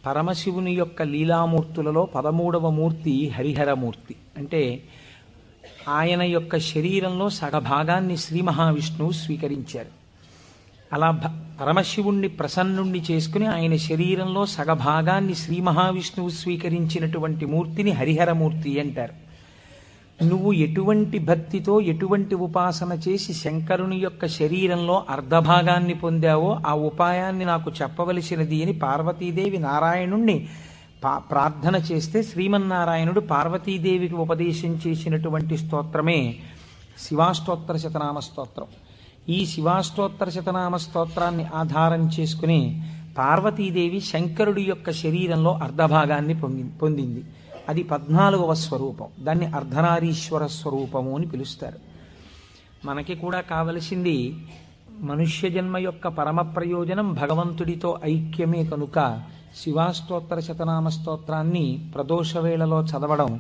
పరమశివుని యొక్క లీలామూర్తులలో 13వ మూర్తి హరిహరమూర్తి. అంటే ఆయన యొక్క శరీరంలో సగభాగాన్ని శ్రీ మహావిష్ణువు స్వీకరించారు. అలా పరమశివుణ్ణి ప్రసన్నుణ్ణి చేసుకుని ఆయన శరీరంలో సగభాగాన్ని శ్రీ మహావిష్ణువు స్వీకరించినటువంటి మూర్తిని హరిహరమూర్తి అంటారు. నువ్వు ఎటువంటి భక్తితో ఎటువంటి ఉపాసన చేసి శంకరుని యొక్క శరీరంలో అర్ధభాగాన్ని పొందావో ఆ ఉపాయాన్ని నాకు చెప్పవలసినది అని పార్వతీదేవి నారాయణుణ్ణి ప్రార్థన చేస్తే శ్రీమన్నారాయణుడు పార్వతీదేవికి ఉపదేశం చేసినటువంటి స్తోత్రమే శివాష్టోత్తర శతనామ స్తోత్రం. ఈ శివాష్టోత్తర శతనామ స్తోత్రాన్ని ఆధారం చేసుకుని పార్వతీదేవి శంకరుడి యొక్క శరీరంలో అర్ధభాగాన్ని పొందింది. అది 14వ స్వరూపం. దాన్ని అర్ధనారీశ్వర స్వరూపము అని పిలుస్తారు. మనకి కూడా కావలసింది మనుష్య జన్మ యొక్క పరమ ప్రయోజనం భగవంతుడితో ఐక్యమే కనుక శివాష్టోత్తర శతనామ స్తోత్రాన్ని ప్రదోష వేళలో చదవడం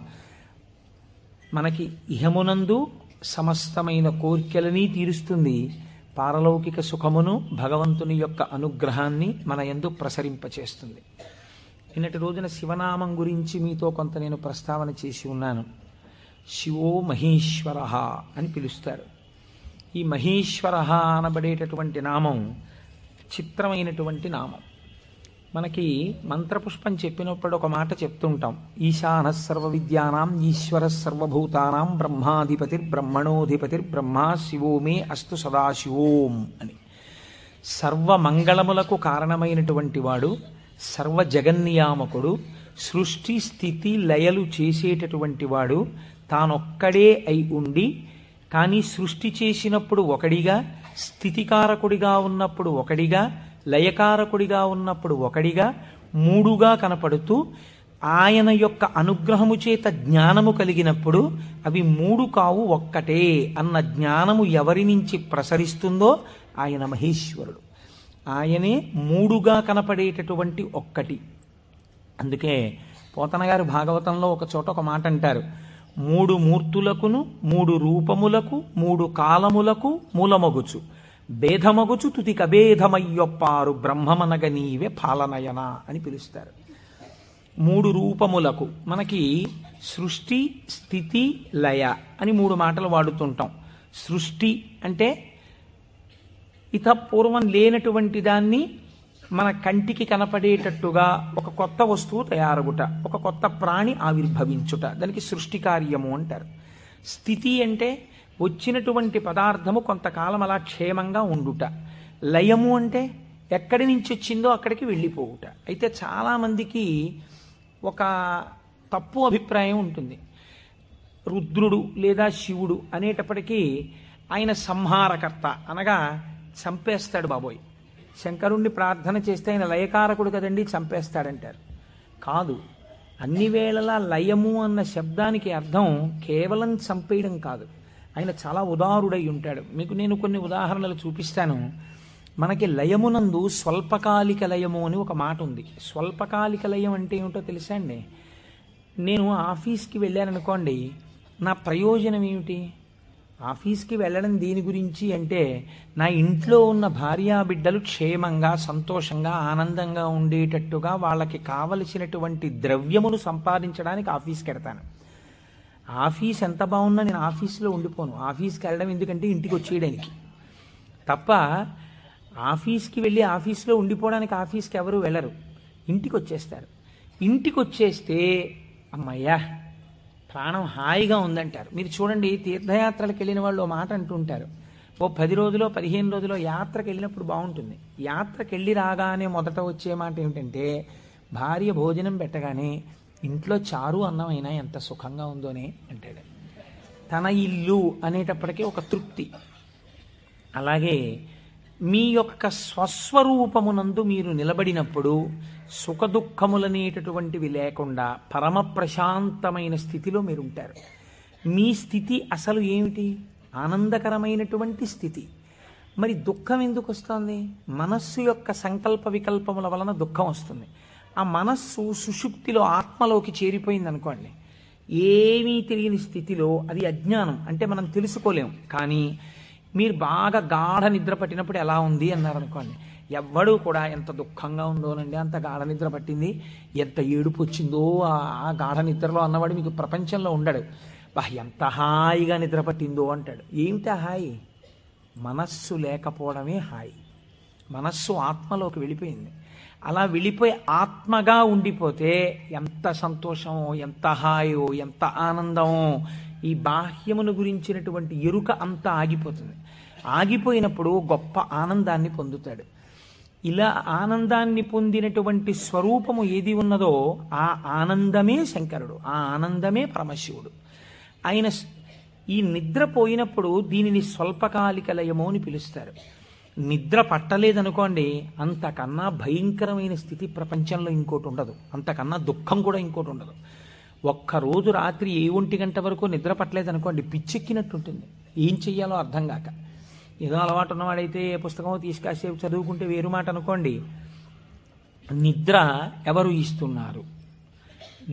మనకి ఇహమునందు సమస్తమైన కోర్కెలని తీరుస్తుంది, పారలౌకిక సుఖమును భగవంతుని యొక్క అనుగ్రహాన్ని మన యందు ప్రసరింపచేస్తుంది. నిన్నటి రోజున శివనామం గురించి మీతో కొంత నేను ప్రస్తావన చేసి ఉన్నాను. శివో మహేశ్వర అని పిలుస్తారు. ఈ మహేశ్వర అనబడేటటువంటి నామం చిత్రమైనటువంటి నామం. మనకి మంత్రపుష్పం చెప్పినప్పుడు ఒక మాట చెప్తుంటాం, ఈశాన సర్వ విద్యానాం ఈశ్వర సర్వభూతానాం బ్రహ్మాధిపతిర్బ్రహ్మణోధిపతిర్బ్రహ్మ శివో మే అస్తు సదాశివోం అని. సర్వమంగళములకు కారణమైనటువంటి వాడు, సర్వ జగన్నియామకుడు, సృష్టి స్థితి లయలు చేసేటటువంటి వాడు, తానొక్కడే అయి ఉండి కానీ సృష్టి చేసినప్పుడు ఒకడిగా, స్థితికారకుడిగా ఉన్నప్పుడు ఒకడిగా, లయకారకుడిగా ఉన్నప్పుడు ఒకడిగా, మూడుగా కనపడుతూ ఆయన యొక్క అనుగ్రహము చేత జ్ఞానము కలిగినప్పుడు అవి మూడు కావు ఒక్కటే అన్న జ్ఞానము ఎవరి నుంచి ప్రసరిస్తుందో ఆయన మహేశ్వరుడు. ఆయనే మూడుగా కనపడేటటువంటి ఒక్కటి. అందుకే పోతన గారు భాగవతంలో ఒక చోట ఒక మాట అంటారు, మూడు మూర్తులకును మూడు రూపములకు మూడు కాలములకు మూలమగుచు భేదమగుచు తుతి కభేదమయ్యొప్పారు బ్రహ్మమనగ నీవే పాలనయన అని పిలుస్తారు. మూడు రూపములకు మనకి సృష్టి స్థితి లయ అని మూడు మాటలు వాడుతుంటాం. సృష్టి అంటే పూర్వం లేనటువంటి దాన్ని మన కంటికి కనపడేటట్టుగా ఒక కొత్త వస్తువు తయారగుట, ఒక కొత్త ప్రాణి ఆవిర్భవించుట, దానికి సృష్టి కార్యము అంటారు. స్థితి అంటే వచ్చినటువంటి పదార్థము కొంతకాలం అలా క్షేమంగా ఉండుట. లయము అంటే ఎక్కడి నుంచి వచ్చిందో అక్కడికి వెళ్ళిపోవుట. అయితే చాలామందికి ఒక తప్పు అభిప్రాయం ఉంటుంది. రుద్రుడు లేదా శివుడు అనేటప్పటికీ ఆయన సంహారకర్త, అనగా చంపేస్తాడు బాబోయ్. శంకరుణ్ణి ప్రార్థన చేస్తే ఆయన లయకారకుడు కదండి, చంపేస్తాడంటారు. కాదు, అన్ని వేళలా లయము అన్న శబ్దానికి అర్థం కేవలం చంపేయడం కాదు. ఆయన చాలా ఉదారుడై ఉంటాడు. మీకు నేను కొన్ని ఉదాహరణలు చూపిస్తాను. మనకి లయమునందు స్వల్పకాలిక లయము అని ఒక మాట ఉంది. స్వల్పకాలిక లయం అంటే ఏమిటో తెలుసా అండి? నేను ఆఫీస్కి వెళ్ళాననుకోండి, నా ప్రయోజనం ఏమిటి? ఆఫీస్కి వెళ్ళడం దేని గురించి అంటే నా ఇంట్లో ఉన్న భార్యాబిడ్డలు క్షేమంగా సంతోషంగా ఆనందంగా ఉండేటట్టుగా వాళ్ళకి కావలసినటువంటి ద్రవ్యమును సంపాదించడానికి ఆఫీస్కి వెడతాను. ఆఫీస్ ఎంత బాగున్నా నేను ఆఫీస్లో ఉండిపోను. ఆఫీస్కి వెళ్ళడం ఎందుకంటే ఇంటికి వచ్చేయడానికి తప్ప. ఆఫీస్కి వెళ్ళి ఆఫీస్లో ఉండిపోవడానికి ఆఫీస్కి ఎవరు వెళ్ళరు, ఇంటికి వచ్చేస్తారు. ఇంటికి వచ్చేస్తే అమ్మయ్యా ప్రాణం హాయిగా ఉందంటారు. మీరు చూడండి, తీర్థయాత్రలకు వెళ్ళిన వాళ్ళు ఓ మాట అంటుంటారు, ఓ 10 రోజులో 15 రోజులో యాత్రకు వెళ్ళినప్పుడు బాగుంటుంది. యాత్రకు వెళ్ళి రాగానే మొదట వచ్చే మాట ఏమిటంటే, భార్య భోజనం పెట్టగానే ఇంట్లో చారు అన్నం అయినా ఎంత సుఖంగా ఉందోనే అంటాడు. తన ఇల్లు అనేటప్పటికీ ఒక తృప్తి. అలాగే మీ యొక్క స్వస్వరూపమునందు మీరు నిలబడినప్పుడు సుఖదుఖములనేటటువంటివి లేకుండా పరమ ప్రశాంతమైన స్థితిలో మీరు ఉంటారు. మీ స్థితి అసలు ఏమిటి? ఆనందకరమైనటువంటి స్థితి. మరి దుఃఖం ఎందుకు వస్తుంది? మనస్సు యొక్క సంకల్ప వికల్పముల వలన దుఃఖం వస్తుంది. ఆ మనస్సు సుషుప్తిలో ఆత్మలోకి చేరిపోయింది అనుకోండి, ఏమీ తెలియని స్థితిలో, అది అజ్ఞానం అంటే మనం తెలుసుకోలేం. కానీ మీరు బాగా గాఢ నిద్ర పట్టినప్పుడు ఎలా ఉంది అన్నారనుకోండి, ఎవ్వడూ కూడా ఎంత దుఃఖంగా ఉందోనండి, అంత గాఢ నిద్ర పట్టింది, ఎంత ఏడుపు వచ్చిందో ఆ గాఢ నిద్రలో అన్నవాడు మీకు ప్రపంచంలో ఉండడు. బా ఎంత హాయిగా నిద్ర పట్టిందో అంటాడు. ఏమిటా హాయి? మనస్సు లేకపోవడమే హాయి. మనస్సు ఆత్మలోకి వెళ్ళిపోయింది. అలా వెళ్ళిపోయి ఆత్మగా ఉండిపోతే ఎంత సంతోషమో, ఎంత హాయో, ఎంత ఆనందమో. ఈ బాహ్యమును గురించినటువంటి ఎరుక అంతా ఆగిపోతుంది. ఆగిపోయినప్పుడు గొప్ప ఆనందాన్ని పొందుతాడు. ఇలా ఆనందాన్ని పొందినటువంటి స్వరూపము ఏది ఉన్నదో ఆ ఆనందమే శంకరుడు, ఆ ఆనందమే పరమశివుడు. ఆయన ఈ నిద్ర పోయినప్పుడు దీనిని స్వల్పకాలిక లయము అని పిలుస్తారు. నిద్ర పట్టలేదనుకోండి, అంతకన్నా భయంకరమైన స్థితి ప్రపంచంలో ఇంకోటి ఉండదు, అంతకన్నా దుఃఖం కూడా ఇంకోటి ఉండదు. ఒక్కరోజు రాత్రి 1 గంట వరకు నిద్ర పట్టలేదనుకోండి, పిచ్చెక్కినట్టు ఉంటుంది, ఏం చెయ్యాలో అర్థం కాక. ఏదో అలవాటు ఉన్నవాడైతే పుస్తకం తీసుకాసేపు చదువుకుంటే వేరు మాట అనుకోండి. నిద్ర ఎవరు ఇస్తున్నారు?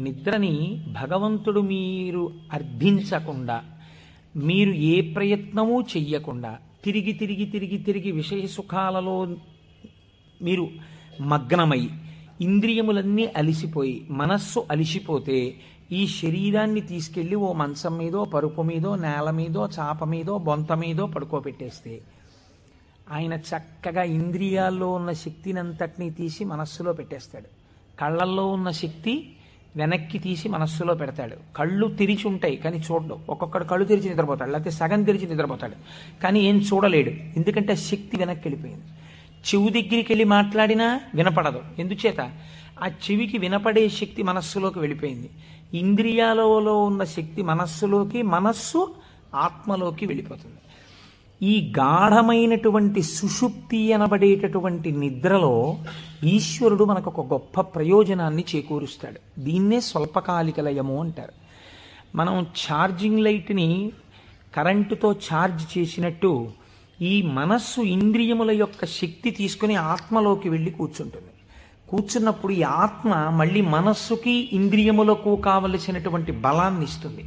నిద్రని భగవంతుడు మీరు అర్థించకుండా, మీరు ఏ ప్రయత్నమూ చెయ్యకుండా తిరిగి తిరిగి తిరిగి తిరిగి విషయ సుఖాలలో మీరు మగ్నమై ఇంద్రియములన్నీ అలిసిపోయి మనస్సు అలిసిపోతే ఈ శరీరాన్ని తీసుకెళ్ళి ఓ మంచం మీదో, పరుపు మీదో, నేల మీదో, చాప మీదో, బొంత మీదో పడుకోబెట్టేస్తే ఆయన చక్కగా ఇంద్రియాల్లో ఉన్న శక్తిని అంతటినీ తీసి మనస్సులో పెట్టేస్తాడు. కళ్ళల్లో ఉన్న శక్తి వెనక్కి తీసి మనస్సులో పెడతాడు. కళ్ళు తెరిచి ఉంటాయి కానీ చూడడు. ఒక్కొక్కడు కళ్ళు తెరిచి నిద్రపోతాడు, లేకపోతే సగం తెరిచి నిద్రపోతాడు, కానీ ఏం చూడలేడు. ఎందుకంటే శక్తి వెనక్కి వెళ్ళిపోయింది. చెవు దగ్గరికి వెళ్ళి మాట్లాడినా వినపడదు. ఎందుచేత? ఆ చెవికి వినపడే శక్తి మనస్సులోకి వెళ్ళిపోయింది. ఇంద్రియాలలో ఉన్న శక్తి మనస్సులోకి, మనస్సు ఆత్మలోకి వెళ్ళిపోతుంది. ఈ గాఢమైనటువంటి సుషుప్తి అనబడేటటువంటి నిద్రలో ఈశ్వరుడు మనకు ఒక గొప్ప ప్రయోజనాన్ని చేకూరుస్తాడు. దీన్నే స్వల్పకాలిక లయము అంటారు. మనం ఛార్జింగ్ లైట్ని కరెంటుతో ఛార్జ్ చేసినట్టు ఈ మనస్సు ఇంద్రియముల యొక్క శక్తి తీసుకుని ఆత్మలోకి వెళ్ళి కూర్చుంటుంది. కూర్చున్నప్పుడు ఈ ఆత్మ మళ్ళీ మనస్సుకి ఇంద్రియములకు కావలసినటువంటి బలాన్ని ఇస్తుంది.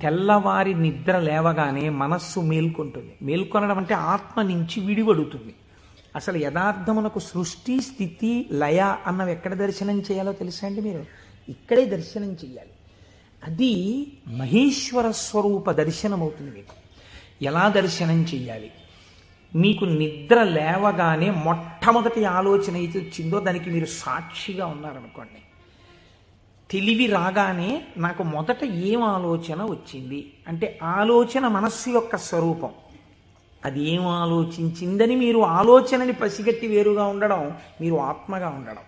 తెల్లవారి నిద్ర లేవగానే మనస్సు మేల్కొంటుంది. మేల్కొనడం అంటే ఆత్మ నుంచి విడివడుతుంది. అసలు యథార్థమునకు సృష్టి, స్థితి, లయ అన్నవి ఎక్కడ దర్శనం చేయాలో తెలుసా అండి? మీరు ఇక్కడే దర్శనం చెయ్యాలి. అది మహేశ్వర స్వరూప దర్శనం అవుతుంది. మీకు ఎలా దర్శనం చెయ్యాలి? మీకు నిద్ర లేవగానే మొట్టమొదటి ఆలోచన అయితే వచ్చిందో దానికి మీరు సాక్షిగా ఉన్నారనుకోండి. తెలివి రాగానే నాకు మొదట ఏం ఆలోచన వచ్చింది అంటే ఆలోచన మనస్సు యొక్క స్వరూపం. అది ఏం ఆలోచించిందని మీరు ఆలోచనని పసిగట్టి వేరుగా ఉండడం మీరు ఆత్మగా ఉండడం.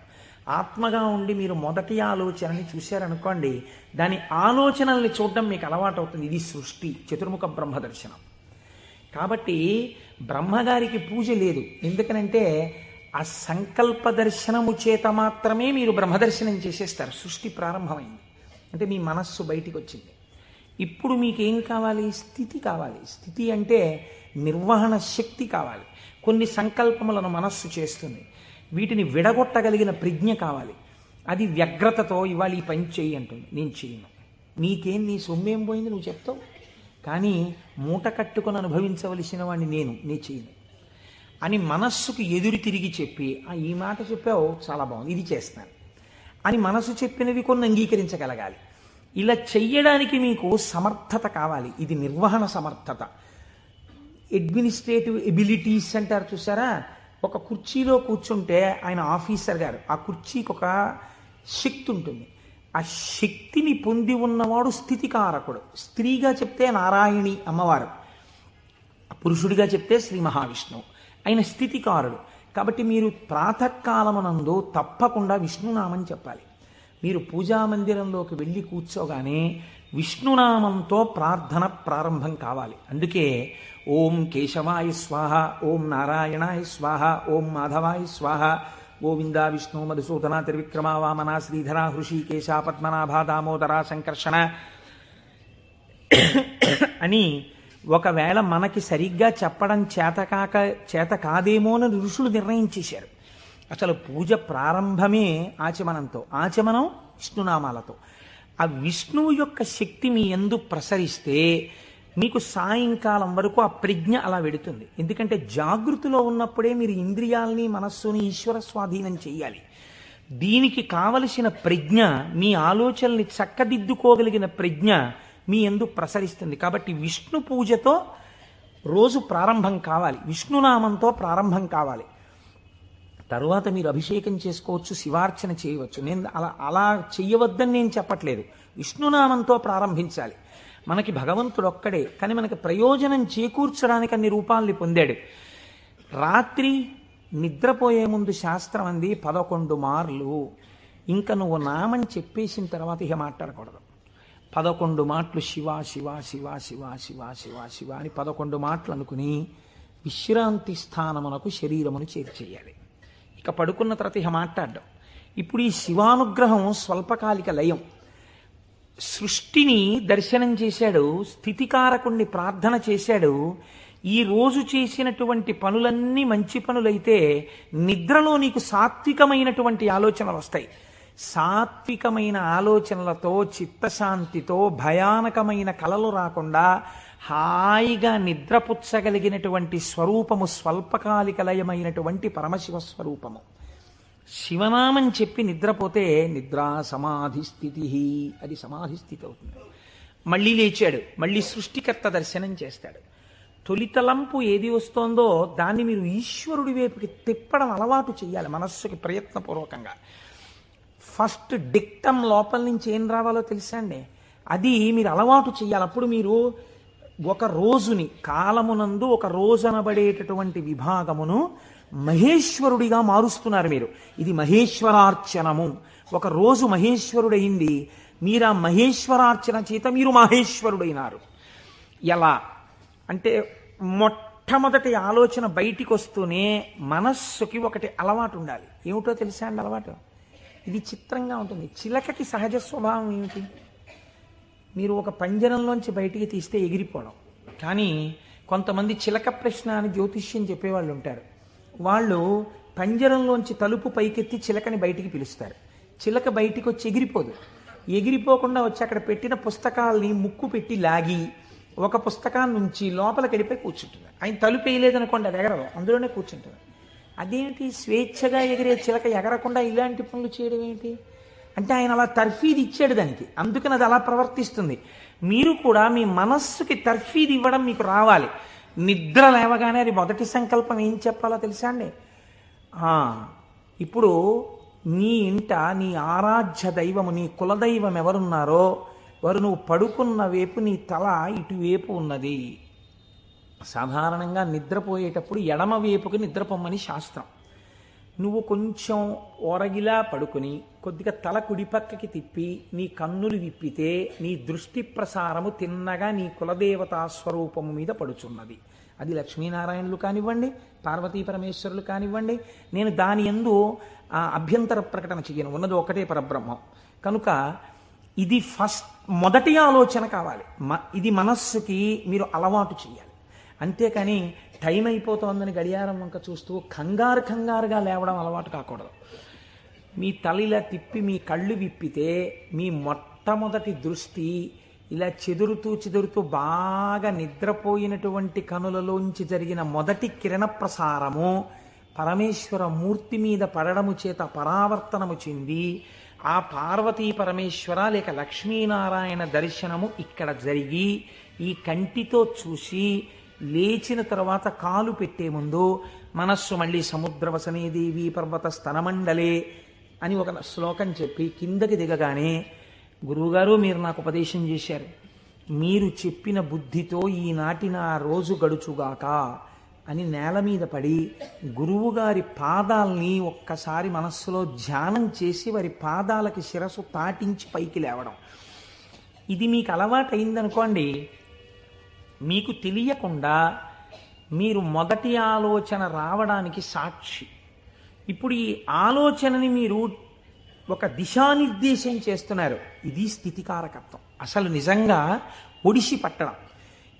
ఆత్మగా ఉండి మీరు మొదటి ఆలోచనని చూశారనుకోండి, దాని ఆలోచనల్ని చూడడం మీకు అలవాటు అవుతుంది. ఇది సృష్టి, చతుర్ముఖ బ్రహ్మ దర్శనం. కాబట్టి బ్రహ్మగారికి పూజ లేదు. ఎందుకనంటే ఆ సంకల్ప దర్శనము చేత మాత్రమే మీరు బ్రహ్మదర్శనం చేసేస్తారు. సృష్టి ప్రారంభమైంది అంటే మీ మనస్సు బయటికి వచ్చింది. ఇప్పుడు మీకేం కావాలి? స్థితి కావాలి. స్థితి అంటే నిర్వహణ శక్తి కావాలి. కొన్ని సంకల్పములను మనస్సు చేస్తుంది, వీటిని విడగొట్టగలిగిన ప్రజ్ఞ కావాలి. అది వ్యగ్రతతో ఇవాళ ఈ పని చెయ్యి అంటుంది, నేను చేయను. నీకేం, నీ సొమ్మేం పోయింది నువ్వు చెప్తావు, కానీ మూట కట్టుకొని అనుభవించవలసిన వాడిని నేను చేయను అని మనస్సుకు ఎదురు తిరిగి చెప్పి, ఈ మాట చెప్పావు చాలా బాగుంది, ఇది చేస్తాను అని మనసు చెప్పినవి కొన్ని అంగీకరించగలగాలి. ఇలా చెయ్యడానికి మీకు సమర్థత కావాలి. ఇది నిర్వహణ సమర్థత. అడ్మినిస్ట్రేటివ్ ఎబిలిటీస్ అంటారు చూసారా? ఒక కుర్చీలో కూర్చుంటే ఆయన ఆఫీసర్ గారు, ఆ కుర్చీకి ఒక శక్తి ఉంటుంది. ఆ శక్తిని పొంది ఉన్నవాడు స్థితికారకుడు. స్త్రీగా చెప్తే నారాయణి అమ్మవారు, పురుషుడిగా చెప్తే శ్రీ మహావిష్ణువు. ఆయన స్థితికారుడు. కాబట్టి మీరు ప్రాతకాలమునందు తప్పకుండా విష్ణునామం చెప్పాలి. మీరు పూజామందిరంలోకి వెళ్ళి కూర్చోగానే విష్ణునామంతో ప్రార్థన ప్రారంభం కావాలి. అందుకే ఓం కేశవాయ స్వాహ, ఓం నారాయణాయ స్వాహ, ఓం మాధవాయ స్వాహ, గోవింద విష్ణు మధుసూదన త్రివిక్రమ వామన శ్రీధర హృషికేశ పద్మనాభ దామోదర సంకర్షణ అని ఒకవేళ మనకి సరిగ్గా చెప్పడం చేత కాదేమో అని ఋషులు నిర్ణయించేశారు. అసలు పూజ ప్రారంభమే ఆచమనంతో, ఆచమనం విష్ణునామాలతో. ఆ విష్ణువు యొక్క శక్తి మీ యందు ప్రసరిస్తే మీకు సాయంకాలం వరకు ఆ ప్రజ్ఞ అలా వెడుతుంది. ఎందుకంటే జాగృతిలో ఉన్నప్పుడే మీరు ఇంద్రియాల్ని మనస్సుని ఈశ్వర స్వాధీనం చెయ్యాలి. దీనికి కావలసిన ప్రజ్ఞ, మీ ఆలోచనల్ని చక్కదిద్దుకోగలిగిన ప్రజ్ఞ మీ యందు ప్రసరిస్తుంది. కాబట్టి విష్ణు పూజతో రోజు ప్రారంభం కావాలి, విష్ణునామంతో ప్రారంభం కావాలి. తరువాత మీరు అభిషేకం చేసుకోవచ్చు, శివార్చన చేయవచ్చు. నేను అలా చెయ్యవద్దని నేను చెప్పట్లేదు. విష్ణునామంతో ప్రారంభించాలి. మనకి భగవంతుడు ఒక్కడే, కానీ మనకి ప్రయోజనం చేకూర్చడానికి అన్ని రూపాల్ని పొందాడు. రాత్రి నిద్రపోయే ముందు శాస్త్రం అంది 11 మార్లు. ఇంకా నువ్వు నామం చెప్పేసిన తర్వాత ఇక మాట్లాడకూడదు. 11 మాటలు శివ శివ శివ శివ శివ శివ శివ అని 11 మాటలు అనుకుని విశ్రాంతి స్థానమునకు శరీరమును చేర్చేయాలి. ఇక పడుకున్న తర్వాత ఇక మాట్లాడడం. ఇప్పుడు ఈ శివానుగ్రహం స్వల్పకాలిక లయం. సృష్టిని దర్శనం చేశాడు, స్థితికారకుణ్ణి ప్రార్థన చేశాడు. ఈ రోజు చేసినటువంటి పనులన్నీ మంచి పనులైతే నిద్రలో నీకు సాత్వికమైనటువంటి ఆలోచనలు వస్తాయి. సాత్వికమైన ఆలోచనలతో, చిత్తశాంతితో, భయానకమైన కలలు రాకుండా హాయిగా నిద్రపుచ్చగలిగినటువంటి స్వరూపము స్వల్పకాలిక లయమైనటువంటి పరమశివ స్వరూపము. శివనామం చెప్పి నిద్రపోతే నిద్రా సమాధి స్థితి, అది సమాధి స్థితి అవుతుంది. మళ్ళీ లేచాడు, మళ్ళీ సృష్టికర్త దర్శనం చేస్తాడు. తొలితలంపు ఏది వస్తోందో దాన్ని మీరు ఈశ్వరుడి వైపుకి తిప్పడం అలవాటు చేయాలి మనస్సుకి ప్రయత్నపూర్వకంగా. ఫస్ట్ డిక్టం లోపల నుంచి ఏం రావాలో తెలుసా అండి, అది మీరు అలవాటు చేయాలి. అప్పుడు మీరు ఒక రోజుని, కాలమునందు ఒక రోజు అనబడేటటువంటి విభాగమును మహేశ్వరుడిగా మారుస్తున్నారు మీరు. ఇది మహేశ్వరార్చనము. ఒక రోజు మహేశ్వరుడయింది, మీరు ఆ మహేశ్వరార్చన చేత మీరు మహేశ్వరుడైనారు. ఎలా అంటే మొట్టమొదటి ఆలోచన బయటికి వస్తూనే మనస్సుకి ఒకటి అలవాటు ఉండాలి. ఏమిటో తెలుసా అండి అలవాటు? ఇది చిత్రంగా ఉంటుంది. చిలకకి సహజ స్వభావం ఏమిటి? మీరు ఒక పంజరంలోంచి బయటికి తీస్తే ఎగిరిపోవడం. కానీ కొంతమంది చిలక ప్రశ్న అని జ్యోతిష్యం చెప్పేవాళ్ళు ఉంటారు. వాళ్ళు పంజరంలోంచి తలుపు పైకెత్తి చిలకని బయటికి పిలుస్తారు. చిలక బయటికి వచ్చి ఎగిరిపోదు. ఎగిరిపోకుండా వచ్చి అక్కడ పెట్టిన పుస్తకాలని ముక్కు పెట్టి లాగి ఒక పుస్తకాన్ని నుంచి లోపలికి వెళ్ళిపోయి కూర్చుంటుంది. ఆయన తలుపు వేయలేదనుకోండి, అది ఎగరదు, అందులోనే కూర్చుంటుంది. అదేంటి స్వేచ్ఛగా ఎగిరే చిలక ఎగరకుండా ఇలాంటి పనులు చేయడం ఏంటి అంటే ఆయన అలా తర్ఫీదు ఇచ్చాడు దానికి, అందుకని అది అలా ప్రవర్తిస్తుంది. మీరు కూడా మీ మనస్సుకి తర్ఫీదు ఇవ్వడం మీకు రావాలి. నిద్ర లేవగానే అది మొదటి సంకల్పం ఏం చెప్పాలో తెలుసా అండి? ఇప్పుడు నీ ఇంట నీ ఆరాధ్య దైవము, నీ కులదైవం ఎవరున్నారో వారు నువ్వు పడుకున్న వైపు నీ తల ఇటువైపు ఉన్నది. సాధారణంగా నిద్రపోయేటప్పుడు ఎడమ వైపుకి నిద్రపోమ్మని శాస్త్రం. నువ్వు కొంచెం ఓరగిలా పడుకుని కొద్దిగా తల కుడిపక్కకి తిప్పి నీ కన్నులు విప్పితే నీ దృష్టి ప్రసారము తిన్నగా నీ కులదేవతా స్వరూపము మీద పడుచున్నది. అది లక్ష్మీనారాయణులు కానివ్వండి, పార్వతీ పరమేశ్వరులు కానివ్వండి. నేను దాని యందు అభ్యంతర ప్రకటన చెయ్యను, ఉన్నది ఒకటే పరబ్రహ్మం. కనుక ఇది మొదటి ఆలోచన కావాలి. ఇది మనస్సుకి మీరు అలవాటు చేయాలి. అంతేకాని టైం అయిపోతోందని గడియారం వంక చూస్తూ కంగారుగా లేవడం అలవాటు కాకూడదు. మీ తల ఇలా తిప్పి మీ కళ్ళు విప్పితే మీ మొట్టమొదటి దృష్టి ఇలా చెదురుతూ బాగా నిద్రపోయినటువంటి కనులలోంచి జరిగిన మొదటి కిరణ ప్రసారము పరమేశ్వర మూర్తి మీద పడడము చేత పరావర్తనము చెంది ఆ పార్వతీ పరమేశ్వర లేక లక్ష్మీనారాయణ దర్శనము ఇక్కడ జరిగి ఈ కంటితో చూసి లేచిన తర్వాత కాలు పెట్టే ముందు మనస్సు మళ్ళీ సముద్రవసనే దేవి పర్వత స్తనమండలే అని ఒక శ్లోకం చెప్పి కిందకి దిగగానే, గురువుగారు మీరు నాకు ఉపదేశం చేశారు, మీరు చెప్పిన బుద్ధితో ఈనాటి నా రోజు గడుచుగాక అని నేల మీద పడి గురువుగారి పాదాల్ని ఒక్కసారి మనస్సులో ధ్యానం చేసి వారి పాదాలకి శిరస్సు తాటించి పైకి లేవడం. ఇది మీకు అలవాటైందనుకోండి, మీకు తెలియకుండా మీరు మొదటి ఆలోచన రావడానికి సాక్షి. ఇప్పుడు ఈ ఆలోచనని మీరు ఒక దిశానిర్దేశం చేస్తున్నారు. ఇది స్థితికారకత్వం. అసలు నిజంగా ఒడిసి పట్టడం.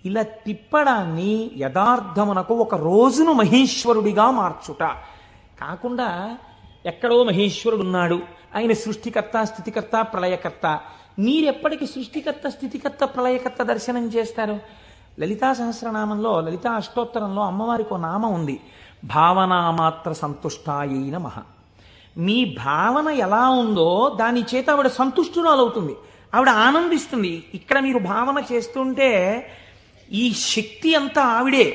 ఇలా తిప్పడాన్ని యథార్థమునకు ఒక రోజును మహేశ్వరుడిగా మార్చుట కాకుండా ఎక్కడో మహేశ్వరుడు ఉన్నాడు, ఆయన సృష్టికర్త స్థితికర్త ప్రళయకర్త. మీరెప్పటికీ సృష్టికర్త స్థితికర్త ప్రళయకర్త దర్శనం చేస్తారు? లలితా సహస్రనామంలో, లలితా అష్టోత్తరంలో అమ్మవారికి ఒక నామం ఉంది, భావనామాత్ర సంతుష్టాయై నమః. మీ భావన ఎలా ఉందో దాని చేత ఆవిడ సంతుష్టురాలవుతుంది, ఆవిడ ఆనందిస్తుంది. ఇక్కడ మీరు భావన చేస్తుంటే ఈ శక్తి అంతా ఆవిడే,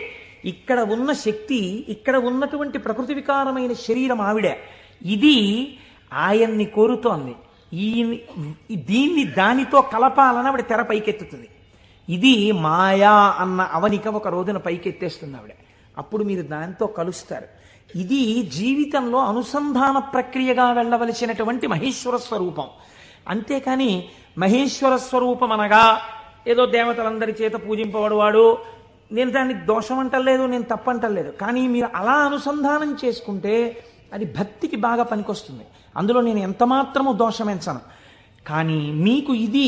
ఇక్కడ ఉన్న శక్తి, ఇక్కడ ఉన్నటువంటి ప్రకృతి వికారమైన శరీరం ఆవిడే. ఇది ఆయన్ని కోరుతోంది. దీన్ని దానితో కలపాలని ఆవిడ తెర పైకెత్తుతుంది. ఇది మాయా అన్న అవనిక ఒక రోజున పైకెత్తేస్తుంది ఆవిడ. అప్పుడు మీరు దాంతో కలుస్తారు. ఇది జీవితంలో అనుసంధాన ప్రక్రియగా వెళ్ళవలసినటువంటి మహేశ్వర స్వరూపం. అంతేకాని మహేశ్వర స్వరూపం అనగా ఏదో దేవతలందరి చేత పూజింపబడువాడు, నేను దాన్ని దోషం అంటలేదు, నేను తప్పంటలేదు. కానీ మీరు అలా అనుసంధానం చేసుకుంటే అది భక్తికి బాగా పనికొస్తుంది. అందులో నేను ఎంతమాత్రము దోషమెంచను. కానీ మీకు ఇది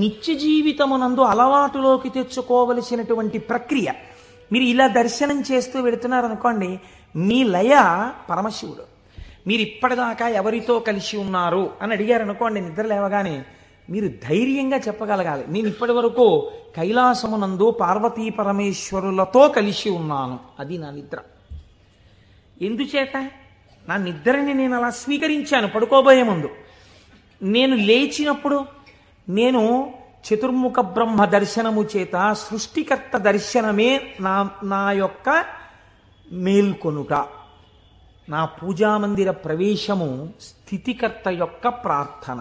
నిత్య జీవితమునందు అలవాటులోకి తెచ్చుకోవలసినటువంటి ప్రక్రియ. మీరు ఇలా దర్శనం చేస్తూ వెళుతున్నారనుకోండి, మీ లయ పరమశివుడు. మీరు ఇప్పటిదాకా ఎవరితో కలిసి ఉన్నారు అని అడిగారనుకోండి, నిద్ర లేవగానే మీరు ధైర్యంగా చెప్పగలగాలి, నేను ఇప్పటి వరకు కైలాసమునందు పార్వతీ పరమేశ్వరులతో కలిసి ఉన్నాను. అది నా నిద్ర. ఎందుచేత? నా నిద్రని నేను అలా స్వీకరించాను పడుకోబోయే ముందు. నేను లేచినప్పుడు నేను చతుర్ముఖ బ్రహ్మ దర్శనము చేత సృష్టికర్త దర్శనమే నా యొక్క మేల్కొనుట. నా పూజామందిర ప్రవేశము స్థితికర్త యొక్క ప్రార్థన.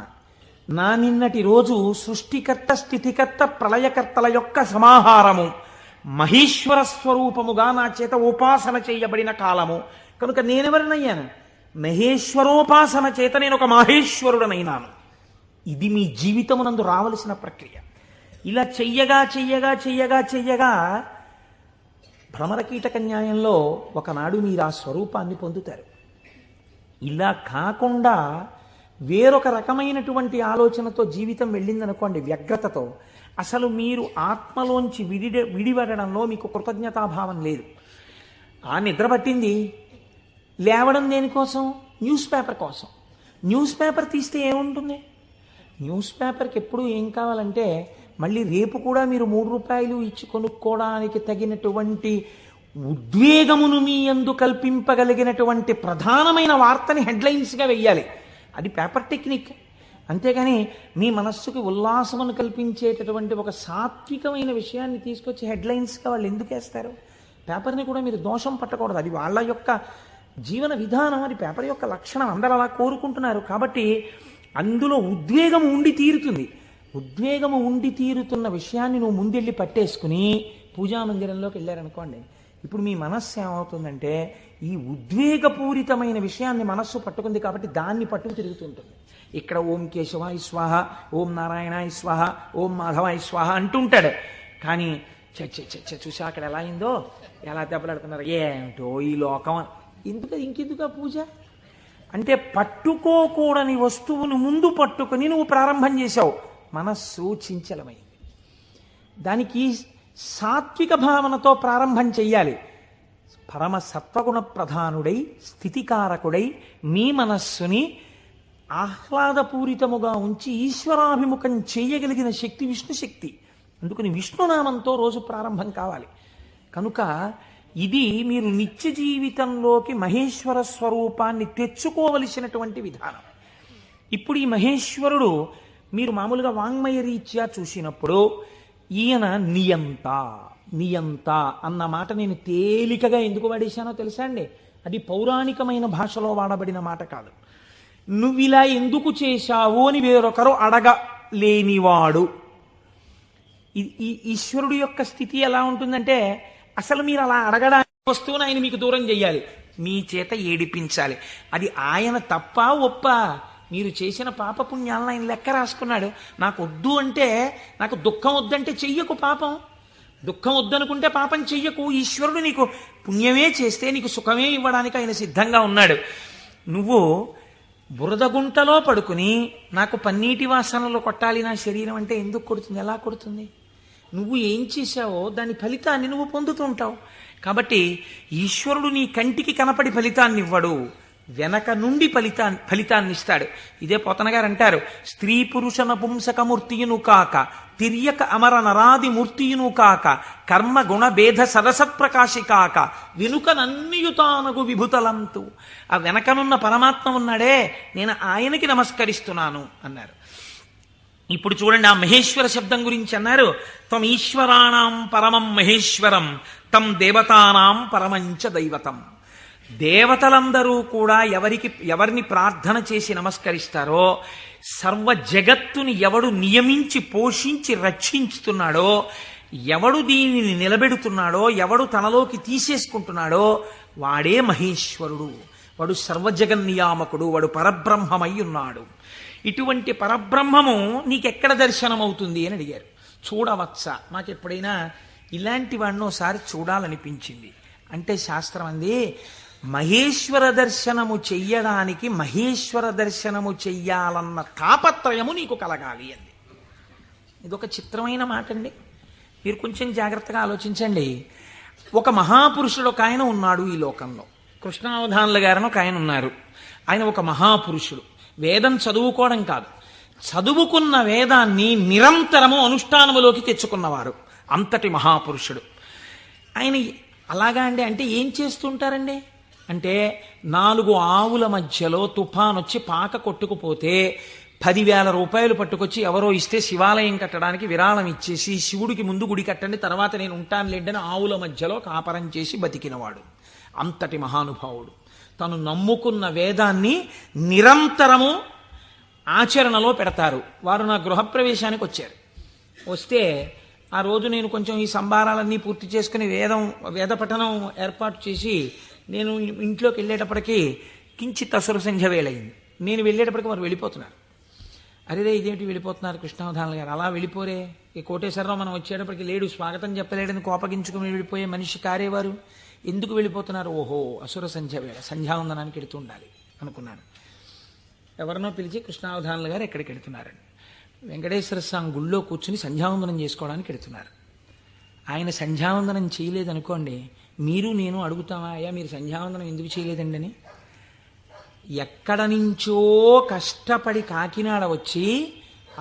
నా నిన్నటి రోజు సృష్టికర్త, స్థితికర్త, ప్రళయకర్తల యొక్క సమాహారము, మహేశ్వర స్వరూపముగా నా చేత ఉపాసన చేయబడిన కాలము. కనుక నేనెవరినయ్యాను? మహేశ్వరోపాసన చేత నేను ఒక మహేశ్వరుడనైనాను. ఇది మీ జీవితమునందు రావలసిన ప్రక్రియ. ఇలా చెయ్యగా చెయ్యగా చెయ్యగా చెయ్యగా భ్రమరకీటక న్యాయంలో ఒకనాడు మీరు ఆ స్వరూపాన్ని పొందుతారు. ఇలా కాకుండా వేరొక రకమైనటువంటి ఆలోచనతో జీవితం వెళ్ళిందనుకోండి, వ్యగ్రతతో, అసలు మీరు ఆత్మలోంచి విడిపడడంలో మీకు కృతజ్ఞతాభావం లేదు. ఆ నిద్ర పట్టింది, లేవడం దేనికోసం? న్యూస్ పేపర్ కోసం. న్యూస్ పేపర్ తీస్తే ఏముంటుంది? న్యూస్ పేపర్కి ఎప్పుడు ఏం కావాలంటే మళ్ళీ రేపు కూడా మీరు 3 రూపాయలు ఇచ్చి కొనుక్కోవడానికి తగినటువంటి ఉద్వేగమును మీ యందు కల్పింపగలిగినటువంటి ప్రధానమైన వార్తని హెడ్లైన్స్గా వెయ్యాలి. అది పేపర్ టెక్నిక్. అంతేగాని మీ మనస్సుకి ఉల్లాసమును కల్పించేటటువంటి ఒక సాత్వికమైన విషయాన్ని తీసుకొచ్చి హెడ్లైన్స్గా వాళ్ళు ఎందుకు వేస్తారు? పేపర్ని కూడా మీరు దోషం పట్టకూడదు. అది వాళ్ళ యొక్క జీవన విధానం, అది పేపర్ యొక్క లక్షణం. అందరూ అలా కోరుకుంటున్నారు. కాబట్టి అందులో ఉద్వేగం ఉండి తీరుతుంది. ఉద్వేగము ఉండి తీరుతున్న విషయాన్ని నువ్వు ముందెళ్ళి పట్టేసుకుని పూజామందిరంలోకి వెళ్ళారనుకోండి, ఇప్పుడు మీ మనస్సు ఏమవుతుందంటే ఈ ఉద్వేగపూరితమైన విషయాన్ని మనస్సు పట్టుకుంది కాబట్టి దాన్ని పట్టుకు తిరుగుతుంటుంది. ఇక్కడ ఓం కేశవాయ స్వాహ, ఓం నారాయణాయ స్వాహ, ఓం మాధవాయ స్వాహ అంటుంటాడు. కానీ చూసా అక్కడ ఎలా అయిందో, ఎలా దెబ్బలాడుతున్నారు, ఏమిటో ఈ లోకం. ఇంకెందుకు పూజ అంటే పట్టుకోకూడని వస్తువును ముందు పట్టుకుని నువ్వు ప్రారంభం చేశావు. మనస్సు చించలమైంది. దానికి సాత్విక భావనతో ప్రారంభం చెయ్యాలి. పరమ సత్వగుణ ప్రధానుడై, స్థితికారకుడై మీ మనస్సుని ఆహ్లాదపూరితముగా ఉంచి ఈశ్వరాభిముఖం చేయగలిగిన శక్తి విష్ణు శక్తి. అందుకని విష్ణునామంతో రోజు ప్రారంభం కావాలి. కనుక ఇది మీరు నిత్య జీవితంలోకి మహేశ్వర స్వరూపాన్ని తెచ్చుకోవలసినటువంటి విధానం. ఇప్పుడు ఈ మహేశ్వరుడు మీరు మామూలుగా వాంగ్మయ రీత్యా చూసినప్పుడు ఈయన నియంత నియంత అన్న మాట నేను తేలికగా ఎందుకు వాడేశానో తెలుసా అండి? అది పౌరాణికమైన భాషలో వాడబడిన మాట కాదు. నువ్విలా ఎందుకు చేశావు అని వేరొకరు అడగలేనివాడు. ఈ ఈశ్వరుడు యొక్క స్థితి ఎలా ఉంటుందంటే, అసలు మీరు అలా అడగడానికి వస్తువును ఆయన మీకు దూరం చెయ్యాలి, మీ చేత ఏడిపించాలి. అది ఆయన తప్ప ఒప్ప? మీరు చేసిన పాపపుణ్యాలను ఆయన లెక్క రాసుకున్నాడు. నాకు వద్దు అంటే, నాకు దుఃఖం వద్దంటే చెయ్యకు పాపం. దుఃఖం వద్దనుకుంటే పాపం చెయ్యకు. ఈశ్వరుడు నీకు పుణ్యమే చేస్తే నీకు సుఖమే ఇవ్వడానికి ఆయన సిద్ధంగా ఉన్నాడు. నువ్వు బురదగుంటలో పడుకుని నాకు పన్నీటి వాసనలు కొట్టాలి నా శరీరం అంటే ఎందుకు కొడుతుంది? ఎలా కొడుతుంది? నువ్వు ఏం చేశావో దాని ఫలితాన్ని నువ్వు పొందుతుంటావు. కాబట్టి ఈశ్వరుడు నీ కంటికి కనపడి ఫలితాన్ని ఇవ్వడు, వెనక నుండి ఫలితాన్ని ఇస్తాడు. ఇదే పోతన గారు అంటారు, స్త్రీ పురుష నపుంసకమూర్తియును కాక తిర్యక అమర నరాది మూర్తియును కాక కర్మ గుణ భేద సరసత్ప్రకాశి కాక వెనుకనన్నియుతానగు విభుతలంతు. ఆ వెనకనున్న పరమాత్మ ఉన్నాడే, నేను ఆయనకి నమస్కరిస్తున్నాను అన్నారు. ఇప్పుడు చూడండి, ఆ మహేశ్వర శబ్దం గురించి అన్నారు, త్వం ఈశ్వరాణం పరమం మహేశ్వరం తం దేవతానాం పరమంచ దైవతం. దేవతలందరూ కూడా ఎవరిని ప్రార్థన చేసి నమస్కరిస్తారో, సర్వ జగత్తుని ఎవడు నియమించి పోషించి రక్షించుతున్నాడో, ఎవడు దీనిని నిలబెడుతున్నాడో, ఎవడు తనలోకి తీసేసుకుంటున్నాడో వాడే మహేశ్వరుడు, వాడు సర్వజగన్నియామకుడు, వాడు పరబ్రహ్మమై ఉన్నాడు. ఇటువంటి పరబ్రహ్మము నీకెక్కడ దర్శనమవుతుంది అని అడిగారు. చూడవచ్చా, నాకు ఎప్పుడైనా ఇలాంటి వాడిని ఒకసారి చూడాలనిపించింది అంటే శాస్త్రం అంది, మహేశ్వర దర్శనము చెయ్యడానికి మహేశ్వర దర్శనము చెయ్యాలన్న తాపత్రయము నీకు కలగాలి అంది. ఇదొక చిత్రమైన మాట అండి. మీరు కొంచెం జాగ్రత్తగా ఆలోచించండి. ఒక మహాపురుషుడు ఒక ఆయన ఉన్నాడు ఈ లోకంలో. కృష్ణావధానుల గారని ఒక ఆయన ఉన్నారు. ఆయన ఒక మహాపురుషుడు. వేదం చదువుకోవడం కాదు, చదువుకున్న వేదాన్ని నిరంతరము అనుష్ఠానములోకి తెచ్చుకున్నవారు. అంతటి మహాపురుషుడు ఆయన. అలాగా అండి, అంటే ఏం చేస్తుంటారండి అంటే, 4 ఆవుల మధ్యలో తుఫాన్ వచ్చి పాక కొట్టుకుపోతే 10,000 రూపాయలు పట్టుకొచ్చి ఎవరో ఇస్తే శివాలయం కట్టడానికి విరాళం ఇచ్చేసి, శివుడికి ముందు గుడి కట్టండి తర్వాత నేను ఉంటాను లేండని ఆవుల మధ్యలో కాపరం చేసి బతికినవాడు. అంతటి మహానుభావుడు. తను నమ్ముకున్న వేదాన్ని నిరంతరము ఆచరణలో పెడతారు. వారు నా గృహప్రవేశానికి వచ్చారు. వస్తే ఆ రోజు నేను కొంచెం ఈ సంభారాలన్నీ పూర్తి చేసుకుని వేద పఠనం ఏర్పాటు చేసి నేను ఇంట్లోకి వెళ్ళేటప్పటికీ కించిత్ అసుర సంధ్య వేళయింది. నేను వెళ్ళేటప్పటికి వారు వెళ్ళిపోతున్నారు. అరేదే ఇదేంటి వెళ్ళిపోతున్నారు కృష్ణావధానుల గారు, అలా వెళ్ళిపోరే, ఈ కోటేశ్వరరావు మనం వచ్చేటప్పటికి లేడు, స్వాగతం చెప్పలేడని కోపగించుకుని వెళ్ళిపోయే మనిషి కారేవారు, ఎందుకు వెళ్ళిపోతున్నారు? ఓహో అసుర సంధ్య వేళ, సంధ్యావందనానికి వెళుతూ ఉండాలి అనుకున్నాను. ఎవరినో పిలిచి కృష్ణావధానుల గారు ఎక్కడికి వెళుతున్నారండి? వెంకటేశ్వర స్వామి గుళ్ళో కూర్చుని సంధ్యావందనం చేసుకోవడానికి వెళుతున్నారు. ఆయన సంధ్యావందనం చేయలేదనుకోండి, మీరు నేను అడుగుతామా, అయ్యా మీరు సంధ్యావందనం ఎందుకు చేయలేదండి అని? ఎక్కడ నుంచో కష్టపడి కాకినాడ వచ్చి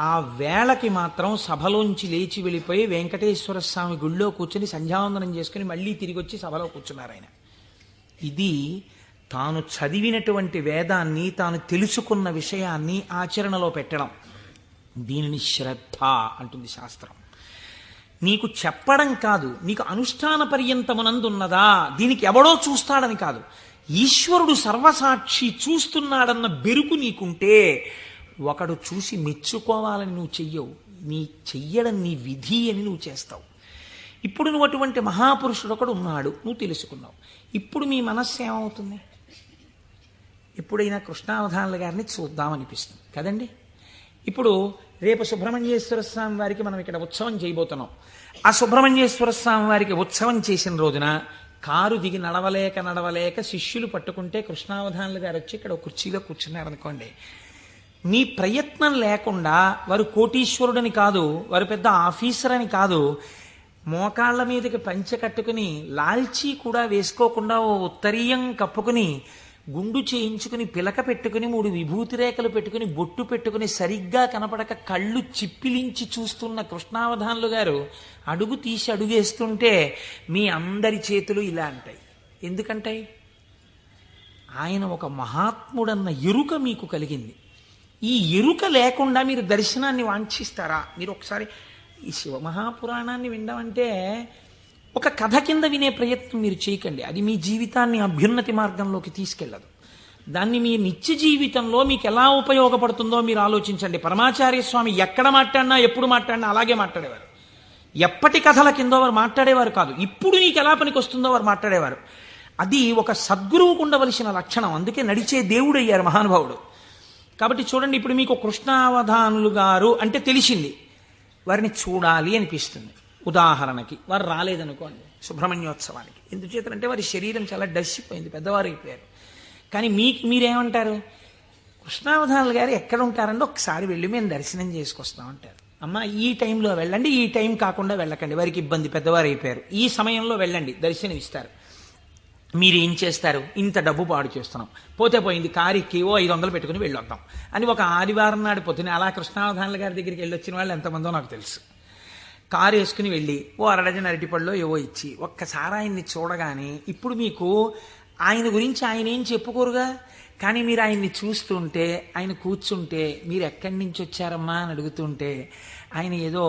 ఆ వేళకి మాత్రం సభలోంచి లేచి వెళ్ళిపోయి వెంకటేశ్వర స్వామి గుళ్ళో కూర్చొని సంధ్యావందనం చేసుకుని మళ్ళీ తిరిగి వచ్చి సభలో కూర్చున్నారు ఆయన. ఇది తాను చదివినటువంటి వేదాన్ని, తాను తెలుసుకున్న విషయాన్ని ఆచరణలో పెట్టడం. దీనిని శ్రద్ధ అంటుంది శాస్త్రం. నీకు చెప్పడం కాదు, నీకు అనుష్ఠాన పర్యంతమునందున్నదా, దీనికి ఎవడో చూస్తాడని కాదు, ఈశ్వరుడు సర్వసాక్షి చూస్తున్నాడన్న బెరుకు నీకుంటే ఒకడు చూసి మెచ్చుకోవాలని నువ్వు చెయ్యవు. చెయ్యడం నీ విధి అని నువ్వు చేస్తావు. ఇప్పుడు నువ్వు అటువంటి మహాపురుషుడు ఒకడు ఉన్నాడు, నువ్వు తెలుసుకున్నావు. ఇప్పుడు మీ మనస్సు ఏమవుతుంది? ఎప్పుడైనా కృష్ణావధానుల గారిని చూద్దామనిపిస్తుంది కదండి. ఇప్పుడు రేపు సుబ్రహ్మణ్యేశ్వర స్వామి వారికి మనం ఇక్కడ ఉత్సవం చేయబోతున్నాం. ఆ సుబ్రహ్మణ్యేశ్వర స్వామి వారికి ఉత్సవం చేసిన రోజున కారు దిగి నడవలేక శిష్యులు పట్టుకుంటే కృష్ణావధానులు గారు వచ్చి ఇక్కడ కుర్చీలో కూర్చున్నారు అనుకోండి, మీ ప్రయత్నం లేకుండా వారు కోటీశ్వరుడని కాదు, వారు పెద్ద ఆఫీసర్ అని కాదు, మోకాళ్ల మీదకి పంచె కట్టుకుని లాల్చీ కూడా వేసుకోకుండా ఓ ఉత్తరీయం కప్పుకుని గుండు చేయించుకుని పిలక పెట్టుకుని 3 విభూతి రేఖలు పెట్టుకుని బొట్టు పెట్టుకుని సరిగ్గా కనపడక కళ్ళు చిప్పిలించి చూస్తున్న కృష్ణావధానులు గారు అడుగు తీసి అడుగేస్తుంటే మీ అందరి చేతులు ఇలా అంటాయి. ఎందుకంటాయి? ఆయన ఒక మహాత్ముడన్న ఎరుక మీకు కలిగింది. ఈ ఎరుక లేకుండా మీరు దర్శనాన్ని వాంఛిస్తారా? మీరు ఒకసారి ఈ శివమహాపురాణాన్ని వినడం అంటే ఒక కథ కింద వినే ప్రయత్నం మీరు చేయకండి. అది మీ జీవితాన్ని అభ్యున్నతి మార్గంలోకి తీసుకెళ్ళదు. దాన్ని మీ నిత్య జీవితంలో మీకు ఎలా ఉపయోగపడుతుందో మీరు ఆలోచించండి. పరమాచార్య స్వామి ఎక్కడ మాట్లాడినా ఎప్పుడు మాట్లాడినా అలాగే మాట్లాడేవారు. ఎప్పటి కథల కిందో వారు మాట్లాడేవారు కాదు, ఇప్పుడు నీకు ఎలా పనికి వస్తుందో వారు మాట్లాడేవారు. అది ఒక సద్గురువుకు ఉండవలసిన లక్షణం. అందుకే నడిచే దేవుడు అయ్యారు మహానుభావుడు. కాబట్టి చూడండి, ఇప్పుడు మీకు కృష్ణావధానులు గారు అంటే తెలిసింది, వారిని చూడాలి అనిపిస్తుంది. ఉదాహరణకి వారు రాలేదనుకోండి సుబ్రహ్మణ్యోత్సవానికి, ఎందుచేతంటే వారి శరీరం చాలా డస్సిపోయింది, పెద్దవారు అయిపోయారు. కానీ మీరేమంటారు? కృష్ణావధానులు గారు ఎక్కడ ఉంటారంటే ఒకసారి వెళ్ళి మేము దర్శనం చేసుకొస్తామంటారు. అమ్మ ఈ టైంలో వెళ్ళండి, ఈ టైం కాకుండా వెళ్ళకండి, వారికి ఇబ్బంది, పెద్దవారు అయిపోయారు, ఈ సమయంలో వెళ్ళండి దర్శనం ఇస్తారు. మీరేం చేస్తారు? ఇంత డబ్బు పాడు చేస్తున్నాం, పోతే పోయింది, కారు ఎక్కివో 500 పెట్టుకుని వెళ్ళొద్దాం అని ఒక ఆదివారం నాడు పొద్దున అలా కృష్ణావధానుల గారి దగ్గరికి వెళ్ళి వచ్చిన వాళ్ళు ఎంతమందో నాకు తెలుసు. కారు వేసుకుని వెళ్ళి ఓ అరడజన అరటిపళ్ళు ఏవో ఇచ్చి ఒక్కసారి ఆయన్ని చూడగానే, ఇప్పుడు మీకు ఆయన గురించి ఆయన ఏం చెప్పుకోరుగా, కానీ మీరు ఆయన్ని చూస్తుంటే, ఆయన కూర్చుంటే, మీరు ఎక్కడి నుంచి వచ్చారమ్మా అని అడుగుతుంటే, ఆయన ఏదో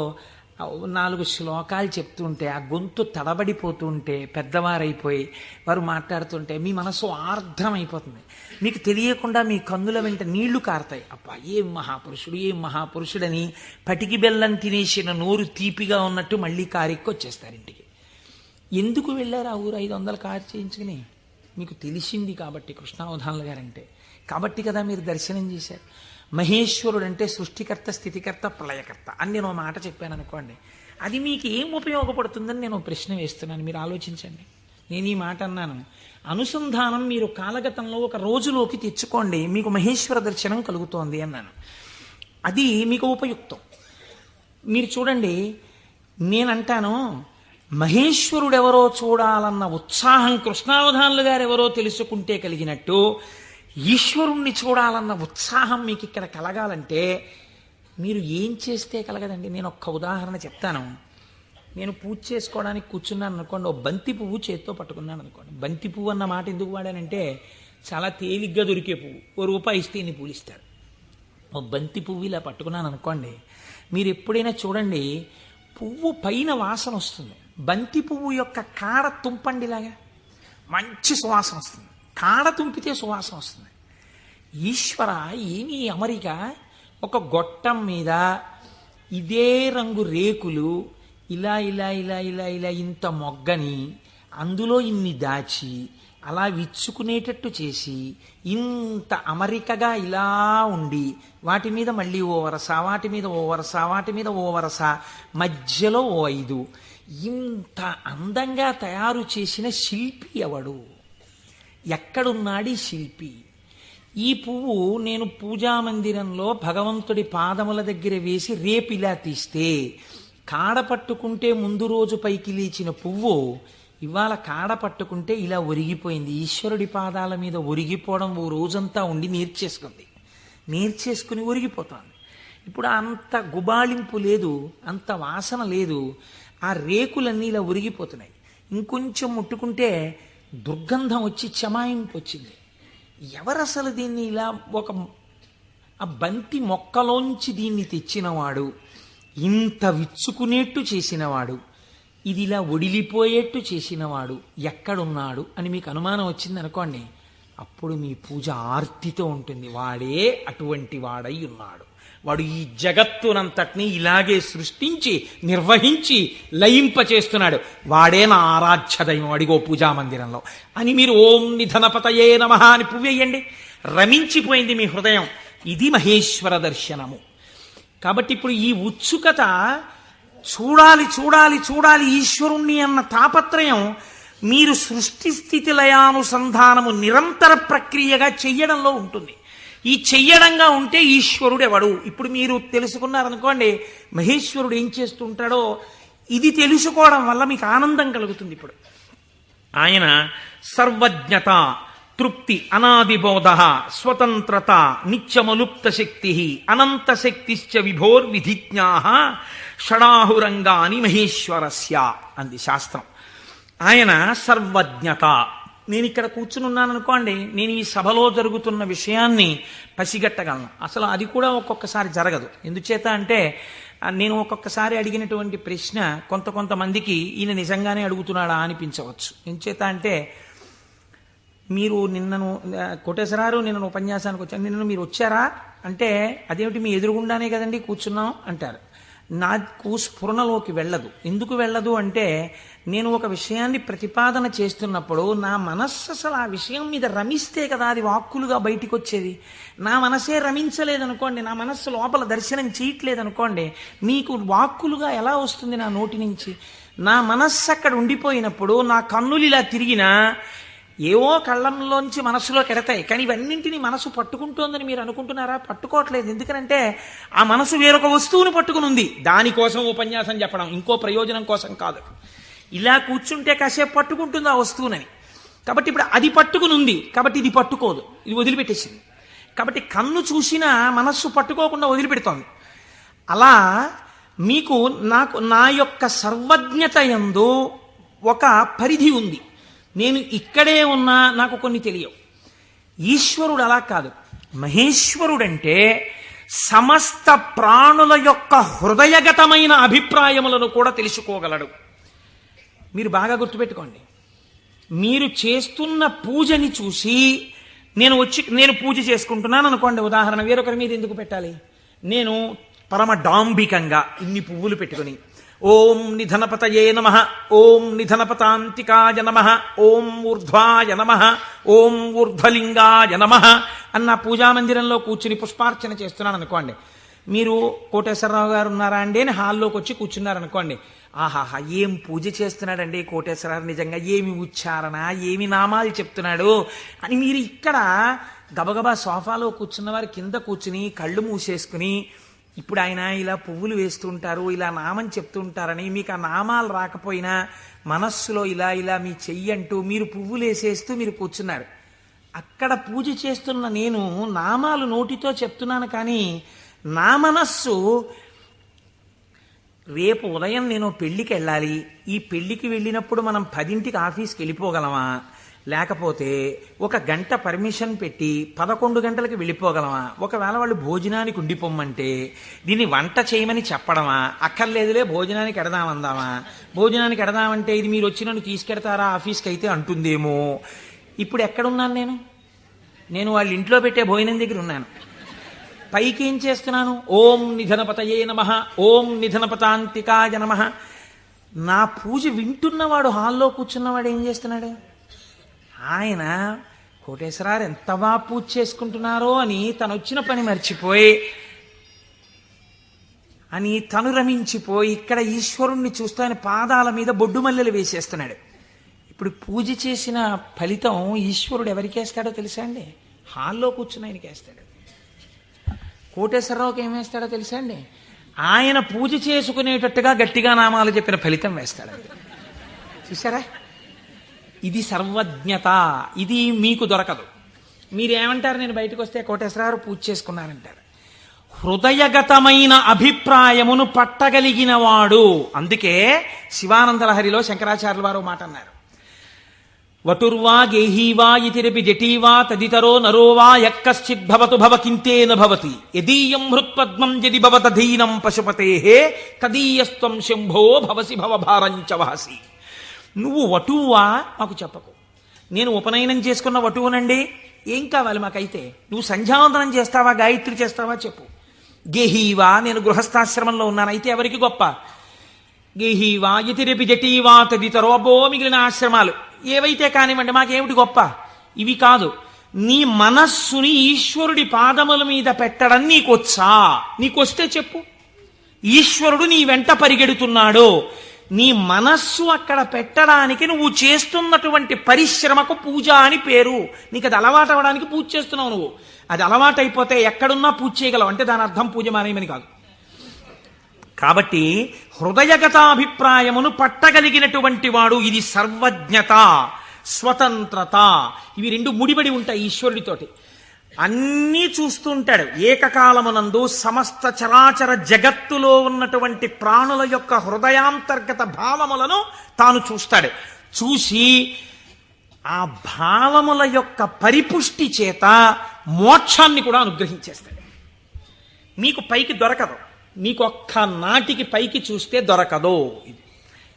4 శ్లోకాలు చెప్తుంటే, ఆ గొంతు తడబడిపోతుంటే, పెద్దవారైపోయి వారు మాట్లాడుతుంటే మీ మనసు ఆర్ద్రమైపోతుంది. మీకు తెలియకుండా మీ కన్నుల వెంట నీళ్లు కారుతాయి. అబ్బా ఏం మహాపురుషుడు, ఏం మహాపురుషుడని పటికి బెల్లం తినేసిన నోరు తీపిగా ఉన్నట్టు మళ్ళీ కారెక్కి వచ్చేస్తారు ఇంటికి. ఎందుకు వెళ్ళారు ఆ ఊరు 500 కారు చేయించుకుని? మీకు తెలిసింది కాబట్టి కృష్ణావధానుల గారంటే, కాబట్టి కదా మీరు దర్శనం చేశారు. మహేశ్వరుడు అంటే సృష్టికర్త, స్థితికర్త, ప్రళయకర్త అని నేను ఒక మాట చెప్పాను అనుకోండి, అది మీకు ఏం ఉపయోగపడుతుందని నేను ప్రశ్న వేస్తున్నాను. మీరు ఆలోచించండి. నేను ఈ మాట అన్నాను, అనుసంధానం మీరు కాలగతంలో ఒక రోజులోకి తెచ్చుకోండి, మీకు మహేశ్వర దర్శనం కలుగుతోంది అన్నాను. అది మీకు ఉపయుక్తం. మీరు చూడండి, నేనంటాను మహేశ్వరుడెవరో చూడాలన్న ఉత్సాహం కృష్ణావధానులు గారు ఎవరో తెలుసుకుంటే కలిగినట్టు, ఈశ్వరుణ్ణి చూడాలన్న ఉత్సాహం మీకు ఇక్కడ కలగాలంటే మీరు ఏం చేస్తే కలగదండి. నేను ఒక్క ఉదాహరణ చెప్తాను. నేను పూజ చేసుకోవడానికి కూర్చున్నాను అనుకోండి, ఓ బంతి పువ్వు చేత్తో పట్టుకున్నాను అనుకోండి. బంతి పువ్వు అన్న మాట ఎందుకు వాడానంటే చాలా తేలిగ్గా దొరికే పువ్వు, ₹1 ఇస్తే ఇన్ని పూలు ఇస్తారు. ఓ బంతి పువ్వు ఇలా పట్టుకున్నాను అనుకోండి, మీరు ఎప్పుడైనా చూడండి పువ్వు పైన వాసన వస్తుంది, బంతి పువ్వు యొక్క కాడ తుంపండిలాగా మంచి సువాసన వస్తుంది, కాడ తుంపితే సువాసన వస్తుంది. ఈశ్వర ఏమీ అమరిక, ఒక గొట్టం మీద ఇదే రంగు రేకులు ఇలా ఇలా ఇలా ఇలా ఇలా ఇంత మొగ్గని అందులో ఇన్ని దాచి అలా విచ్చుకునేటట్టు చేసి ఇంత అమరికగా ఇలా ఉండి వాటి మీద మళ్ళీ ఓ వరస, వాటి మీద ఓ వరస, వాటి మీద ఓ వరస, మధ్యలో ఓ 5, ఇంత అందంగా తయారు చేసిన శిల్పి ఎవడు? ఎక్కడున్నాడు ఈ శిల్పి? ఈ పువ్వు నేను పూజామందిరంలో భగవంతుడి పాదముల దగ్గర వేసి రేపిలా తీస్తే కాడ పట్టుకుంటే ముందు రోజు పైకి లేచిన పువ్వు ఇవాళ కాడ పట్టుకుంటే ఇలా ఒరిగిపోయింది. ఈశ్వరుడి పాదాల మీద ఒరిగిపోవడం ఓ రోజంతా ఉండి నేర్చేసుకుని ఒరిగిపోతుంది. ఇప్పుడు అంత గుబాళింపు లేదు, అంత వాసన లేదు, ఆ రేకులన్నీ ఇలా ఒరిగిపోతున్నాయి. ఇంకొంచెం ముట్టుకుంటే దుర్గంధం వచ్చి చెమాయింపు వచ్చింది. ఎవరసలు దీన్ని ఇలా ఆ బంతి మొక్కలోంచి దీన్ని తెచ్చినవాడు, ఇంత విచ్చుకునేట్టు చేసినవాడు, ఇది ఇలా ఒడిలిపోయేట్టు చేసినవాడు ఎక్కడున్నాడు అని మీకు అనుమానం వచ్చింది అనుకోండి, అప్పుడు మీ పూజ ఆర్తితో ఉంటుంది. వాడే అటువంటి వాడై ఉన్నాడు, వాడు ఈ జగత్తునంతటినీ ఇలాగే సృష్టించి నిర్వహించి లయింపచేస్తున్నాడు, వాడే నా ఆరాధ్య దైవం అడిగో పూజామందిరంలో అని మీరు ఓం నిధనపతయే నమః అని పువ్వేయండి. రమించిపోయింది మీ హృదయం. ఇది మహేశ్వర దర్శనము. కాబట్టి ఇప్పుడు ఈ ఉత్సుకత, చూడాలి చూడాలి చూడాలి ఈశ్వరుణ్ణి అన్న తాపత్రయం మీరు సృష్టి స్థితి లయానుసంధానము నిరంతర ప్రక్రియగా చెయ్యడంలో ఉంటుంది. ఈ చెయ్యడంగా ఉంటే ఈశ్వరుడు ఎవడు? ఇప్పుడు మీరు తెలుసుకున్నారనుకోండి మహేశ్వరుడు ఏం చేస్తుంటాడో, ఇది తెలుసుకోవడం వల్ల మీకు ఆనందం కలుగుతుంది. ఇప్పుడు ఆయన సర్వజ్ఞత, తృప్తి, అనాదిబోధ, స్వతంత్రత, నిత్యమలుప్త శక్తి, అనంత శక్తిశ్చ విభోర్విధిజ్ఞా షడాహురంగాని మహేశ్వరస్య అంది శాస్త్రం. ఆయన సర్వజ్ఞత. నేను ఇక్కడ కూర్చుని అనుకోండి, నేను ఈ సభలో జరుగుతున్న విషయాన్ని పసిగట్టగలను. అసలు అది కూడా ఒక్కొక్కసారి జరగదు. ఎందుచేత అంటే నేను ఒక్కొక్కసారి అడిగినటువంటి ప్రశ్న కొంతమందికి ఈయన నిజంగానే అడుగుతున్నాడా అనిపించవచ్చు. ఎందుచేత అంటే మీరు నిన్నను కోటేశ్వరారు నిన్న ఉపన్యాసానికి వచ్చాను, నిన్న మీరు వచ్చారా అంటే అదేమిటి మీ ఎదురుగుండానే కదండి కూర్చున్నాం అంటారు. నాకు స్ఫురణలోకి వెళ్ళదు. ఎందుకు వెళ్ళదు అంటే నేను ఒక విషయాన్ని ప్రతిపాదన చేస్తున్నప్పుడు నా మనస్సు అసలు ఆ విషయం మీద రమిస్తే కదా అది వాక్కులుగా బయటికి వచ్చేది. నా మనసే రమించలేదనుకోండి, నా మనస్సు లోపల దర్శనం చేయట్లేదనుకోండి, మీకు వాక్కులుగా ఎలా వస్తుంది నా నోటి నుంచి? నా మనస్సు అక్కడ ఉండిపోయినప్పుడు నా కన్నులు ఇలా తిరిగినా ఏవో కళ్ళంలోంచి మనసులో కెడతాయి, కానీ ఇవన్నింటినీ మనసు పట్టుకుంటోందని మీరు అనుకుంటున్నారా? పట్టుకోవట్లేదు. ఎందుకనంటే ఆ మనసు వేరొక వస్తువును పట్టుకుని ఉంది. దానికోసం ఉపన్యాసం చెప్పడం, ఇంకో ప్రయోజనం కోసం కాదు. ఇలా కూర్చుంటే కాసేపు పట్టుకుంటుంది ఆ వస్తువునని. కాబట్టి ఇప్పుడు అది పట్టుకుని ఉంది, కాబట్టి ఇది పట్టుకోదు, ఇది వదిలిపెట్టేసింది. కాబట్టి కన్ను చూసినా మనస్సు పట్టుకోకుండా వదిలిపెడుతోంది. అలా మీకు నా యొక్క సర్వజ్ఞత యందు ఒక పరిధి ఉంది. నేను ఇక్కడే ఉన్నా నాకు కొన్ని తెలియవు. ఈశ్వరుడు అలా కాదు. మహేశ్వరుడంటే సమస్త ప్రాణుల యొక్క హృదయగతమైన అభిప్రాయములను కూడా తెలుసుకోగలడు. మీరు బాగా గుర్తుపెట్టుకోండి. మీరు చేస్తున్న పూజని చూసి నేను పూజ చేసుకుంటున్నాను అనుకోండి, ఉదాహరణ, వేరొకరి మీద ఎందుకు పెట్టాలి? నేను పరమ డాంబికంగా ఇన్ని పువ్వులు పెట్టుకుని ఓం నిధనపతయే నమః, ఓం నిధనపతాంతికాయ నమః, ఓం ఊర్ధ్వాయ నమః, ఓం ఊర్ధ్వలింగాయ నమః అన్న పూజామందిరంలో కూర్చుని పుష్పార్చన చేస్తున్నాను అనుకోండి. మీరు కోటేశ్వరరావు గారు ఉన్నారా అండి అని హాల్లోకి వచ్చి కూర్చున్నారనుకోండి. ఆహాహా, ఏం పూజ చేస్తున్నాడండి కోటేశ్వరరావు, నిజంగా ఏమి ఉచ్చారణ, ఏమి నామాలు చెప్తున్నాడు అని మీరు ఇక్కడ గబగబా సోఫాలో కూర్చున్న వారి కింద కూర్చుని కళ్ళు మూసేసుకుని, ఇప్పుడు ఆయన ఇలా పువ్వులు వేస్తుంటారు, ఇలా నామం చెప్తుంటారని మీకు ఆ నామాలు రాకపోయినా మనస్సులో ఇలా ఇలా మీ చెయ్యి అంటూ మీరు పువ్వులు వేసేస్తూ మీరు కూర్చున్నారు. అక్కడ పూజ చేస్తున్న నేను నామాలు నోటితో చెప్తున్నాను, కానీ నా మనస్సు రేపు ఉదయం నేను పెళ్లికి వెళ్ళాలి, ఈ పెళ్లికి వెళ్ళినప్పుడు మనం 10ంటికి ఆఫీస్కి వెళ్ళిపోగలమా, లేకపోతే 1 గంట పర్మిషన్ పెట్టి 11 గంటలకు వెళ్ళిపోగలమా, ఒకవేళ వాళ్ళు భోజనానికి ఉండిపోమ్మంటే దీన్ని వంట చేయమని చెప్పడమా, అక్కర్లేదులే భోజనానికి ఎడదామందామా, భోజనానికి ఎడదామంటే ఇది మీరు వచ్చి నన్ను తీసుకెడతారా ఆఫీస్కి అయితే అంటుందేమో. ఇప్పుడు ఎక్కడున్నాను నేను వాళ్ళ ఇంట్లో పెట్టే భోజనం దగ్గర ఉన్నాను. పైకి ఏం చేస్తున్నాను? ఓం నిధనపతయే నమః, ఓం నిధనపతాంతికాయ నమః. నా పూజ వింటున్నవాడు, హాల్లో కూర్చున్నవాడు ఏం చేస్తున్నాడు? ఆయన కోటేశ్వరారు ఎంత బాగా పూజ చేసుకుంటున్నారో అని తను వచ్చిన పని మర్చిపోయి తను రమించిపోయి ఇక్కడ ఈశ్వరుణ్ణి చూస్తూ ఆయన పాదాల మీద బొడ్డు మల్లెలు వేసేస్తున్నాడు. ఇప్పుడు పూజ చేసిన ఫలితం ఈశ్వరుడు ఎవరికి వేస్తాడో తెలుసా అండి? హాల్లో కూర్చుని ఆయనకి వేస్తాడు. కోటేశ్వరరావుకి ఏం వేస్తాడో తెలుసా అండి? ఆయన పూజ చేసుకునేటట్టుగా గట్టిగా నామాలు చెప్పిన ఫలితం వేస్తాడు. చూసారా? ఇది సర్వజ్ఞత. ఇది మీకు దొరకదు. మీరేమంటారు? నేను బయటకు వస్తే కోటేశ్వరరావు పూజ చేసుకున్నారంటారు. హృదయగతమైన అభిప్రాయమును పట్టగలిగిన వాడు. అందుకే శివానందలహరిలో శంకరాచార్యుల వారు మాట అన్నారు, వటుర్వా గేహీవా ఇతిరపి జటీవా తదితరో నరోవా యక్కశ్చిద్భవతు భవకింతేన భవతి యదీయం హృత్పద్మం యది భవతధీనం పశుపతేహే తదీయస్త్వం శంభో భవసి భవభారంచ వహసి. నువ్వు వటువా మాకు చెప్పకు. నేను ఉపనయనం చేసుకున్న వటువునండి, ఏం కావాలి మాకైతే? నువ్వు సంధ్యావందనం చేస్తావా, గాయత్రి చేస్తావా చెప్పు. గేహీవా, నేను గృహస్థాశ్రమంలో ఉన్నాను, అయితే ఎవరికి గొప్ప? గేహీవా యతిరపి జటీవా తదితరో, అబ్బో మిగిలిన ఆశ్రమాలు ఏవైతే కానివ్వండి, మాకేమిటి గొప్ప? ఇవి కాదు. నీ మనస్సుని ఈశ్వరుడి పాదముల మీద పెట్టడం నీకొచ్చా? నీకొస్తే చెప్పు. ఈశ్వరుడు నీ వెంట పరిగెడుతున్నాడు. నీ మనస్సు అక్కడ పెట్టడానికి నువ్వు చేస్తున్నటువంటి పరిశ్రమకు పూజ అని పేరు. నీకు అది అలవాటు అవ్వడానికి పూజ చేస్తున్నావు. నువ్వు అది అలవాటు అయిపోతే ఎక్కడున్నా పూజ చేయగలవు. అంటే దాని అర్థం పూజ మానేయమని కాదు. కాబట్టి హృదయగతాభిప్రాయమును పట్టగలిగినటువంటి వాడు. ఇది సర్వజ్ఞత, స్వతంత్రత. ఇవి రెండు ముడిపడి ఉంటాయి ఈశ్వరుడితోటి. అన్నీ చూస్తుంటాడు. ఏకకాలమునందు సమస్త చరాచర జగత్తులో ఉన్నటువంటి ప్రాణుల యొక్క హృదయాంతర్గత భావములను తాను చూస్తాడు. చూసి ఆ భావముల యొక్క పరిపుష్టి చేత మోక్షాన్ని కూడా అనుగ్రహించేస్తాడు. మీకు పైకి దొరకదు. మీకు ఒక్క నాటికి పైకి చూస్తే దొరకదు.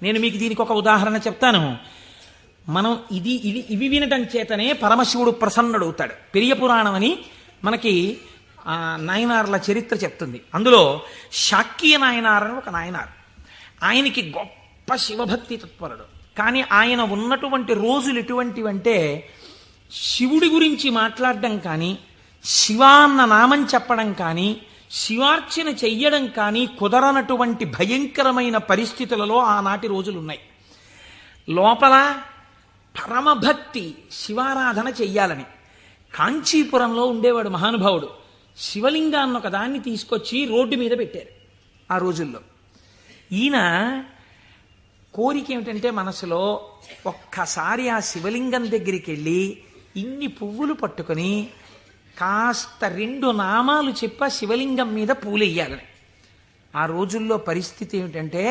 నేను మీకు దీనికి ఒక ఉదాహరణ చెప్తాను. మనం ఇవి వినటం చేతనే పరమశివుడు ప్రసన్నుడవుతాడు. పెరియ పురాణం అని మనకి నాయనార్ల చరిత్ర చెప్తుంది. అందులో శాక్య నాయనార్ అని ఒక నాయనార్. ఆయనకి గొప్ప శివభక్తి తత్పరుడు. కానీ ఆయన ఉన్నటువంటి రోజులు ఎటువంటివంటే శివుడి గురించి మాట్లాడడం కానీ, శివ అన్న నామం చెప్పడం కానీ, శివార్చన చెయ్యడం కానీ కుదరనటువంటి భయంకరమైన పరిస్థితులలో ఆనాటి రోజులున్నాయి. లోపల పరమభక్తి, శివారాధన చెయ్యాలని. కాంచీపురంలో ఉండేవాడు మహానుభావుడు. శివలింగాన్ని ఒక దాన్ని తీసుకొచ్చి రోడ్డు మీద పెట్టారు ఆ రోజుల్లో. ఈయన కోరిక ఏమిటంటే మనసులో ఒక్కసారి ఆ శివలింగం దగ్గరికి వెళ్ళి ఇన్ని పువ్వులు పట్టుకొని కాస్త 2 నామాలు చెప్ప శివలింగం మీద పూలెయ్యాలని. ఆ రోజుల్లో పరిస్థితి ఏమిటంటే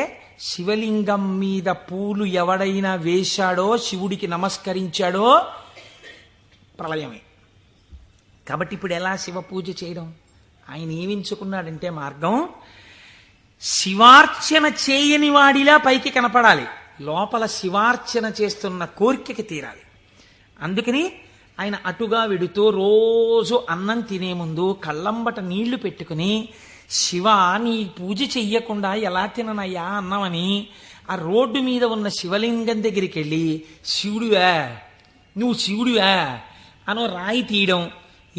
శివలింగం మీద పూలు ఎవడైనా వేశాడో, శివుడికి నమస్కరించాడో ప్రళయమే. కాబట్టి ఇప్పుడు ఎలా శివ పూజ చేయడం? ఆయన ఏమించుకున్నాడంటే మార్గం, శివార్చన చేయని వాడిలా పైకి కనపడాలి, లోపల శివార్చన చేస్తున్న కోరికకి తీరాలి. అందుకని ఆయన అటుగా వెడుతూ రోజు అన్నం తినే ముందు కళ్ళంబట నీళ్లు పెట్టుకుని, శివ నీ పూజ చెయ్యకుండా ఎలా తిననయ్యా అన్నమని ఆ రోడ్డు మీద ఉన్న శివలింగం దగ్గరికి వెళ్ళి, శివుడివా నువ్వు శివుడివా అనో రాయి తీయడం.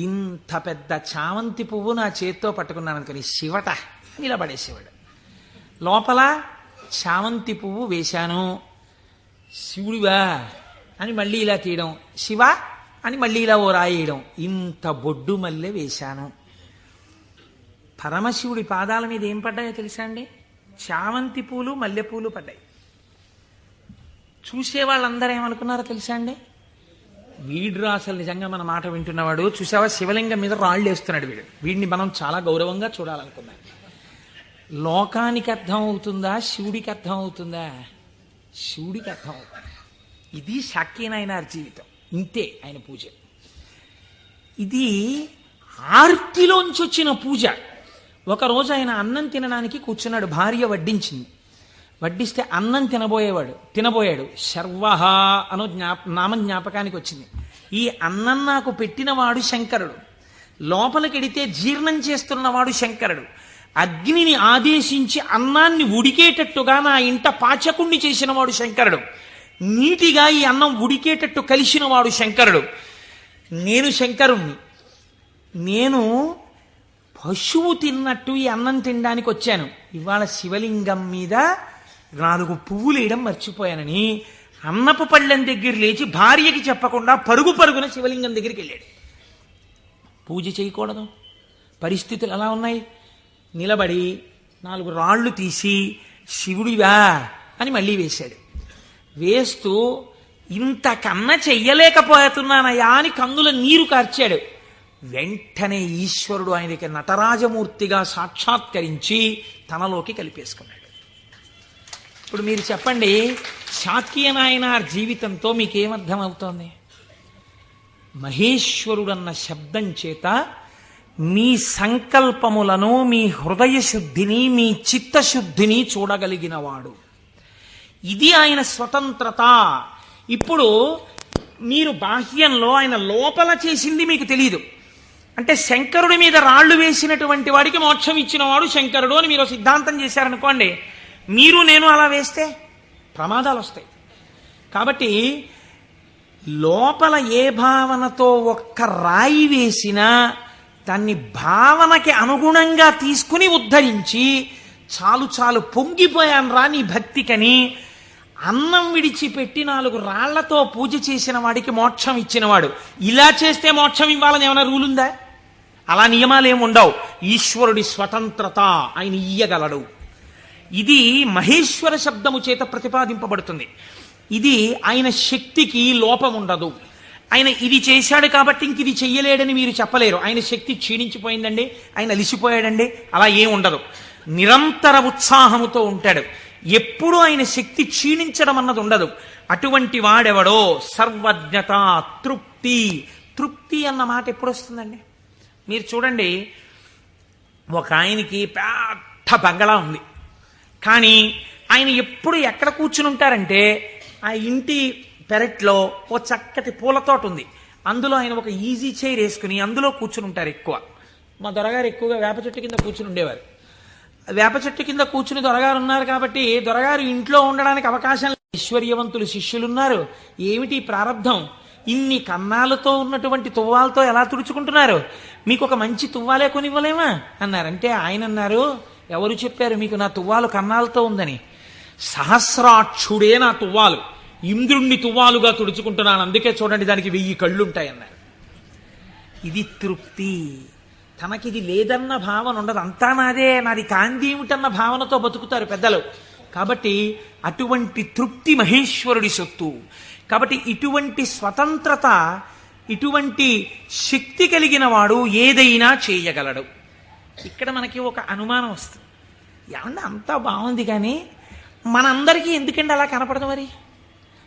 ఇంత పెద్ద చామంతి పువ్వు నా చేత్తో పట్టుకున్నాను అనుకుని శివట నిలబడేసేవాడు. లోపల చామంతి పువ్వు వేశాను, శివుడివా అని మళ్ళీ ఇలా తీయడం, శివ అని మళ్ళీ ఇలా ఓ రాయేయడం. ఇంత బొడ్డు మల్లె వేశాను. పరమశివుడి పాదాల మీద ఏం పడ్డాయో తెలుసా అండి? చామంతి పూలు మల్లెపూలు పడ్డాయి. చూసే వాళ్ళందరూ ఏమనుకున్నారో తెలుసా అండి? వీడురా అసలు నిజంగా మన మాట వింటున్నవాడు, చూసావా శివలింగం మీద రాళ్ళు వేస్తున్నాడు వీడు, వీడిని మనం చాలా గౌరవంగా చూడాలనుకున్నాం. లోకానికి అర్థం అవుతుందా, శివుడికి అర్థం అవుతుందా? శివుడికి అర్థం అవుతుంది. ఇది శాక్యనాయనార్ జీవితం, ఇంతే ఆయన పూజ. ఇది ఆర్తిలోంచి వచ్చిన పూజ. ఒకరోజు ఆయన అన్నం తినడానికి కూర్చున్నాడు, భార్య వడ్డించింది. వడ్డిస్తే అన్నం తినబోయాడు. శర్వహ అనో నామం జ్ఞాపకానికి వచ్చింది. ఈ అన్నం నాకు పెట్టినవాడు శంకరుడు, లోపలికెడితే జీర్ణం చేస్తున్నవాడు శంకరుడు, అగ్నిని ఆదేశించి అన్నాన్ని ఉడికేటట్టుగా నా ఇంట పాచకుణ్ణి చేసినవాడు శంకరుడు, నీటిగా ఈ అన్నం ఉడికేటట్టు కలిసినవాడు శంకరుడు. నేను శంకరుణ్ణి, నేను పశువు తిన్నట్టు ఈ అన్నం తినడానికి వచ్చాను. ఇవాళ శివలింగం మీద 4 పువ్వులు వేయడం మర్చిపోయానని అన్నపు పళ్ళెం దగ్గర లేచి భార్యకి చెప్పకుండా పరుగున శివలింగం దగ్గరికి వెళ్ళాడు. పూజ చేయకూడదు, పరిస్థితులు ఎలా ఉన్నాయి? నిలబడి 4 రాళ్ళు తీసి శివుడివా అని మళ్ళీ వేశాడు. వేస్తూ ఇంతకన్నా చెయ్యలేకపోతున్నానయా అని కన్నుల నీరు కార్చాడు. వెంటనే ఈశ్వరుడు ఆయనకి నటరాజమూర్తిగా సాక్షాత్కరించి తనలోకి కలిపేసుకున్నాడు. ఇప్పుడు మీరు చెప్పండి, శాక్యనాయనార్ జీవితంతో మీకేమర్థం అవుతోంది? మహేశ్వరుడన్న శబ్దం చేత మీ సంకల్పములను, మీ హృదయ శుద్ధిని, మీ చిత్తశుద్ధిని చూడగలిగినవాడు. ఇది ఆయన స్వతంత్రత. ఇప్పుడు మీరు బాహ్యంలో ఆయన లోపల చేసింది మీకు తెలియదు. అంటే శంకరుడి మీద రాళ్లు వేసినటువంటి వాడికి మోక్షం ఇచ్చినవాడు శంకరుడు అని మీరు సిద్ధాంతం చేశారనుకోండి, మీరు నేను అలా వేస్తే ప్రమాదాలు వస్తాయి. కాబట్టి లోపల ఏ భావనతో ఒక్క రాయి వేసినా దాన్ని భావనకి అనుగుణంగా తీసుకుని ఉద్ధరించి, చాలు పొంగిపోయాను రా నీ భక్తికని అన్నం విడిచిపెట్టి 4 రాళ్లతో పూజ చేసిన వాడికి మోక్షం ఇచ్చినవాడు. ఇలా చేస్తే మోక్షం ఇవ్వాలని ఏమైనా రూలుందా? అలా నియమాలు ఏమి ఉండవు. ఈశ్వరుడి స్వతంత్రత, ఆయన ఇయ్యగలడు. ఇది మహేశ్వర శబ్దము చేత ప్రతిపాదింపబడుతుంది. ఇది ఆయన శక్తికి లోపం ఉండదు. ఆయన ఇది చేశాడు కాబట్టి ఇంక ఇది చెయ్యలేడని మీరు చెప్పలేరు. ఆయన శక్తి క్షీణించిపోయిందండి, ఆయన అలిసిపోయాడండి, అలా ఏం ఉండదు. నిరంతర ఉత్సాహముతో ఉంటాడు. ఎప్పుడూ ఆయన శక్తి క్షీణించడం అన్నది ఉండదు. అటువంటి వాడెవడో సర్వజ్ఞత, తృప్తి అన్న మాట ఎప్పుడు వస్తుందండి? మీరు చూడండి, ఒక ఆయనకి పెద్ద బంగళా ఉంది, కానీ ఆయన ఎప్పుడు ఎక్కడ కూర్చుని ఉంటారంటే ఆ ఇంటి పెరట్లో ఓ చక్కటి పూల తోట ఉంది, అందులో ఆయన ఒక ఈజీ చైర్ వేసుకుని అందులో కూర్చుని ఉంటారు. ఎక్కువ మా దొరగారు ఎక్కువగా వేప చెట్టు కింద కూర్చుని ఉండేవారు. వేప చెట్టు కింద కూర్చుని దొరగారు ఉన్నారు కాబట్టి దొరగారు ఇంట్లో ఉండడానికి అవకాశం. ఐశ్వర్యవంతులు శిష్యులున్నారు. ఏమిటి ప్రారంధం? ఇన్ని కన్నాలతో ఉన్నటువంటి తువ్వాలతో ఎలా తుడుచుకుంటున్నారు? మీకు ఒక మంచి తువ్వాలే కొనివ్వలేమా అన్నారంటే ఆయన అన్నారు, ఎవరు చెప్పారు మీకు నా తువ్వాలు కన్నాలతో ఉందని? సహస్రాక్షుడే నా తువ్వాలు, ఇంద్రుణ్ణి తువ్వాలుగా తుడుచుకుంటున్నాను, అందుకే చూడండి దానికి 1000 కళ్ళుంటాయన్నారు. ఇది తృప్తి. తనకిది లేదన్న భావన ఉండదు. అంతా నాదే, నాది కాంతి ఏమిటన్న భావనతో బతుకుతారు పెద్దలు. కాబట్టి అటువంటి తృప్తి మహేశ్వరుడి సొత్తు. కాబట్టి ఇటువంటి స్వతంత్రత, ఇటువంటి శక్తి కలిగిన వాడు ఏదైనా చేయగలడు. ఇక్కడ మనకి ఒక అనుమానం వస్తుంది, ఏమన్నా అంతా బాగుంది కానీ మనందరికీ ఎందుకండి అలా కనపడదు? మరి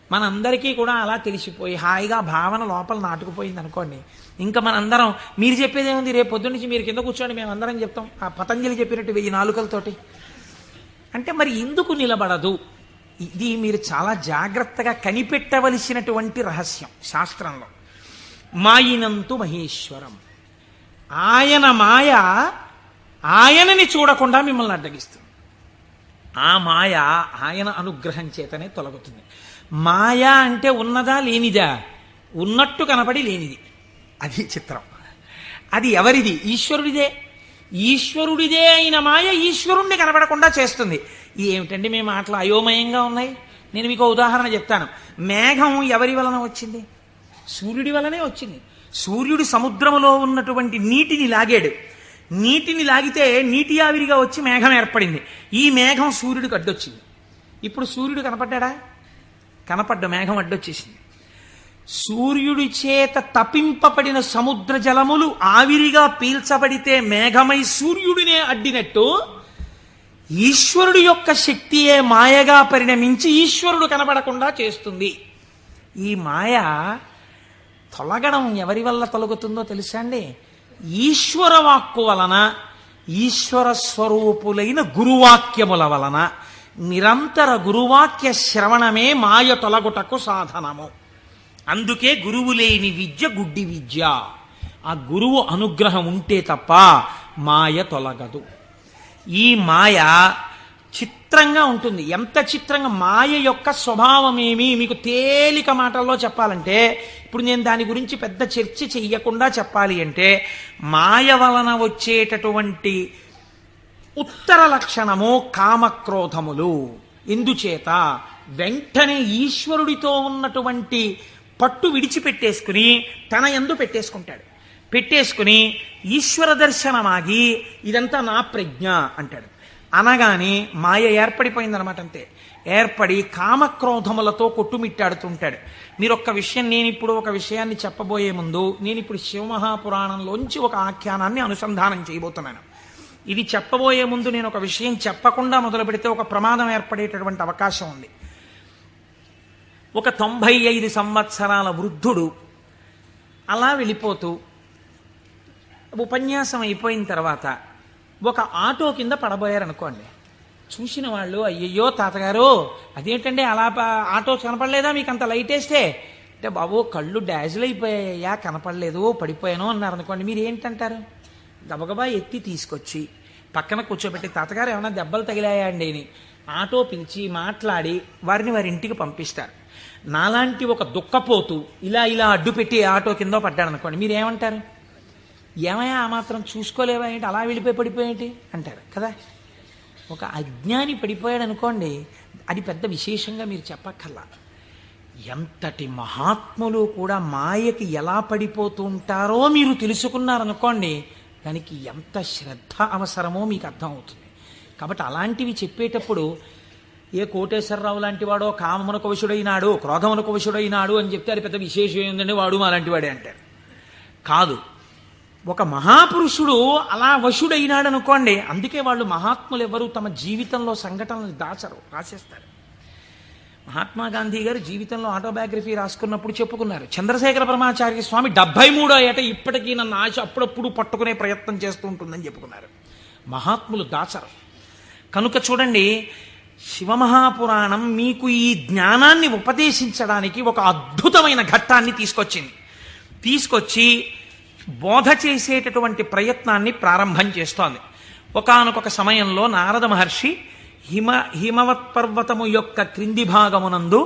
మనందరికీ కూడా అలా తెలిసిపోయి హాయిగా భావన లోపల నాటుకుపోయింది అనుకోండి, ఇంకా మనందరం మీరు చెప్పేది ఏముంది, రేపు పొద్దున్న నుంచి మీరు కింద కూర్చోండి మేము అందరం చెప్తాం ఆ పతంజలి చెప్పినట్టు 1000 నాలుకలతోటి అంటే మరి ఎందుకు నిలబడదు? ఇది మీరు చాలా జాగ్రత్తగా కనిపెట్టవలసినటువంటి రహస్యం శాస్త్రంలో. మాయినంతు మహేశ్వరం, ఆయన మాయ ఆయనని చూడకుండా మిమ్మల్ని అడ్డగిస్తుంది. ఆ మాయ ఆయన అనుగ్రహం చేతనే తొలగుతుంది. మాయ అంటే ఉన్నదా లేనిదా? ఉన్నట్టు కనపడి లేనిది. అది చిత్రం. అది ఎవరిది? ఈశ్వరుడిదే. ఈశ్వరుడిదే అయిన మాయ ఈశ్వరుణ్ణి కనపడకుండా చేస్తుంది. ఏమిటండి మేము మాటలు అయోమయంగా ఉన్నాయి? నేను మీకు ఉదాహరణ చెప్తాను. మేఘం ఎవరి వలన వచ్చింది? సూర్యుడి వలనే వచ్చింది. సూర్యుడు సముద్రములో ఉన్నటువంటి నీటిని లాగాడు. నీటిని లాగితే నీటి ఆవిరిగా వచ్చి మేఘం ఏర్పడింది. ఈ మేఘం సూర్యుడికి అడ్డొచ్చింది. ఇప్పుడు సూర్యుడు కనపడ్డా? కనపడ్డ మేఘం అడ్డొచ్చేసింది. సూర్యుడి చేత తపింపబడిన సముద్ర జలములు ఆవిరిగా పీల్చబడితే మేఘమై సూర్యుడినే అడ్డినట్టు ఈశ్వరుడు యొక్క శక్తియే మాయగా పరిణమించి ఈశ్వరుడు కనబడకుండా చేస్తుంది. ఈ మాయ తొలగడం ఎవరి వల్ల తొలగుతుందో తెలుసా అండి? ఈశ్వర వాక్కు వలన, ఈశ్వర స్వరూపులైన గురువాక్యముల వలన. నిరంతర గురువాక్య శ్రవణమే మాయ తొలగుటకు సాధనము. అందుకే గురువు లేని విద్య గుడ్డి విద్య. ఆ గురువు అనుగ్రహం ఉంటే తప్ప మాయ తొలగదు. ఈ మాయ చిత్రంగా ఉంటుంది. ఎంత చిత్రంగా! మాయ యొక్క స్వభావమేమి మీకు తేలిక మాటల్లో చెప్పాలంటే, ఇప్పుడు నేను దాని గురించి పెద్ద చర్చ చెయ్యకుండా చెప్పాలి అంటే, మాయ వలన వచ్చేటటువంటి ఉత్తర లక్షణము కామక్రోధములు. ఎందుచేత? వెంటనే ఈశ్వరుడితో ఉన్నటువంటి పట్టు విడిచిపెట్టేసుకుని తన యందు పెట్టేసుకుంటాడు. పెట్టేసుకుని ఈశ్వర దర్శనమాగి ఇదంతా నా ప్రజ్ఞ అంటాడు. అనగానే మాయ ఏర్పడిపోయిందనమాట. అంతే. ఏర్పడి కామక్రోధములతో కొట్టుమిట్టాడుతుంటాడు. మీరు ఒక్క విషయం, నేనిప్పుడు ఒక విషయాన్ని చెప్పబోయే ముందు నేనిప్పుడు శివమహాపురాణంలోంచి ఒక ఆఖ్యానాన్ని అనుసంధానం చేయబోతున్నాను. ఇది చెప్పబోయే ముందు నేను ఒక విషయం చెప్పకుండా మొదలు పెడితే ఒక ప్రమాదం ఏర్పడేటటువంటి అవకాశం ఉంది. ఒక 95 సంవత్సరాల వృద్ధుడు అలా వెళ్ళిపోతూ ఉపన్యాసం అయిపోయిన తర్వాత ఒక ఆటో కింద పడబోయారనుకోండి. చూసిన వాళ్ళు, అయ్యయ్యో తాతగారు అదేంటండి అలా ఆటో కనపడలేదా మీకు అంత లైట్ వేస్తే? అంటే బాబు కళ్ళు డాజిల్ అయిపోయాయా, కనపడలేదు, పడిపోయాను అన్నారు అనుకోండి. మీరు ఏంటంటారు? గబగబా ఎత్తి తీసుకొచ్చి పక్కన కూర్చోబెట్టి, తాతగారు ఏమైనా దెబ్బలు తగిలాయా అండి అని ఆటో పిలిచి మాట్లాడి వారిని వారి ఇంటికి పంపిస్తారు. నాలాంటి ఒక దుఃఖపోతూ ఇలా ఇలా అడ్డుపెట్టి ఆటో కింద పడ్డాడు అనుకోండి, మీరేమంటారు? ఏమయ్యా ఆ మాత్రం చూసుకోలేవా ఏంటి, అలా వెళ్ళిపోయి పడిపోయేంటి అంటారు కదా. ఒక అజ్ఞాని పడిపోయాడు అనుకోండి, అది పెద్ద విశేషంగా మీరు చెప్పక్కర్లా. ఎంతటి మహాత్ములు కూడా మాయకి ఎలా పడిపోతూ ఉంటారో మీరు తెలుసుకున్నారనుకోండి, దానికి ఎంత శ్రద్ధ అవసరమో మీకు అర్థమవుతుంది. కాబట్టి అలాంటివి చెప్పేటప్పుడు ఏ కోటేశ్వరరావు లాంటి వాడో కామమునకు వశుడైనాడు, క్రోధమునకు వశుడైనాడు అని చెప్తే అది పెద్ద విశేషం ఏంటంటే వాడు అలాంటి వాడే అంటారు. కాదు, ఒక మహాపురుషుడు అలా వశుడైనాడు అనుకోండి. అందుకే వాళ్ళు మహాత్ములు ఎవరు తమ జీవితంలో సంఘటనలు దాచరు, రాసేస్తారు. మహాత్మా గాంధీ గారు జీవితంలో ఆటోబయోగ్రఫీ రాసుకున్నప్పుడు చెప్పుకున్నారు, చంద్రశేఖర పరమాచార్య స్వామి 73వ ఏట ఇప్పటికీ నన్ను ఆశ అప్పుడప్పుడు పట్టుకునే ప్రయత్నం చేస్తూ ఉంటుందని చెప్పుకున్నారు. మహాత్ములు దాచరు. కనుక చూడండి, శివమహాపురాణం మీకు ఈ జ్ఞానాన్ని ఉపదేశించడానికి ఒక అద్భుతమైన ఘట్టాన్ని తీసుకొచ్చి బోధ చేసేటటువంటి ప్రయత్నాన్ని ప్రారంభం చేస్తోంది. ఒకానొక సమయంలో నారద మహర్షి హిమవత్ పర్వతము యొక్క క్రింది భాగమునందు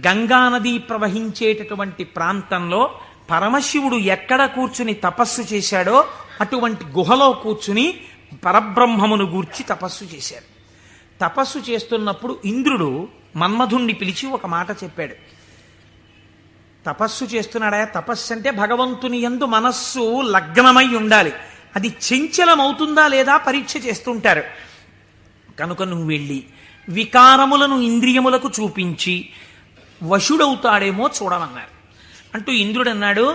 గంగానది ప్రవహించేటటువంటి ప్రాంతంలో పరమశివుడు ఎక్కడ కూర్చుని తపస్సు చేశాడో అటువంటి గుహలో కూర్చుని పరబ్రహ్మమును గూర్చి తపస్సు చేశాడు. తపస్సు చేస్తున్నప్పుడు ఇంద్రుడు మన్మధుణ్ణి పిలిచి ఒక మాట చెప్పాడు. తపస్సు చేస్తున్నాడా? తపస్సు అంటే భగవంతుని యందు మనస్సు లగ్నమై ఉండాలి. అది చంచలమవుతుందా లేదా పరీక్ష చేస్తుంటారు. కనుక నువ్వు వెళ్ళి వికారములను ఇంద్రియములకు చూపించి వశుడవుతాడేమో చూడమన్నారు. అంటూ ఇంద్రుడు అన్నాడు,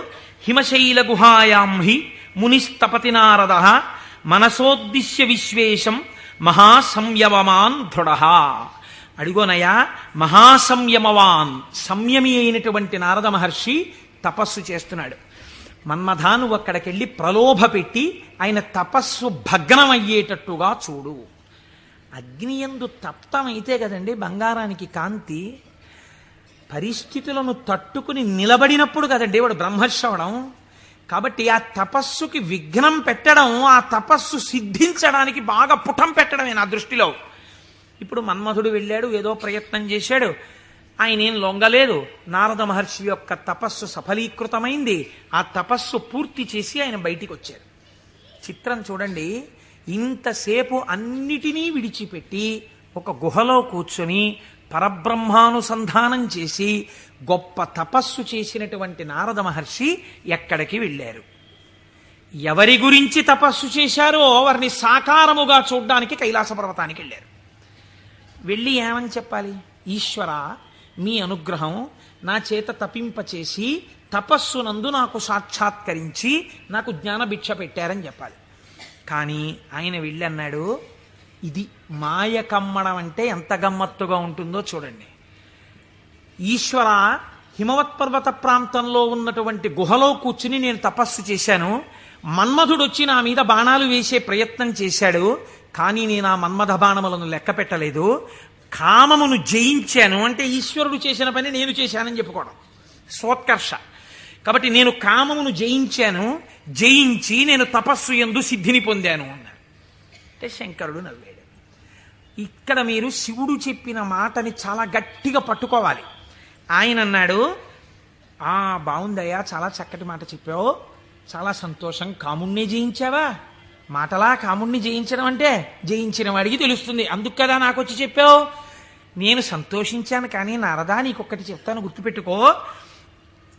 హిమశైల గుహాయాం హి మునిస్తపతి నారద మనసోద్దిశ్య విశ్వేశం మహాసంయమమాన్ దృఢ. అడిగోనయా, మహాసంయమవాన్, సంయమి అయినటువంటి నారద మహర్షి తపస్సు చేస్తున్నాడు. మన్మథా, నువ్వు అక్కడికెళ్ళి ప్రలోభ పెట్టి ఆయన తపస్సు భగ్నమయ్యేటట్టుగా చూడు. అగ్నియందు తప్తమైతే కదండి బంగారానికి కాంతి. పరిస్థితులను తట్టుకుని నిలబడినప్పుడు కదండి వాడు బ్రహ్మర్షి అవడం. కాబట్టి ఆ తపస్సుకి విఘ్నం పెట్టడం, ఆ తపస్సు సిద్ధించడానికి బాగా పుటం పెట్టడమే నా దృష్టిలో. ఇప్పుడు మన్మథుడు వెళ్ళాడు, ఏదో ప్రయత్నం చేశాడు, ఆయన ఏం లొంగలేదు. నారద మహర్షి యొక్క తపస్సు సఫలీకృతమైంది. ఆ తపస్సు పూర్తి చేసి ఆయన బయటికి వచ్చారు. చిత్రం చూడండి, ఇంతసేపు అన్నిటినీ విడిచిపెట్టి ఒక గుహలో కూర్చొని పరబ్రహ్మానుసంధానం చేసి గొప్ప తపస్సు చేసినటువంటి నారద మహర్షి ఎక్కడికి వెళ్ళారు? ఎవరి గురించి తపస్సు చేశారో వారిని సాకారముగా చూడ్డానికి కైలాస పర్వతానికి వెళ్ళారు. వెళ్ళి ఏమని చెప్పాలి? ఈశ్వర, మీ అనుగ్రహం నా చేత తపింపచేసి తపస్సునందు నాకు సాక్షాత్కరించి నాకు జ్ఞానభిక్ష పెట్టారని చెప్పాలి. కానీ ఆయన వెళ్ళి అన్నాడు, ఇది మాయ కమ్మడం అంటే ఎంత గమ్మత్తుగా ఉంటుందో చూడండి. ఈశ్వర, హిమవత్ పర్వత ప్రాంతంలో ఉన్నటువంటి గుహలో కూర్చుని నేను తపస్సు చేశాను. మన్మధుడు వచ్చి నా మీద బాణాలు వేసే ప్రయత్నం చేశాడు. కానీ నేను ఆ మన్మథ బాణములను లెక్క పెట్టలేదు. కామమును జయించాను అంటే ఈశ్వరుడు చేసిన పని నేను చేశానని చెప్పుకోవడం సోత్కర్ష. కాబట్టి నేను కామమును జయించాను, జయించి నేను తపస్సు యందు సిద్ధిని పొందాను అన్నాడు. అంటే శంకరుడు నవ్వాడు. ఇక్కడ మీరు శివుడు చెప్పిన మాటని చాలా గట్టిగా పట్టుకోవాలి. ఆయన అన్నాడు, బాగుందయ్యా, చాలా చక్కటి మాట చెప్పావు, చాలా సంతోషం. కాముణ్ణి జయించావా? మాటలా కాముణ్ణి జయించడం అంటే జయించిన వాడికి తెలుస్తుంది, అందుకు కదా నాకు వచ్చి చెప్పావు. నేను సంతోషించాను. కానీ నారదా, నీకొక్కటి చెప్తాను, గుర్తుపెట్టుకో.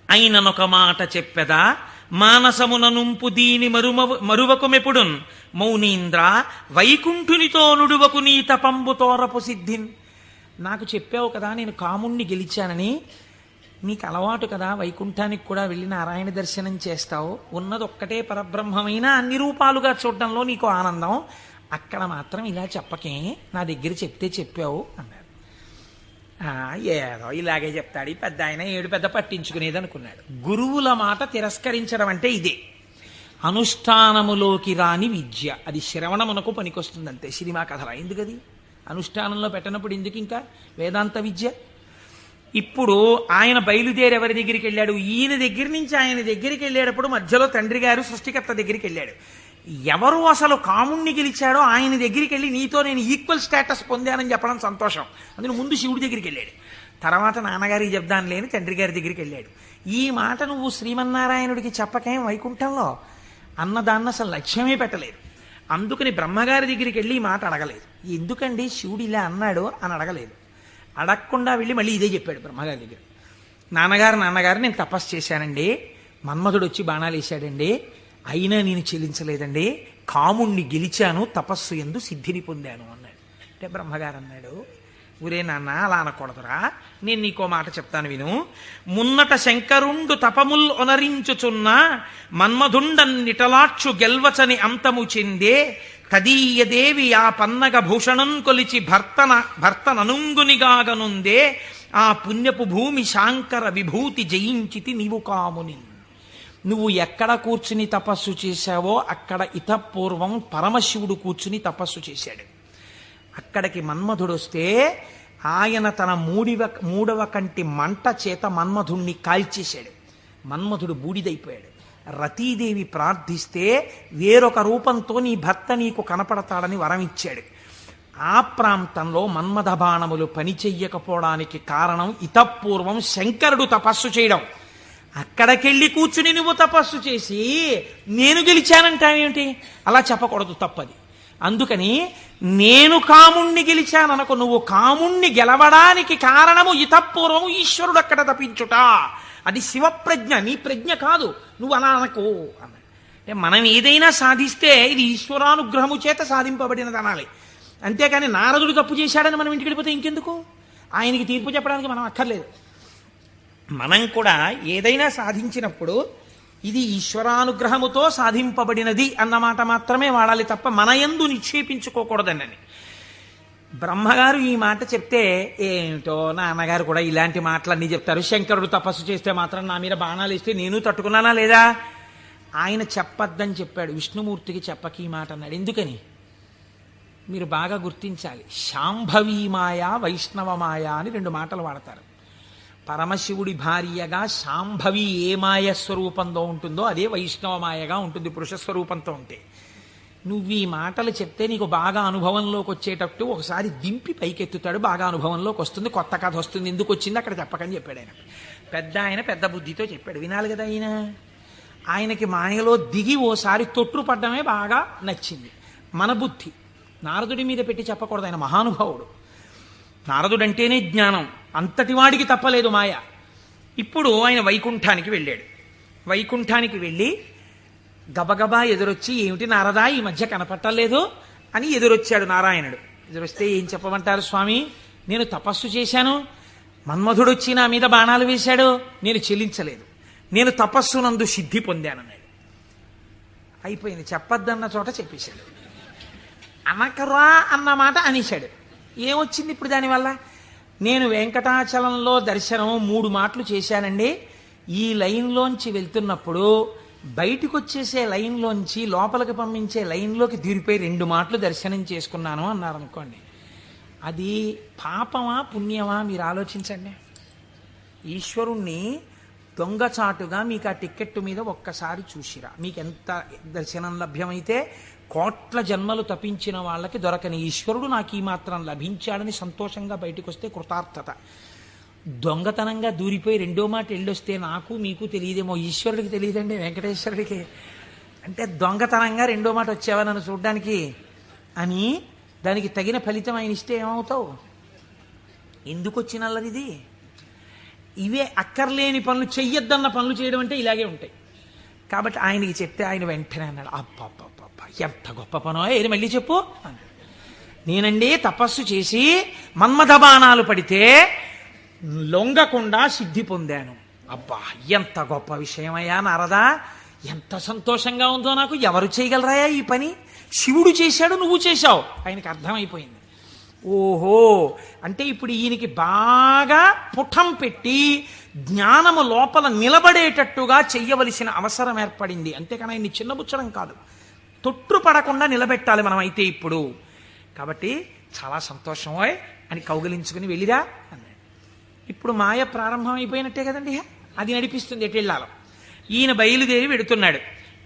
అయిననొక మాట చెప్పెదా, మానసమున నుంపు దీని మరువకుమెప్పుడున్ మౌనీంద్ర వైకుంఠునితో నుడువకు నీ తపంబు తోరపు సిద్ధిన్. నాకు చెప్పావు కదా నేను కాముణ్ణి గెలిచానని. నీకు అలవాటు కదా, వైకుంఠానికి కూడా వెళ్ళి నారాయణ దర్శనం చేస్తావు. ఉన్నది ఒక్కటే పరబ్రహ్మమైన అన్ని రూపాలుగా చూడడంలో నీకు ఆనందం. అక్కడ మాత్రం ఇలా చెప్పకే, నా దగ్గర చెప్తే చెప్పావు అన్నాడు. ఏదో ఇలాగే చెప్తాడు ఈ పెద్ద ఆయన, ఏడు పెద్ద పట్టించుకునేది అనుకున్నాడు. గురువుల మాట తిరస్కరించడం అంటే ఇదే. అనుష్ఠానములోకి రాని విద్య, అది శ్రవణమునకు పనికొస్తుంది అంతే. సినిమా కథలా ఎందుకది? అనుష్ఠానంలో పెట్టినప్పుడు ఎందుకు ఇంకా వేదాంత విద్య? ఇప్పుడు ఆయన బయలుదేరి ఎవరి దగ్గరికి వెళ్ళాడు? ఈయన దగ్గర నుంచి ఆయన దగ్గరికి వెళ్ళేటప్పుడు మధ్యలో తండ్రి గారు సృష్టికర్త దగ్గరికి వెళ్ళాడు. ఎవరు అసలు కాముణ్ణి గెలిచాడో ఆయన దగ్గరికి వెళ్ళి నీతో నేను ఈక్వల్ స్టేటస్ పొందానని చెప్పడం సంతోషం. అందులో ముందు శివుడి దగ్గరికి వెళ్ళాడు, తర్వాత నాన్నగారికి చెప్దాను లేని తండ్రి గారి దగ్గరికి వెళ్ళాడు. ఈ మాట నువ్వు శ్రీమన్నారాయణుడికి చెప్పకేం వైకుంఠంలో అన్నదాన్ని అసలు లక్ష్యమే పెట్టలేదు. అందుకని బ్రహ్మగారి దగ్గరికి వెళ్ళి ఈ మాట అడగలేదు. ఎందుకండి శివుడు ఇలా అన్నాడు అని అడగలేదు. అడగకుండా వెళ్ళి మళ్ళీ ఇదే చెప్పాడు బ్రహ్మగారి దగ్గర. నాన్నగారు నేను తపస్సు చేశానండి, మన్మధుడు వచ్చి బాణాలు వేశాడండి, అయినా నేను చెల్లించలేదండి, కాముణ్ణి గెలిచాను, తపస్సు యందు సిద్ధిని పొందాను అన్నాడు. అంటే బ్రహ్మగారు అన్నాడు, ఊరే నాన్న అలా అనకూడదురా, నేను నీకో మాట చెప్తాను విను. మున్నట శంకరుండు తపముల్ ఒనరించుచున్న మన్మధుండన్నిటలాక్షు గెల్వచని అంతము చెందే తదీయదేవి ఆ పన్నగ భూషణం కొలిచి భర్తననుంగునిగాగనుందే ఆ పుణ్యపు భూమి శాంకర విభూతి జయించితి నీవు కాముని. నువ్వు ఎక్కడ కూర్చుని తపస్సు చేశావో అక్కడ ఇతపూర్వం పరమశివుడు కూర్చుని తపస్సు చేశాడు. అక్కడికి మన్మధుడు వస్తే ఆయన తన మూడవ కంటి మంట చేత మన్మధుణ్ణి కాల్చేశాడు. మన్మధుడు బూడిదైపోయాడు. రతీదేవి ప్రార్థిస్తే వేరొక రూపంతో నీ భర్త నీకు కనపడతాడని వరం ఇచ్చాడు. ఆ ప్రాంతంలో మన్మథ బాణములు పనిచెయ్యకపోవడానికి కారణం ఇతపూర్వం శంకరుడు తపస్సు చేయడం. అక్కడికెళ్ళి కూర్చుని నువ్వు తపస్సు చేసి నేను గెలిచానంటావేమిటి? అలా చెప్పకూడదు, తప్పది. అందుకని నేను కాముణ్ణి గెలిచాననుకో, నువ్వు కాముణ్ణి గెలవడానికి కారణము ఇతపూర్వము ఈశ్వరుడు అక్కడ తపించుట. అది శివప్రజ్ఞ, నీ ప్రజ్ఞ కాదు, నువ్వు అలా అనకు అన్నాడు. అంటే మనం ఏదైనా సాధిస్తే ఇది ఈశ్వరానుగ్రహము చేత సాధింపబడినది అనాలి. అంతేకాని నారదుడు తప్పు చేశాడని మనం ఇంటికి వెళ్ళిపోతే ఇంకెందుకు? ఆయనకి తీర్పు చెప్పడానికి మనం అక్కర్లేదు. మనం కూడా ఏదైనా సాధించినప్పుడు ఇది ఈశ్వరానుగ్రహముతో సాధింపబడినది అన్నమాట మాత్రమే వాడాలి తప్ప మన యందు నిక్షేపించుకోకూడదండి. బ్రహ్మగారు ఈ మాట చెప్తే ఏమిటో నాన్నగారు కూడా ఇలాంటి మాటలన్నీ చెప్తారు. శంకరుడు తపస్సు చేస్తే మాత్రం నా మీద బాణాలు ఇస్తే నేను తట్టుకున్నానా లేదా? ఆయన చెప్పద్దని చెప్పాడు, విష్ణుమూర్తికి చెప్పక ఈ మాట అన్నాడు. ఎందుకని మీరు బాగా గుర్తించాలి. శాంభవీ మాయ, వైష్ణవ మాయ అని 2 మాటలు వాడతారు. పరమశివుడి భార్యగా శాంభవి ఏ మాయ స్వరూపంలో ఉంటుందో అదే వైష్ణవ మాయగా ఉంటుంది పురుష స్వరూపంతో ఉంటే. నువ్వు ఈ మాటలు చెప్తే నీకు బాగా అనుభవంలోకి వచ్చేటట్టు ఒకసారి దింపి పైకెత్తుతాడు, బాగా అనుభవంలోకి వస్తుంది, కొత్త కథ వస్తుంది. ఎందుకు వచ్చింది అక్కడ చెప్పకని చెప్పాడు ఆయన. పెద్ద బుద్ధితో చెప్పాడు, వినాలి కదా ఆయన. ఆయనకి మాయలో దిగి ఓసారి తొట్టుపడ్డమే బాగా నచ్చింది. మన బుద్ధి నారదుడి మీద పెట్టి చెప్పకూడదు. ఆయన మహానుభావుడు, నారదుడంటేనే జ్ఞానం, అంతటి వాడికి తప్పలేదు మాయ. ఇప్పుడు ఆయన వైకుంఠానికి వెళ్ళాడు. వైకుంఠానికి వెళ్ళి గబగబా ఎదురొచ్చి, ఏమిటి నారదా ఈ మధ్య కనపట్టలేదు అని ఎదురొచ్చాడు నారాయణుడు. ఎదురొస్తే ఏం చెప్పమంటారు స్వామి, నేను తపస్సు చేశాను, మన్మధుడొచ్చి నా మీద బాణాలు వేశాడు, నేను చెల్లించలేదు, నేను తపస్సునందు సిద్ధి పొందానన్నాడు. అయిపోయింది, చెప్పద్దన్న చోట చెప్పేశాడు. అనకరా అన్న మాట అనేశాడు. ఏమొచ్చింది ఇప్పుడు దానివల్ల? నేను వెంకటాచలంలో దర్శనం 3 మాటలు చేశానండి. ఈ లైన్లోంచి వెళ్తున్నప్పుడు బయటికి వచ్చేసే లైన్లోంచి లోపలికి పంపించే లైన్లోకి దూరిపోయి 2 మాటలు దర్శనం చేసుకున్నాను అన్నారు అనుకోండి. అది పాపమా పుణ్యమా మీరు ఆలోచించండి. ఈశ్వరుణ్ణి దొంగచాటుగా మీకు ఆ టిక్కెట్టు మీద ఒక్కసారి చూసిరా, మీకు ఎంత దర్శనం లభ్యమైతే కోట్ల జన్మలు తపించిన వాళ్ళకి దొరకని ఈశ్వరుడు నాకు ఈ మాత్రం లభించాడని సంతోషంగా బయటకు వస్తే కృతార్థత. దొంగతనంగా దూరిపోయి 2వ మాట వెళ్ళొస్తే నాకు మీకు తెలియదేమో, ఈశ్వరుడికి తెలియదండి, వెంకటేశ్వరుడికి. అంటే దొంగతనంగా 2వ మాట వచ్చావా నన్ను చూడ్డానికి అని దానికి తగిన ఫలితం ఆయన ఇస్తే ఏమవుతావు? ఎందుకు వచ్చినల్లది? ఇవే అక్కర్లేని పనులు, చెయ్యొద్దన్న పనులు చేయడం అంటే ఇలాగే ఉంటాయి. కాబట్టి ఆయనకి చెప్తే ఆయన వెంటనే అన్నాడు, అబ్బబ్బబ్బ ఎంత గొప్ప పనో, ఏది మళ్ళీ చెప్పు. నేనండి తపస్సు చేసి మన్మథ బాణాలు పడితే లొంగకుండా సిద్ధి పొందాను. అబ్బా ఎంత గొప్ప విషయమయ్యా నారదా, ఎంత సంతోషంగా ఉందో నాకు. ఎవరు చేయగలరాయా ఈ పని? శివుడు చేశాడు, నువ్వు చేశావు. ఆయనకి అర్థమైపోయింది. ఓహో, అంటే ఇప్పుడు ఈయనకి బాగా పుటం పెట్టి జ్ఞానము లోపల నిలబడేటట్టుగా చెయ్యవలసిన అవసరం ఏర్పడింది. అంతేకాని ఆయన్ని చిన్నబుచ్చడం కాదు, తొట్టుపడకుండా నిలబెట్టాలి మనం అయితే ఇప్పుడు. కాబట్టి చాలా సంతోషమోయ్ అని కౌగిలించుకుని వెళ్ళిరా అన్నాడు. ఇప్పుడు మాయ ప్రారంభం అయిపోయినట్టే కదండి, అది నడిపిస్తుంది ఎటు వెళ్ళాలో. ఈయన బయలుదేరి వెడుతున్నాడు.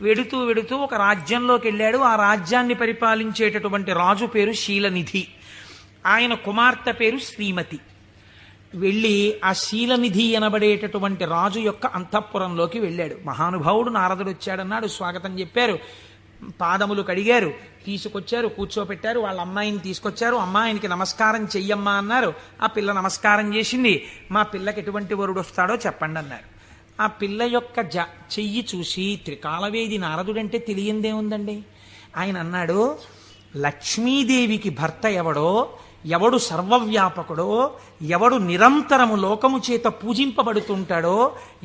వెడుతూ వెడుతూ ఒక రాజ్యంలోకి వెళ్ళాడు. ఆ రాజ్యాన్ని పరిపాలించేటటువంటి రాజు పేరు శీలనిధి, ఆయన కుమార్తె పేరు శ్రీమతి. వెళ్ళి ఆ శీలనిధి అనబడేటటువంటి రాజు యొక్క అంతఃపురంలోకి వెళ్ళాడు. మహానుభావుడు నారదుడు వచ్చాడన్నాడు, స్వాగతం చెప్పారు, పాదములు కడిగారు, తీసుకొచ్చారు, కూర్చోపెట్టారు. వాళ్ళ అమ్మాయిని తీసుకొచ్చారు. అమ్మాయినికి నమస్కారం చెయ్యమ్మా అన్నారు. ఆ పిల్ల నమస్కారం చేసింది. మా పిల్లకి ఎటువంటి వరుడు వస్తాడో చెప్పండి అన్నారు. ఆ పిల్ల యొక్క చెయ్యి చూసి త్రికాలవేది నారదుడంటే తెలియందేముందండి. ఆయన అన్నాడు, లక్ష్మీదేవికి భర్త ఎవడో, ఎవడు సర్వవ్యాపకుడో, ఎవడు నిరంతరము లోకము చేత పూజింపబడుతుంటాడో,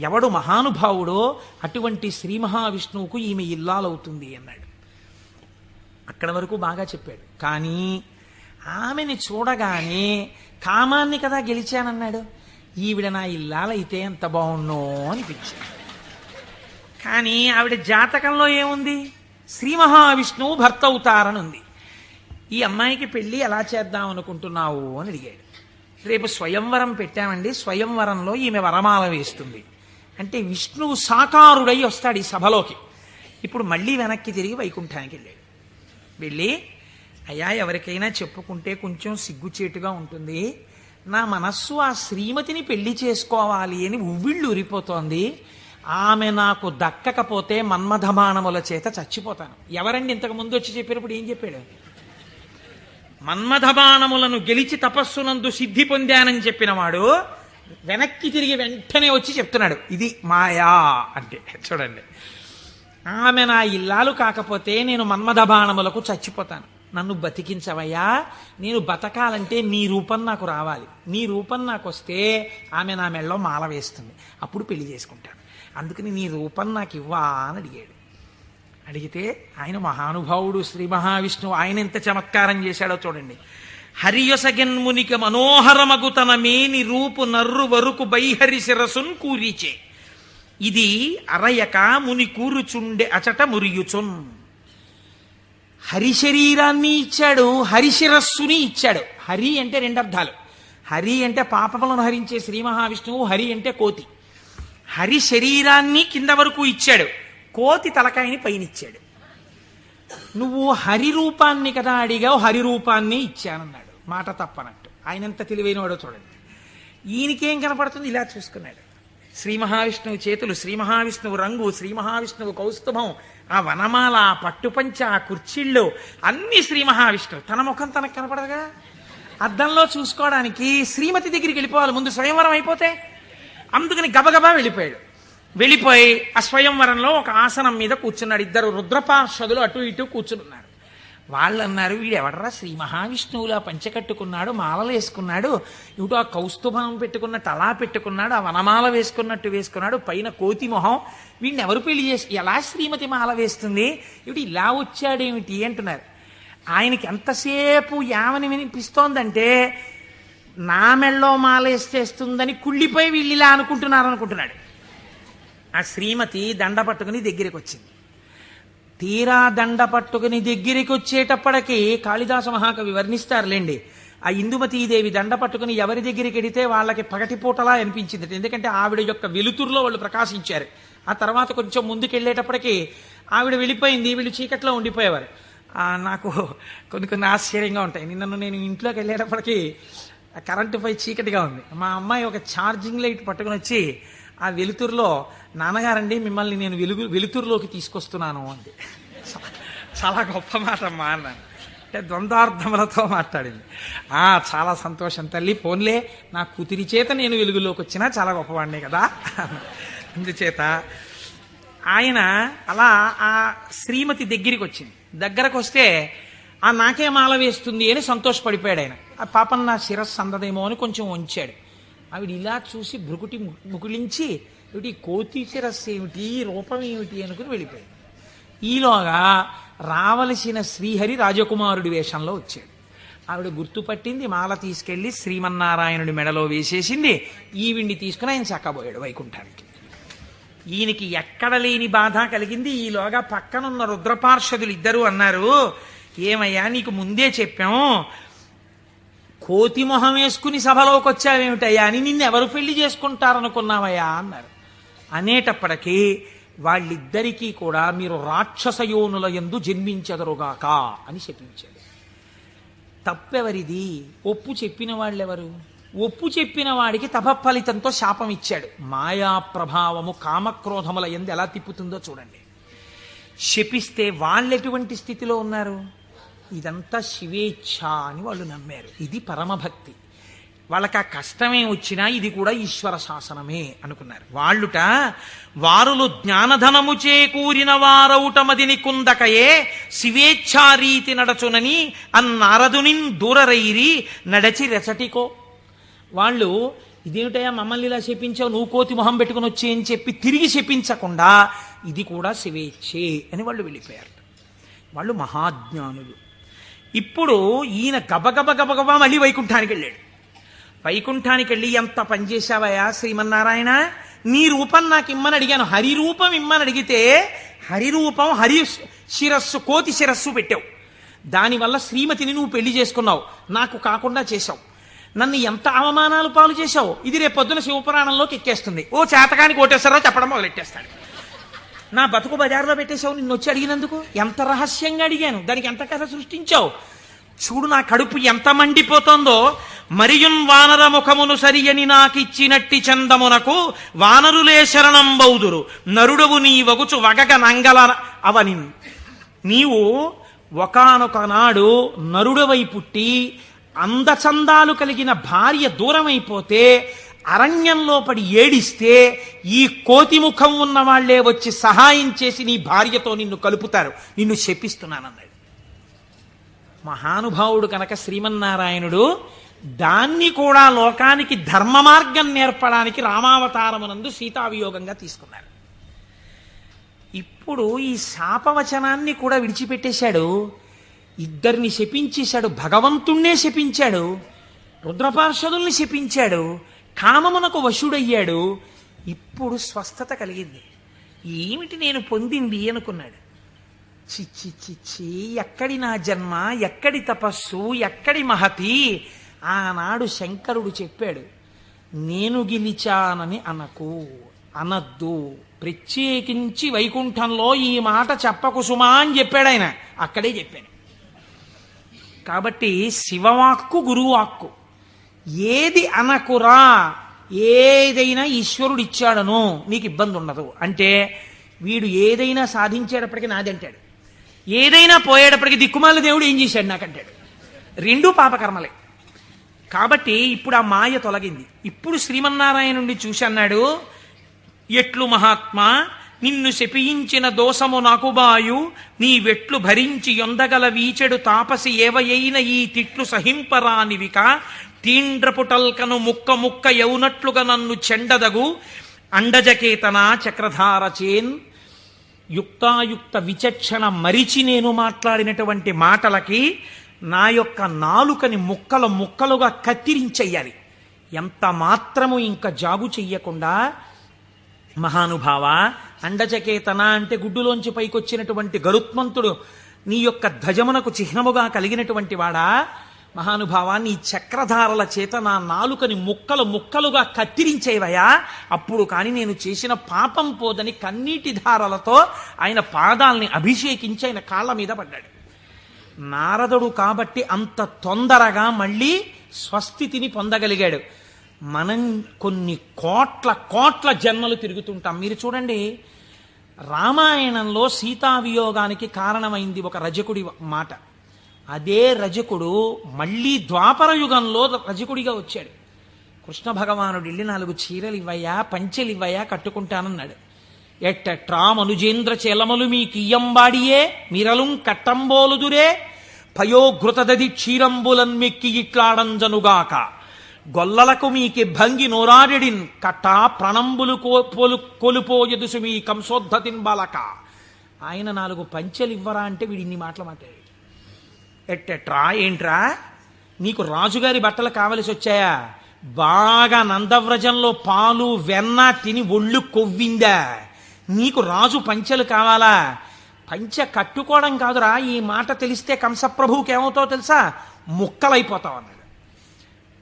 ఎవడు మహానుభావుడో అటువంటి శ్రీ మహావిష్ణువుకు ఈమె ఇల్లాలవుతుంది అన్నాడు. అక్కడ వరకు బాగా చెప్పాడు. కానీ ఆమెని చూడగానే కామాన్ని కదా గెలిచానన్నాడు. ఈవిడ నా ఇల్లాలైతే ఎంత బాగున్నో అనిపించింది. కానీ ఆవిడ జాతకంలో ఏముంది? శ్రీ మహావిష్ణువు భర్త అవుతారని ఉంది. ఈ అమ్మాయికి పెళ్లి ఎలా చేద్దాం అనుకుంటున్నావు అని అడిగాడు. రేపు స్వయంవరం పెట్టామండి, స్వయంవరంలో ఈమె వరమాల వేస్తుంది అంటే విష్ణువు సాకారుడై వస్తాడు ఈ సభలోకి. ఇప్పుడు మళ్ళీ వెనక్కి తిరిగి వైకుంఠానికి వెళ్ళాడు. వెళ్ళి, అయ్యా ఎవరికైనా చెప్పుకుంటే కొంచెం సిగ్గుచేటుగా ఉంటుంది, నా మనస్సు ఆ శ్రీమతిని పెళ్లి చేసుకోవాలి అని ఉవ్విళ్ళు ఉరిపోతోంది, ఆమె నాకు దక్కకపోతే మన్మథబాణముల చేత చచ్చిపోతాను. ఎవరండి ఇంతకు ముందు వచ్చి చెప్పినప్పుడు ఏం చెప్పాడు? మన్మథబాణములను గెలిచి తపస్సునందు సిద్ధి పొందానని చెప్పినవాడు వెనక్కి తిరిగి వెంటనే వచ్చి చెప్తున్నాడు ఇది మాయా అంటే. చూడండి, ఆమె నా ఇల్లాలు కాకపోతే నేను మన్మథబాణములకు చచ్చిపోతాను. నన్ను బతికించవయ్యా, నేను బతకాలంటే నీ రూపం నాకు రావాలి, నీ రూపం నాకు వస్తే ఆమె నా మెళ్ళలో మాల వేస్తుంది, అప్పుడు పెళ్లి చేసుకుంటాను, అందుకని నీ రూపం నాకు ఇవ్వా అని అడిగాడు. అడిగితే ఆయన మహానుభావుడు శ్రీ మహావిష్ణువు, ఆయన ఎంత చమత్కారం చేశాడో చూడండి. హరియొసగెన్మునిక మనోహరమగు తన మేని రూపు నర్రు వరుకు బైహరి శిరసున్ కూరిచే, ఇది అరయక ముని కూరుచుండె అచట మురియుచున్. హరి శరీరాన్ని ఇచ్చాడు, హరి శిరస్సుని ఇచ్చాడు. హరి అంటే రెండు అర్థాలు. హరి అంటే పాపములను హరించే శ్రీ మహావిష్ణువు, హరి అంటే కోతి. హరి శరీరాన్ని కింద వరకు ఇచ్చాడు, కోతి తలకాయని పైనిచ్చాడు. నువ్వు హరి రూపాన్ని కదా అడిగావు, హరి రూపాన్ని ఇచ్చానన్నాడు. మాట తప్పనట్టు. ఆయన ఎంత తెలివైనవాడో చూడండి. ఈయనకేం కనపడుతుంది, ఇలా చూసుకున్నాడు. శ్రీ మహావిష్ణువు చేతులు, శ్రీ మహావిష్ణువు రంగు, శ్రీ మహావిష్ణువు కౌస్తుభం, ఆ వనమాల, ఆ పట్టుపంచ, ఆ కుర్చీళ్ళు అన్ని శ్రీ మహావిష్ణువు. తన ముఖం తనకు కనపడదుగా. అద్దంలో చూసుకోవడానికి శ్రీమతి దగ్గరికి వెళ్ళిపోవాలి ముందు, స్వయంవరం అయిపోతే. అందుకని గబగబా వెళ్ళిపోయాడు. వెళ్ళిపోయి ఆ స్వయంవరంలో ఒక ఆసనం మీద కూర్చున్నాడు. ఇద్దరు రుద్రపార్షదులు అటు ఇటు కూర్చున్నారు. వాళ్ళు అన్నారు, వీడెవడరా శ్రీ మహావిష్ణువులా పంచకట్టుకున్నాడు, మాలలు వేసుకున్నాడు, ఇటు ఆ కౌస్తుభం పెట్టుకున్నట్టు అలా పెట్టుకున్నాడు, ఆ వనమాల వేసుకున్నట్టు వేసుకున్నాడు, పైన కోతి మొహం, వీడిని ఎవరు పెళ్లి చేసి ఎలా శ్రీమతి మాల వేస్తుంది, ఇటు ఇలా వచ్చాడేమిటి అంటున్నారు. ఆయనకి ఎంతసేపు యావని వినిపిస్తోందంటే నా మెళ్ళో మాల వేసేస్తుందని కుళ్ళిపోయి వీళ్ళు ఇలా అనుకుంటున్నాడు. ఆ శ్రీమతి దండ పట్టుకుని దగ్గరికి వచ్చింది. తీరా దండ పట్టుకుని దగ్గరికి వచ్చేటప్పటికి కాళిదాస మహాకవి వర్ణిస్తారులేండి. ఆ ఇందుమతీదేవి దండ పట్టుకుని ఎవరి దగ్గరికి వెడితే వాళ్ళకి పగటిపూటలా అనిపించింది. ఎందుకంటే ఆవిడ యొక్క వెలుతురులో వాళ్ళు ప్రకాశించారు. ఆ తర్వాత కొంచెం ముందుకెళ్ళేటప్పటికి ఆవిడ వెళ్ళిపోయింది, వీళ్ళు చీకట్లో ఉండిపోయేవారు. నాకు కొన్ని ఆశ్చర్యంగా ఉంటాయి. నేను ఇంట్లోకి వెళ్ళేటప్పటికి కరెంటు పై చీకటిగా ఉంది. మా అమ్మాయి ఒక ఛార్జింగ్ లైట్ పట్టుకుని వచ్చి ఆ వెలుతురులో, నాన్నగారండి మిమ్మల్ని నేను వెలుతురులోకి తీసుకొస్తున్నాను అంది. చాలా గొప్ప మాట అమ్మా అన్నాను. అంటే ద్వంద్వార్థములతో మాట్లాడింది. చాలా సంతోషం తల్లి, పోన్లే నా కూతురి చేత నేను వెలుగులోకి వచ్చినా చాలా గొప్పవాడినే కదా. అందుచేత ఆయన అలా ఆ శ్రీమతి దగ్గరికి వచ్చింది. దగ్గరకు వస్తే నాకే మాల వేస్తుంది అని సంతోషపడిపోయాడు ఆయన. ఆ పాపం నా శిరస్సు అందదేమో అని కొంచెం వంచాడు. ఆవిడ ఇలా చూసి భృకుటి ముకులించి, ఏమిటి కోతి శిరస్సు ఏమిటి, రూపం ఏమిటి అనుకుని వెళ్ళిపోయాడు. ఈలోగా రావలసిన శ్రీహరి రాజకుమారుడి వేషంలో వచ్చాడు. ఆవిడ గుర్తుపట్టింది, మాల తీసుకెళ్లి శ్రీమన్నారాయణుడి మెడలో వేసేసింది. ఈవిడ్ని తీసుకుని ఆయన చక్కబోయాడు వైకుంఠానికి. ఈయనకి ఎక్కడ లేని బాధ కలిగింది. ఈలోగా పక్కనున్న రుద్రపార్షదులు ఇద్దరు అన్నారు, ఏమయ్యా నీకు ముందే చెప్పాం, కోతి మొహం వేసుకుని సభలోకి వచ్చావేమిటయ్యా అని నిన్నెవరు పెళ్లి చేసుకుంటారనుకున్నావయ్యా అన్నారు. అనేటప్పటికీ వాళ్ళిద్దరికీ కూడా మీరు రాక్షసయోనుల యందు జన్మించెదరుగాక అని చెప్పించాడు. తప్పెవరిది? ఒప్పు చెప్పిన వాళ్ళెవరు? ఒప్పు చెప్పిన వాడికి తపఫలితంతో శాపం ఇచ్చాడు. మాయా ప్రభావము కామక్రోధముల యందు ఎలా తిప్పుతుందో చూడండి. శపిస్తే వాళ్ళెటువంటి స్థితిలో ఉన్నారు? ఇదంతా శివేచ్ఛ అని వాళ్ళు నమ్మారు. ఇది పరమభక్తి. వాళ్ళకి ఆ కష్టమే వచ్చినా ఇది కూడా ఈశ్వర శాసనమే అనుకున్నారు. వాళ్ళుట వారులు జ్ఞానధనము చేకూరిన వారౌటమదిని కుందకయే శివేచ్ఛారీతి నడచునని అన్నారదునిన్ దూరరైరి నడచి రెచటికో. వాళ్ళు ఇదేమిటయా మమ్మల్ని ఇలా శపించావు, నువ్వు కోతి మొహం పెట్టుకుని వచ్చి అని చెప్పి తిరిగి శపించకుండా ఇది కూడా శివేచ్ఛే అని వాళ్ళు వెళ్ళిపోయారు. వాళ్ళు మహాజ్ఞానులు. ఇప్పుడు ఈయన గబగబా మళ్ళీ వైకుంఠానికి వెళ్ళాడు. వైకుంఠానికి వెళ్ళి ఎంత పనిచేశావయా శ్రీమన్నారాయణ, నీ రూపం నాకు ఇమ్మని అడిగాను, హరి రూపం ఇమ్మని అడిగితే హరి రూపం హరి శిరస్సు కోతి శిరస్సు పెట్టావు. దానివల్ల శ్రీమతిని నువ్వు పెళ్లి చేసుకున్నావు, నాకు కాకుండా చేశావు. నన్ను ఎంత అవమానాలు పాలు చేశావు. ఇది రేపు పొద్దున శివపురాణంలోకి ఎక్కేస్తుంది. ఓ చేతకాని కోటేశ్వరరావు చెప్పడం మొదలెట్టేస్తాడు. నా బతుకు బజార్లో పెట్టేశావు నిన్ను వచ్చి అడిగినందుకు. ఎంత రహస్యంగా అడిగాను, దానికి ఎంత కథ సృష్టించావు. చూడు నా కడుపు ఎంత మండిపోతుందో. మరియున్ వానర ముఖమును సరియని నాకిచ్చినట్టి చందమునకు వానరులే శరణం బౌదురు నరుడవు నీ వగుచు వగగ నంగల అవని. నీవు ఒకానొక నాడు నరుడవై పుట్టి అందచందాలు కలిగిన భార్య దూరమైపోతే అరణ్యంలో పడి ఏడిస్తే ఈ కోతి ముఖం ఉన్న వాళ్లే వచ్చి సహాయం చేసి నీ భార్యతో నిన్ను కలుపుతారు, నిన్ను శపిస్తున్నానన్నాడు. మహానుభావుడు కనుక శ్రీమన్నారాయణుడు దాన్ని కూడా లోకానికి ధర్మ మార్గం నేర్పడానికి రామావతారమునందు సీతావియోగంగా తీసుకున్నారు. ఇప్పుడు ఈ శాపవచనాన్ని కూడా విడిచిపెట్టేశాడు. ఇద్దరిని శపించేశాడు, భగవంతుణ్ణే శపించాడు, రుద్రపార్షదుల్ని శపించాడు, కామమునకు వశుడయ్యాడు. ఇప్పుడు స్వస్థత కలిగింది. ఏమిటి నేను పొందింది అనుకున్నాడు. చిచ్చి చిచ్చి, ఎక్కడి నా జన్మ, ఎక్కడి తపస్సు, ఎక్కడి మహతి. ఆనాడు శంకరుడు చెప్పాడు, నేను గెలిచానని అనద్దు, ప్రత్యేకించి వైకుంఠంలో ఈ మాట చెప్పకు సుమా అని చెప్పాడు ఆయన. అక్కడే చెప్పాను. కాబట్టి శివవాక్కు గురువాక్కు, ఏది అనకురా, ఏదైనా ఈశ్వరుడు ఇచ్చాడను నీకు ఇబ్బంది ఉండదు అంటే, వీడు ఏదైనా సాధించేటప్పటికి నాదంటాడు, ఏదైనా పోయేటప్పటికి దిక్కుమాల దేవుడు ఏం చేశాడు నాకంటాడు. రెండూ పాపకర్మలే. కాబట్టి ఇప్పుడు ఆ మాయ తొలగింది. ఇప్పుడు శ్రీమన్నారాయణుడిని చూసి అన్నాడు, ఎట్లు మహాత్మా, నిన్ను శపించిన దోషము నాకు బాయు, నీ వెట్లు భరించి యొందగల వీచెడు తాపసి ఏవయైన ఈ తిట్లు సహింపరానివిక, తీండ్రపుటల్కను ముక్క ముక్క యౌనట్లుగా నన్ను చెండదగు, అండజకేతన చక్రధారచేన్. యుక్తాయుక్త విచక్షణ మరిచి నేను మాట్లాడినటువంటి మాటలకి నా యొక్క నాలుకని ముక్కలు ముక్కలుగా కత్తిరించెయ్యాలి. ఎంత మాత్రము ఇంకా జాగు చెయ్యకుండా, మహానుభావ, అండచకేతన అంటే గుడ్డులోంచి పైకొచ్చినటువంటి గరుత్మంతుడు నీ యొక్క ధ్వజమునకు చిహ్నముగా కలిగినటువంటి వాడా, మహానుభావ, నీ చక్రధారల చేత నా నాలుకని ముక్కలు ముక్కలుగా కత్తిరించేవయా, అప్పుడు కాని నేను చేసిన పాపం పోదని కన్నీటి ధారలతో ఆయన పాదాల్ని అభిషేకించి ఆయన కాళ్ళ మీద పడ్డాడు. నారదుడు కాబట్టి అంత తొందరగా మళ్ళీ స్వస్థితిని పొందగలిగాడు. మనం కొన్ని కోట్ల జన్మలు తిరుగుతుంటాం. మీరు చూడండి, రామాయణంలో సీతావియోగానికి కారణమైంది ఒక రజకుడి మాట. అదే రజకుడు మళ్ళీ ద్వాపర యుగంలో రజకుడిగా వచ్చాడు. కృష్ణ భగవానుడు వెళ్ళి 4 చీరలు ఇవ్వయా, పంచెలు ఇవ్వయా, కట్టుకుంటానన్నాడు. ఎట్టట్రా మనుజేంద్ర చెలమలు మీ కియ్యంబాడియే మిరలుం కట్టంబోలుదురే, పయోఘృతదది క్షీరంబులన్ మెక్కి ఇట్లాడంజనుగాక, గొల్లలకు మీకి భంగి నోరాడిడిన్ కట్టా ప్రణంబులు కొలుపోయదుసు మీ కంసోద్ధతిన్ బాలక. ఆయన 4 పంచెలు ఇవ్వరా అంటే వీడు ఇన్ని మాటలు మాట్లాడాడు. ఎట్టెట్రా, ఏంట్రా, నీకు రాజుగారి బట్టలు కావలసి వచ్చాయా? బాగా నందవ్రజంలో పాలు వెన్న తిని ఒళ్ళు కొవ్విందా? నీకు రాజు పంచెలు కావాలా? పంచె కట్టుకోవడం కాదురా, ఈ మాట తెలిస్తే కంసప్రభువుకి ఏమవుతావు తెలుసా, ముక్కలైపోతావు అన్నాడు.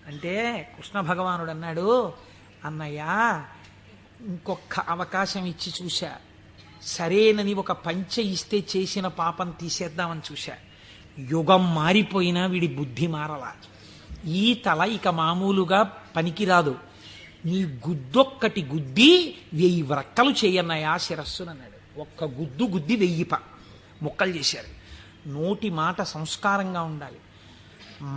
అంటే కృష్ణ భగవానుడు అన్నాడు, అన్నయ్యా, ఇంకొక అవకాశం ఇచ్చి చూశా, సరేనని ఒక పంచె ఇస్తే చేసిన పాపం తీసేద్దామని చూశా. యుగం మారిపోయినా వీడి బుద్ధి మారలా. ఈ తల ఇక మామూలుగా పనికిరాదు, నీ గుద్దొక్కటి గుద్ది 1000 వ్రక్కలు చేయన్నాయా శిరస్సునన్నాడు. ఒక్క గుద్దు గుద్ది 1000 ముక్కలు చేశారు. నోటి మాట సంస్కారంగా ఉండాలి.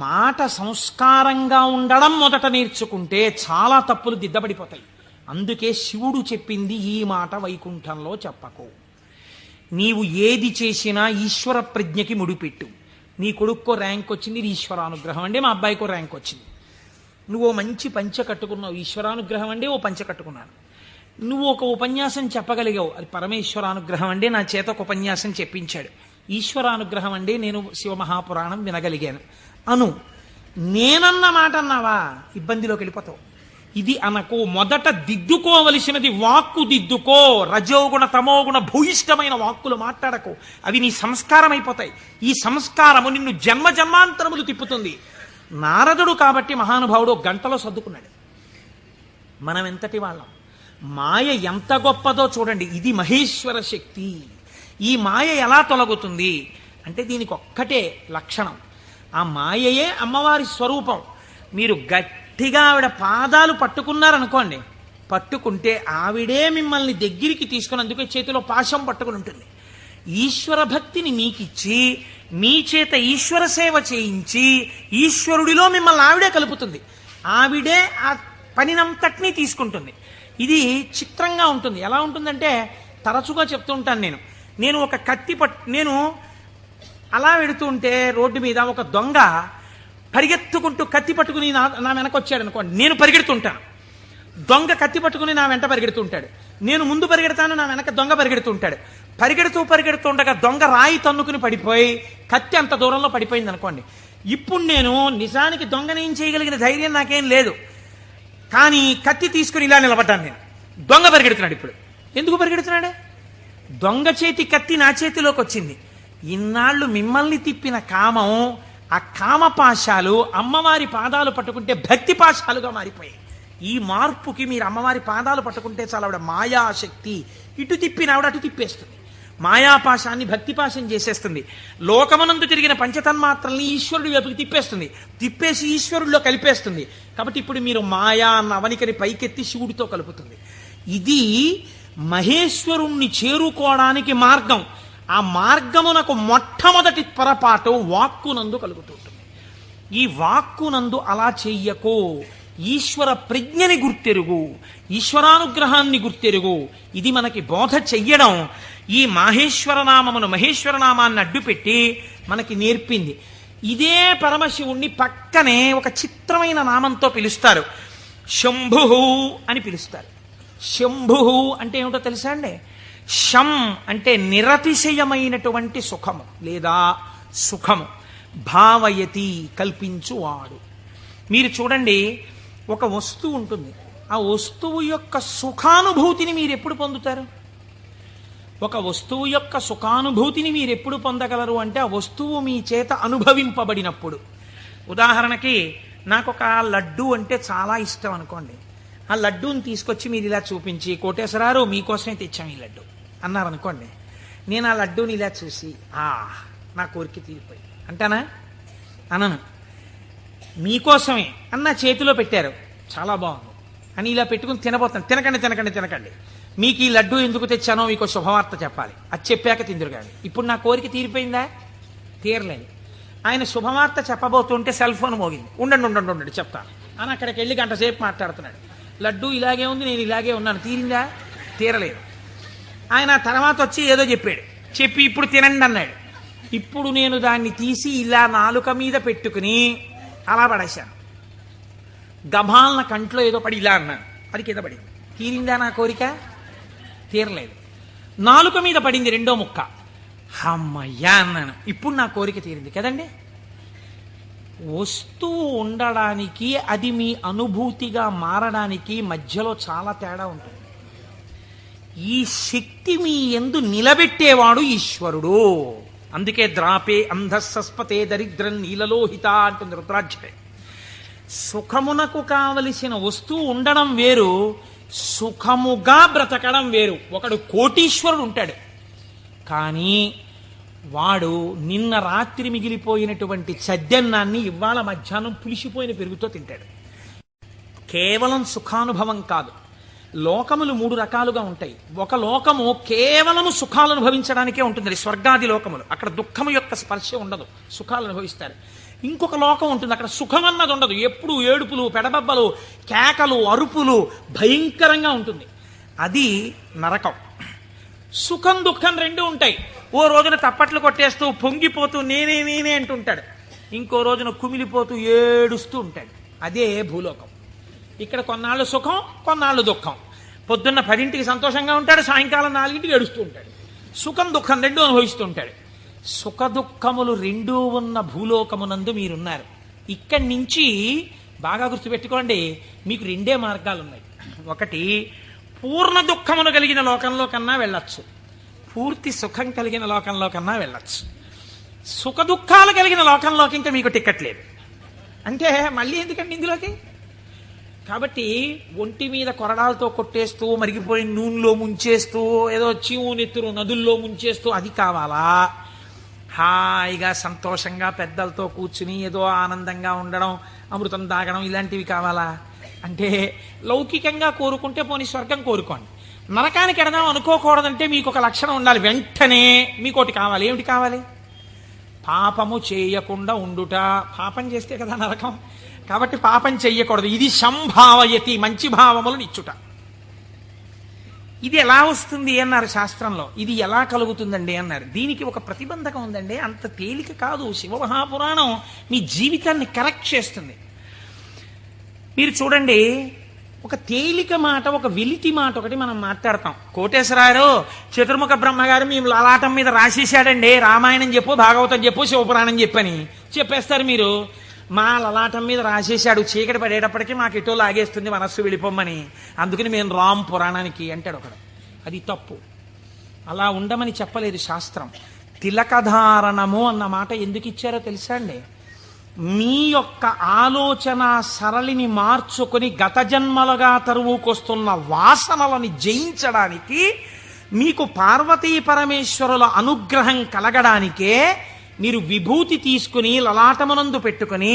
మాట సంస్కారంగా ఉండడం మొదట నేర్చుకుంటే చాలా తప్పులు దిద్దబడిపోతాయి. అందుకే శివుడు చెప్పింది ఈ మాట వైకుంఠంలో చెప్పకు. నీవు ఏది చేసినా ఈశ్వర ప్రజ్ఞకి ముడిపెట్టు. నీ కొడుక్కో ర్యాంక్ వచ్చింది, ఇది ఈశ్వరానుగ్రహం అండి. మా అబ్బాయికో ర్యాంక్ వచ్చింది. నువ్వు మంచి పంచ కట్టుకున్నావు, ఈశ్వరానుగ్రహం అండి. ఓ పంచ కట్టుకున్నాను. నువ్వు ఒక ఉపన్యాసం చెప్పగలిగావు, అది పరమేశ్వరానుగ్రహం అండి. నా చేత ఒక ఉపన్యాసం చెప్పించాడు, ఈశ్వరానుగ్రహం అండి. నేను శివమహాపురాణం వినగలిగాను అను. నేనన్న మాట అన్నావా, ఇబ్బందిలోకి వెళ్ళిపోతావు. ఇది అనకు. మొదట దిద్దుకోవలసినది వాక్కు దిద్దుకో. రజోగుణ తమోగుణ భూయిష్టమైన వాక్కులు మాట్లాడకు, అవి నీ సంస్కారం అయిపోతాయి. ఈ సంస్కారము నిన్ను జన్మ జన్మాంతరములు తిప్పుతుంది. నారదుడు కాబట్టి మహానుభావుడు గంటలో సర్దుకున్నాడు. మనం ఎంతటి వాళ్ళం, మాయ ఎంత గొప్పదో చూడండి. ఇది మహేశ్వర శక్తి. ఈ మాయ ఎలా తొలగుతుంది అంటే దీనికి ఒక్కటే లక్షణం, ఆ మాయయే అమ్మవారి స్వరూపం. మీరు గట్టిగా ఆవిడ పాదాలు పట్టుకున్నారనుకోండి, పట్టుకుంటే ఆవిడే మిమ్మల్ని దగ్గరికి తీసుకుని, అందుకే చేతిలో పాశం పట్టుకుని ఉంటుంది. ఈశ్వర భక్తిని మీకిచ్చి మీ చేత ఈశ్వర సేవ చేయించి ఈశ్వరుడిలో మిమ్మల్ని ఆవిడే కలుపుతుంది. ఆవిడే ఆ పనినంతటినీ తీసుకుంటుంది. ఇది చిత్రంగా ఉంటుంది. ఎలా ఉంటుందంటే, తరచుగా చెప్తూ ఉంటాను నేను ఒక కత్తి నేను అలా వెడుతుంటే రోడ్డు మీద ఒక దొంగ పరిగెత్తుకుంటూ కత్తి పట్టుకుని నా వెనక వచ్చాడు అనుకోండి, నేను పరిగెడుతుంటాను. దొంగ కత్తి పట్టుకుని నా వెంట పరిగెడుతుంటాడు. నేను ముందు పరిగెడతాను, నా వెనక దొంగ పరిగెడుతుంటాడు. పరిగెడుతుండగా దొంగ రాయి తన్నుకుని పడిపోయి కత్తి అంత దూరంలో పడిపోయింది అనుకోండి. ఇప్పుడు నేను నిజానికి దొంగని ఏం చేయగలిగిన ధైర్యం నాకేం లేదు, కానీ కత్తి తీసుకుని ఇలా నిలబడ్డాను నేను. దొంగ పరిగెడుతున్నాడు. ఇప్పుడు ఎందుకు పరిగెడుతున్నాడు? దొంగ చేతి కత్తి నా చేతిలోకి వచ్చింది. ఇన్నాళ్ళు మిమ్మల్ని తిప్పిన కామం, ఆ కామపాశాలు అమ్మవారి పాదాలు పట్టుకుంటే భక్తి పాశాలుగా మారిపోయాయి. ఈ మార్పుకి మీరు అమ్మవారి పాదాలు పట్టుకుంటే చాలా ఆవిడ మాయాశక్తి, ఇటు తిప్పిన ఆవిడ అటు తిప్పేస్తుంది. మాయాపాశాన్ని భక్తిపాశం చేసేస్తుంది. లోకమునందు తిరిగిన పంచతన్మాత్రల్ని ఈశ్వరుడి వైపుకి తిప్పేస్తుంది, తిప్పేసి ఈశ్వరుడిలో కలిపేస్తుంది. కాబట్టి ఇప్పుడు మీరు మాయా అన్న అవనికని పైకెత్తి శివుడితో కలుపుతుంది. ఇది మహేశ్వరుణ్ణి చేరుకోవడానికి మార్గం. ఆ మార్గమునకు మొట్టమొదటి పొరపాటు వాక్కునందు కలుగుతుంటుంది. ఈ వాక్కునందు అలా చెయ్యకో, ఈశ్వర ప్రజ్ఞని గుర్తెరుగు, ఈశ్వరానుగ్రహాన్ని గుర్తెరుగు. ఇది మనకి బోధ చెయ్యడం ఈ మహేశ్వరనామమును, మహేశ్వరనామాన్ని అడ్డుపెట్టి మనకి నేర్పింది. ఇదే పరమశివుణ్ణి పక్కనే ఒక చిత్రమైన నామంతో పిలుస్తారు, శంభు అని పిలుస్తారు. శంభు అంటే ఏమిటో తెలుసా అండి? శం అంటే నిరతిశయమైనటువంటి సుఖము లేదా సుఖము, భావయతి కల్పించువాడు. మీరు చూడండి, ఒక వస్తువు ఉంటుంది, ఆ వస్తువు యొక్క సుఖానుభూతిని మీరు ఎప్పుడు పొందుతారు? ఒక వస్తువు యొక్క సుఖానుభూతిని మీరు ఎప్పుడు పొందగలరు అంటే ఆ వస్తువు మీ చేత అనుభవింపబడినప్పుడు. ఉదాహరణకి నాకు ఒక లడ్డు అంటే చాలా ఇష్టం అనుకోండి. ఆ లడ్డూని తీసుకొచ్చి మీరు ఇలా చూపించి, కోటేశ్వరారు మీకోసమే తెచ్చాం ఈ లడ్డు అన్నారనుకోండి. నేను ఆ లడ్డూని ఇలా చూసి నా కోరిక తీరిపోయి అంటానా? అనను. మీకోసమే అన్న చేతిలో పెట్టారు, చాలా బాగుంది అని ఇలా పెట్టుకుని తినబోతాను. తినకండి, మీకు ఈ లడ్డు ఎందుకు తెచ్చానో మీకు శుభవార్త చెప్పాలి, అది చెప్పాక తిందురు కానీ. ఇప్పుడు నా కోరిక తీరిపోయిందా? తీరలేదు. ఆయన శుభవార్త చెప్పబోతుంటే సెల్ ఫోన్ మోగింది. ఉండండి చెప్తాను అని అక్కడికి వెళ్ళి గంట సేపు మాట్లాడుతున్నాడు. లడ్డు ఇలాగే ఉంది, నేను ఇలాగే ఉన్నాను, తీరిందా? తీరలేదు. ఆయన తర్వాత వచ్చి ఏదో చెప్పి ఇప్పుడు తినండి అన్నాడు. ఇప్పుడు నేను దాన్ని తీసి ఇలా నాలుక మీద పెట్టుకుని అలా పడేశాను. గభాలన కంట్లో ఏదో పడి ఇలా అన్నాను, అది కింద పడింది. తీరిందా నా కోరిక? తీరలేదు. నాలుక మీద పడింది రెండో ముక్క, అమ్మయ్యా అన్నాను. ఇప్పుడు నా కోరిక తీరింది కదండి. వస్తువు ఉండడానికి, అది మీ అనుభూతిగా మారడానికి మధ్యలో చాలా తేడా ఉంటుంది. ఈ శక్తి మీ యందు నిలబెట్టేవాడు ఈశ్వరుడు. అందుకే ద్రాపే అంధస్సస్పతే దరిద్రం నీలలోహిత అంటుంది రుద్రాధ్యాయం. సుఖమునకు కావలసిన వస్తువు ఉండడం వేరు, సుఖముగా బ్రతకడం వేరు. ఒకడు కోటీశ్వరుడు ఉంటాడు, కానీ వాడు నిన్న రాత్రి మిగిలిపోయినటువంటి చద్దన్నాన్ని ఇవాళ మధ్యాహ్నం పులిసిపోయిన పెరుగుతో తింటాడు. కేవలం సుఖానుభవం కాదు. లోకములు 3 రకాలుగా ఉంటాయి. ఒక లోకము కేవలము సుఖాలు అనుభవించడానికే ఉంటుంది, స్వర్గాది లోకములు. అక్కడ దుఃఖము యొక్క స్పర్శ ఉండదు, సుఖాలు అనుభవిస్తారు. ఇంకొక లోకం ఉంటుంది, అక్కడ సుఖం అన్నది ఉండదు, ఎప్పుడు ఏడుపులు, పెడబబ్బలు, కేకలు, అరుపులు, భయంకరంగా ఉంటుంది. అది నరకం. సుఖం దుఃఖం 2 ఉంటాయి. ఓ రోజున తప్పట్లు కొట్టేస్తూ పొంగిపోతూ నేనే అంటుంటాడు, ఇంకో రోజున కుమిలిపోతూ ఏడుస్తూ ఉంటాడు. అదే భూలోకం. ఇక్కడ కొన్నాళ్ళు సుఖం, కొన్నాళ్ళు దుఃఖం. పొద్దున్న 10ంటికి సంతోషంగా ఉంటాడు, సాయంకాలం 4ంటికి ఏడుస్తూ ఉంటాడు. సుఖం దుఃఖం 2 అనుభవిస్తూ ఉంటాడు. సుఖ దుఃఖములు 2 ఉన్న భూలోకమునందు మీరున్నారు. ఇక్కడి నుంచి బాగా గుర్తుపెట్టుకోండి, మీకు 2 మార్గాలు ఉన్నాయి. ఒకటి, పూర్ణ దుఃఖమును కలిగిన లోకంలో కన్నా వెళ్ళొచ్చు, పూర్తి సుఖం కలిగిన లోకంలో కన్నా వెళ్ళొచ్చు. సుఖ దుఃఖాలు కలిగిన లోకంలోకి ఇంకా మీకు టికెట్ లేదు. అంటే మళ్ళీ ఎందుకండి ఇందులోకి? కాబట్టి ఒంటి మీద కొరడాలతో కొట్టేస్తూ, మరిగిపోయిన నూనెలో ముంచేస్తూ, ఏదో చీవు నెత్తురు నదుల్లో ముంచేస్తూ అది కావాలా? హాయిగా సంతోషంగా పెద్దలతో కూర్చుని ఏదో ఆనందంగా ఉండడం, అమృతం తాగడం, ఇలాంటివి కావాలా? అంటే లౌకికంగా కోరుకుంటే పోనీ స్వర్గం కోరుకోండి. నరకానికి ఎడదాం అనుకోకూడదంటే మీకు ఒక లక్షణం ఉండాలి. వెంటనే మీకోటి కావాలి. ఏమిటి కావాలి? పాపము చేయకుండా ఉండుట. పాపం చేస్తే కదా నరకం. కాబట్టి పాపం చెయ్యకూడదు. ఇది సంభావయతి, మంచి భావములను ఇచ్చుట. ఇది ఎలా వస్తుంది అన్నారు శాస్త్రంలో. ఇది ఎలా కలుగుతుందండి అన్నారు. దీనికి ఒక ప్రతిబంధకం ఉందండి. అంత తేలిక కాదు. శివమహాపురాణం మీ జీవితాన్ని కరెక్ట్ చేస్తుంది. మీరు చూడండి, ఒక తేలిక మాట, ఒక వెలితి మాట ఒకటి మనం మాట్లాడతాం. కోటేశ్వరారు చతుర్ముఖ బ్రహ్మగారు మేము లలాటం మీద రాసేసాడండి, రామాయణం చెప్పు, భాగవతం చెప్పు, శివపురాణం చెప్పని చెప్పేస్తారు మీరు. మా లలాటం మీద రాసేశాడు, చీకటి పడేటప్పటికీ మాకు ఎటో లాగేస్తుంది మనస్సు వెళ్ళిపోమ్మని, అందుకని మేము రామ్ పురాణానికి అంటాడు ఒకడు. అది తప్పు. అలా ఉండమని చెప్పలేదు శాస్త్రం. తిలకధారణము అన్న మాట ఎందుకు ఇచ్చారో తెలుసా అండి? మీ యొక్క ఆలోచన సరళిని మార్చుకొని గత జన్మలుగా తరువుకొస్తున్న వాసనలని జయించడానికి, మీకు పార్వతీ పరమేశ్వరుల అనుగ్రహం కలగడానికే మీరు విభూతి తీసుకుని లలాటమునందు పెట్టుకుని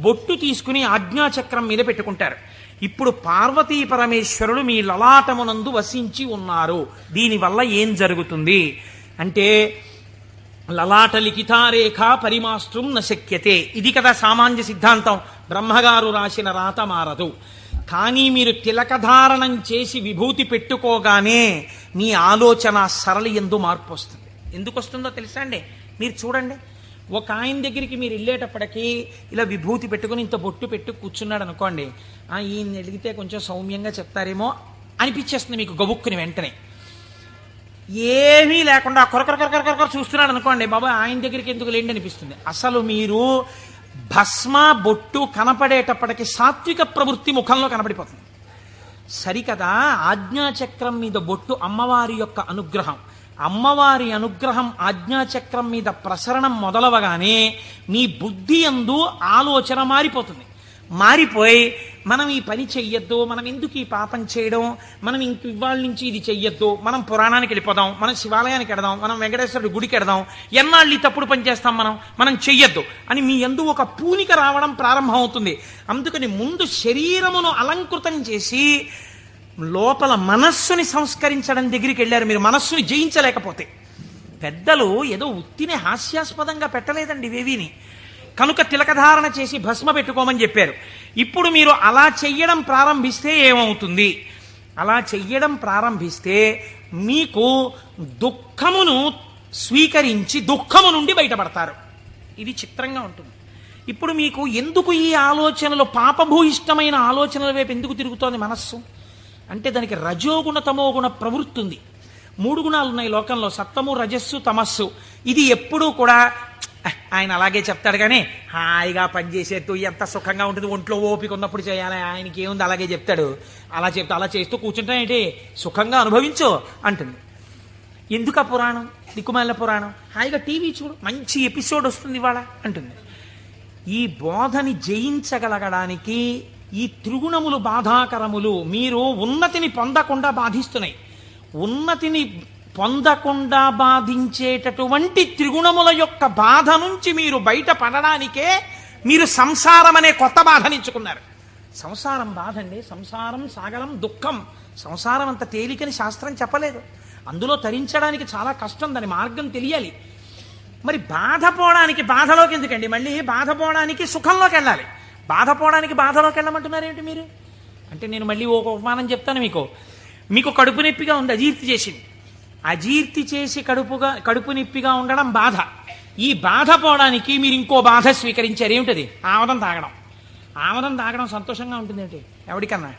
బొట్టు తీసుకుని ఆజ్ఞాచక్రం మీద పెట్టుకుంటారు. ఇప్పుడు పార్వతీ పరమేశ్వరులు మీ లలాటమునందు వసించి ఉన్నారు. దీనివల్ల ఏం జరుగుతుంది అంటే, లలాట లిఖితారేఖ పరిమాస్త్రం నశక్యతే, ఇది కదా సామాన్య సిద్ధాంతం. బ్రహ్మగారు రాసిన రాత మారదు. కానీ మీరు తిలకధారణం చేసి విభూతి పెట్టుకోగానే మీ ఆలోచన సరళి యందు మార్పు వస్తుంది. ఎందుకు వస్తుందో తెలుసా అండి? మీరు చూడండి, ఒక ఆయన దగ్గరికి మీరు వెళ్ళేటప్పటికీ ఇలా విభూతి పెట్టుకుని ఇంత బొట్టు పెట్టు కూర్చున్నాడు అనుకోండి, ఈయన అడిగితే కొంచెం సౌమ్యంగా చెప్తారేమో అనిపించేస్తుంది మీకు గబుక్కుని వెంటనే. ఏమీ లేకుండా కొరకొర చూస్తున్నాడు అనుకోండి, బాబా ఆయన దగ్గరికి ఎందుకు లేండి అనిపిస్తుంది. అసలు మీరు భస్మ బొట్టు కనపడేటప్పటికి సాత్విక ప్రవృత్తి ముఖంలో కనపడిపోతుంది. సరికదా, ఆజ్ఞాచక్రం మీద బొట్టు అమ్మవారి యొక్క అనుగ్రహం. అమ్మవారి అనుగ్రహం ఆజ్ఞాచక్రం మీద ప్రసరణం మొదలవగానే మీ బుద్ధి యందు ఆలోచన మారిపోతుంది. మారిపోయి మనం ఈ పని చెయ్యొద్దు, మనం ఎందుకు ఈ పాపం చేయడం, మనం ఇంక ఇవాళ నుంచి ఇది చెయ్యొద్దు, మనం పురాణానికి వెళ్ళిపోదాం, మనం శివాలయానికి వెడదాం, మనం వెంకటేశ్వరుడి గుడికి వెడదాం, ఎన్నాళ్ళు ఈ తప్పుడు పని చేస్తాం, మనం చెయ్యొద్దు అని మీ యందు ఒక పూనిక రావడం ప్రారంభం అవుతుంది. అందుకని ముందు శరీరమును అలంకృతం చేసి లోపల మనస్సుని సంస్కరించడం దగ్గరికి వెళ్ళారు. మీరు మనస్సుని జయించలేకపోతే. పెద్దలు ఏదో ఉత్తినే హాస్యాస్పదంగా పెట్టలేదండి ఇవేవిని. కనుక తిలకధారణ చేసి భస్మ పెట్టుకోమని చెప్పారు. ఇప్పుడు మీరు అలా చెయ్యడం ప్రారంభిస్తే ఏమవుతుంది? అలా చెయ్యడం ప్రారంభిస్తే మీకు దుఃఖమును స్వీకరించి దుఃఖము నుండి బయటపడతారు. ఇది చిత్రంగా ఉంటుంది. ఇప్పుడు మీకు ఎందుకు ఈ ఆలోచనలు, పాపభూయిష్టమైన ఆలోచనల వైపు ఎందుకు తిరుగుతోంది మనస్సు అంటే, దానికి రజోగుణ తమోగుణ ప్రవృత్తి ఉంది. 3 గుణాలు ఉన్నాయి లోకంలో, సత్వము రజస్సు తమస్సు. ఇది ఎప్పుడూ కూడా ఆయన అలాగే చెప్తాడు కానీ హాయిగా పనిచేసేట్టు ఎంత సుఖంగా ఉంటుంది, ఒంట్లో ఓపిక ఉన్నప్పుడు చేయాలి, ఆయనకి ఏముంది అలాగే చెప్తాడు, అలా చేస్తూ కూర్చుంటానేంటి, సుఖంగా అనుభవించు అంటుంది. ఎందుకు ఆ పురాణం, దిక్కుమాలిన పురాణం, హాయిగా టీవీ చూడు, మంచి ఎపిసోడ్ వస్తుంది ఇవాళ అంటుంది. ఈ బోధని జయించగలగడానికి ఈ త్రిగుణములు బాధాకరములు. మీరు ఉన్నతిని పొందకుండా బాధిస్తున్నాయి. ఉన్నతిని పొందకుండా బాధించేటటువంటి త్రిగుణముల యొక్క బాధ నుంచి మీరు బయటపడడానికే మీరు సంసారం అనే కొత్త బాధనించుకున్నారు. సంసారం బాధ అండి. సంసారం సాగరం దుఃఖం. సంసారం అంత తేలికని శాస్త్రం చెప్పలేదు. అందులో తరించడానికి చాలా కష్టం, దాని మార్గం తెలియాలి. మరి బాధపోవడానికి బాధలోకి ఎందుకండి, మళ్ళీ బాధపోవడానికి సుఖంలోకి వెళ్ళాలి. బాధపోవడానికి బాధలోకి వెళ్ళమంటున్నారు ఏమిటి మీరు అంటే, నేను మళ్ళీ ఒక ఉపమానం చెప్తాను మీకు కడుపు నొప్పిగా ఉంది, అజీర్తి చేసింది. అజీర్తి చేసి కడుపు నొప్పిగా ఉండడం బాధ. ఈ బాధ పోవడానికి మీరు ఇంకో బాధ స్వీకరించారు. ఏమిటది? ఆమదం తాగడం. ఆమదం తాగడం సంతోషంగా ఉంటుంది ఏంటి ఎవరికన్నా?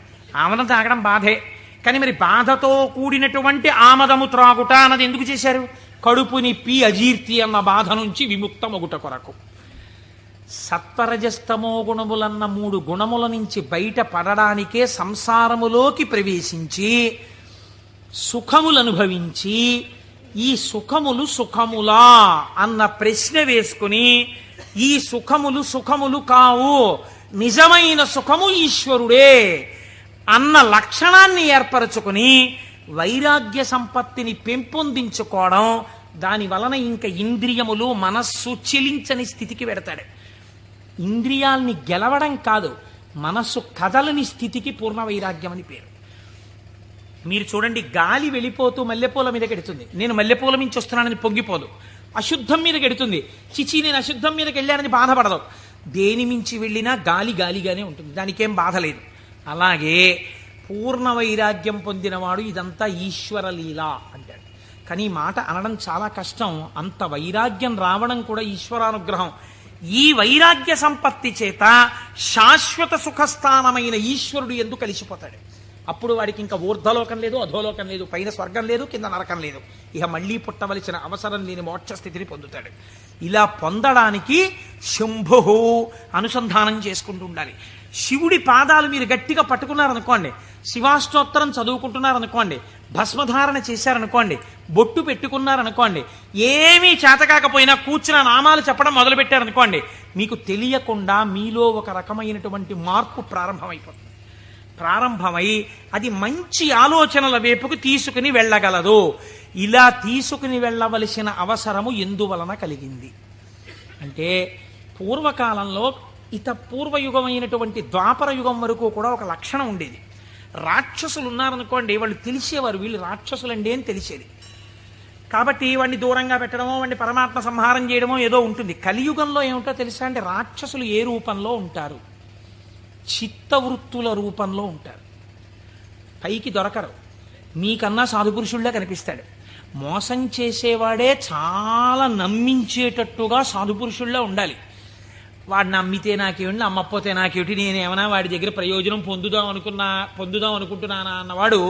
ఆమదం తాగడం బాధే. కానీ మరి బాధతో కూడినటువంటి ఆమదము త్రాగుట అన్నది ఎందుకు చేశారు? కడుపు నొప్పి అజీర్తి అన్న బాధ నుంచి విముక్తమగుట కొరకు. సత్వరజస్తమో గుణములన్న 3 గుణముల నుంచి బయట పడడానికే సంసారములోకి ప్రవేశించి సుఖములు అనుభవించి, ఈ సుఖములు సుఖములా అన్న ప్రశ్న వేసుకుని, ఈ సుఖములు కావు, నిజమైన సుఖము ఈశ్వరుడే అన్న లక్షణాన్ని ఏర్పరచుకుని వైరాగ్య సంపత్తిని పెంపొందించుకోవడం, దాని వలన ఇంకా ఇంద్రియములు మనస్సు చెలించని స్థితికి పెడతాడు. ఇంద్రియాల్ని గెలవడం కాదు, మనస్సు కదలని స్థితికి పూర్ణ వైరాగ్యం అని పేరు. మీరు చూడండి, గాలి వెళ్ళిపోతూ మల్లెపూల మీద గెడుతుంది. నేను మల్లెపూల మించి వస్తున్నానని పొంగిపోదు. అశుద్ధం మీద గెడుతుంది. చిచి నేను అశుద్ధం మీదకి వెళ్ళానని బాధపడదు. దేని మించి వెళ్ళినా గాలి గాలిగానే ఉంటుంది, దానికేం బాధ లేదు. అలాగే పూర్ణ వైరాగ్యం పొందినవాడు ఇదంతా ఈశ్వర లీల అంటాడు. కానీ ఈ మాట అనడం చాలా కష్టం. అంత వైరాగ్యం రావడం కూడా ఈశ్వరానుగ్రహం. ఈ వైరాగ్య సంపత్తి చేత శాశ్వత సుఖస్థానమైన ఈశ్వరుడు ఎందుకు కలిసిపోతాడు. అప్పుడు వాడికి ఇంకా ఊర్ధ్వలోకం లేదు, అధోలోకం లేదు, పైన స్వర్గం లేదు, కింద నరకం లేదు. ఇక మళ్ళీ పుట్టవలసిన అవసరం లేని మోక్ష స్థితిని పొందుతాడు. ఇలా పొందడానికి శంభు అనుసంధానం చేసుకుంటూ ఉండాలి. శివుడి పాదాలు మీరు గట్టిగా పట్టుకున్నారనుకోండి, శివాష్టోత్తరం చదువుకుంటున్నారనుకోండి, భస్మధారణ చేశారనుకోండి, బొట్టు పెట్టుకున్నారనుకోండి, ఏమీ చేతకాకపోయినా కూర్చున్న నామాలు చెప్పడం మొదలుపెట్టారనుకోండి, మీకు తెలియకుండా మీలో ఒక రకమైనటువంటి మార్పు ప్రారంభమై అది మంచి ఆలోచనల వైపుకు తీసుకుని వెళ్ళగలదు. ఇలా తీసుకుని వెళ్ళవలసిన అవసరము ఎందువలన కలిగింది అంటే, పూర్వకాలంలో పూర్వయుగమైనటువంటి ద్వాపర యుగం వరకు కూడా ఒక లక్షణం ఉండేది. రాక్షసులు ఉన్నారనుకోండి, వాళ్ళు తెలిసేవారు వీళ్ళు రాక్షసులండి అని తెలిసేది. కాబట్టి వాడిని దూరంగా పెట్టడమో, వాడిని పరమాత్మ సంహారం చేయడమో ఏదో ఉంటుంది. కలియుగంలో ఏమిటో తెలుసా అంటే, రాక్షసులు ఏ రూపంలో ఉంటారు? చిత్తవృత్తుల రూపంలో ఉంటారు. పైకి దొరకరు. మీకన్నా సాధుపురుషుళ్ళే కనిపిస్తాడు. మోసం చేసేవాడే చాలా నమ్మించేటట్టుగా సాధుపురుషుళ్ళే ఉండాలి. వాడు నమ్మితే నాకేమిటి, నమ్మకపోతే నాకేమిటి, నేనేమన్నా వాడి దగ్గర ప్రయోజనం పొందుదాం అనుకుంటున్నానా అన్నవాడు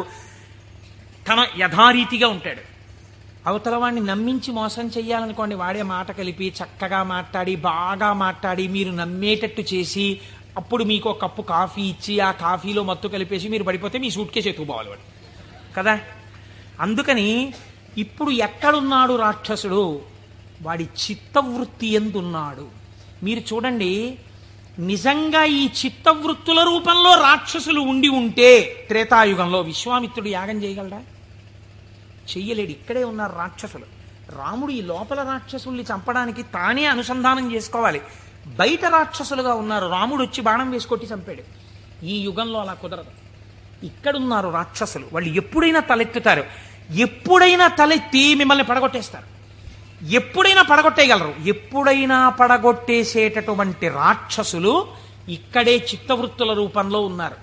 తన యథారీతిగా ఉంటాడు. అవతల వాడిని నమ్మించి మోసం చెయ్యాలనుకోండి, వాడే మాట కలిపి చక్కగా మాట్లాడి బాగా మాట్లాడి మీరు నమ్మేటట్టు చేసి అప్పుడు మీకు ఒక కప్పు కాఫీ ఇచ్చి ఆ కాఫీలో మత్తు కలిపేసి మీరు పడిపోతే మీ సూట్ కేసు ఎత్తుకుపోవాలి వాడు కదా. అందుకని ఇప్పుడు ఎక్కడున్నాడు రాక్షసుడు? వాడి చిత్తవృత్తి ఎందున్నాడు? మీరు చూడండి, నిజంగా ఈ చిత్తవృత్తుల రూపంలో రాక్షసులు ఉండి ఉంటే త్రేతాయుగంలో విశ్వామిత్రుడు యాగం చేయగలడా? చెయ్యలేడు. ఇక్కడే ఉన్నారు రాక్షసులు. రాముడు ఈ లోపల రాక్షసుల్ని చంపడానికి తానే అనుసంధానం చేసుకోవాలి. బయట రాక్షసులుగా ఉన్నారు. రాముడు వచ్చి బాణం వేసి కొట్టి చంపాడు. ఈ యుగంలో అలా కుదరదు. ఇక్కడున్నారు రాక్షసులు. వాళ్ళు ఎప్పుడైనా తలెత్తుతారు. ఎప్పుడైనా తలెత్తి మిమ్మల్ని పడగొట్టేస్తారు. ఎప్పుడైనా పడగొట్టేయగలరు. ఎప్పుడైనా పడగొట్టేసేటటువంటి రాక్షసులు ఇక్కడే చిత్తవృత్తుల రూపంలో ఉన్నారు.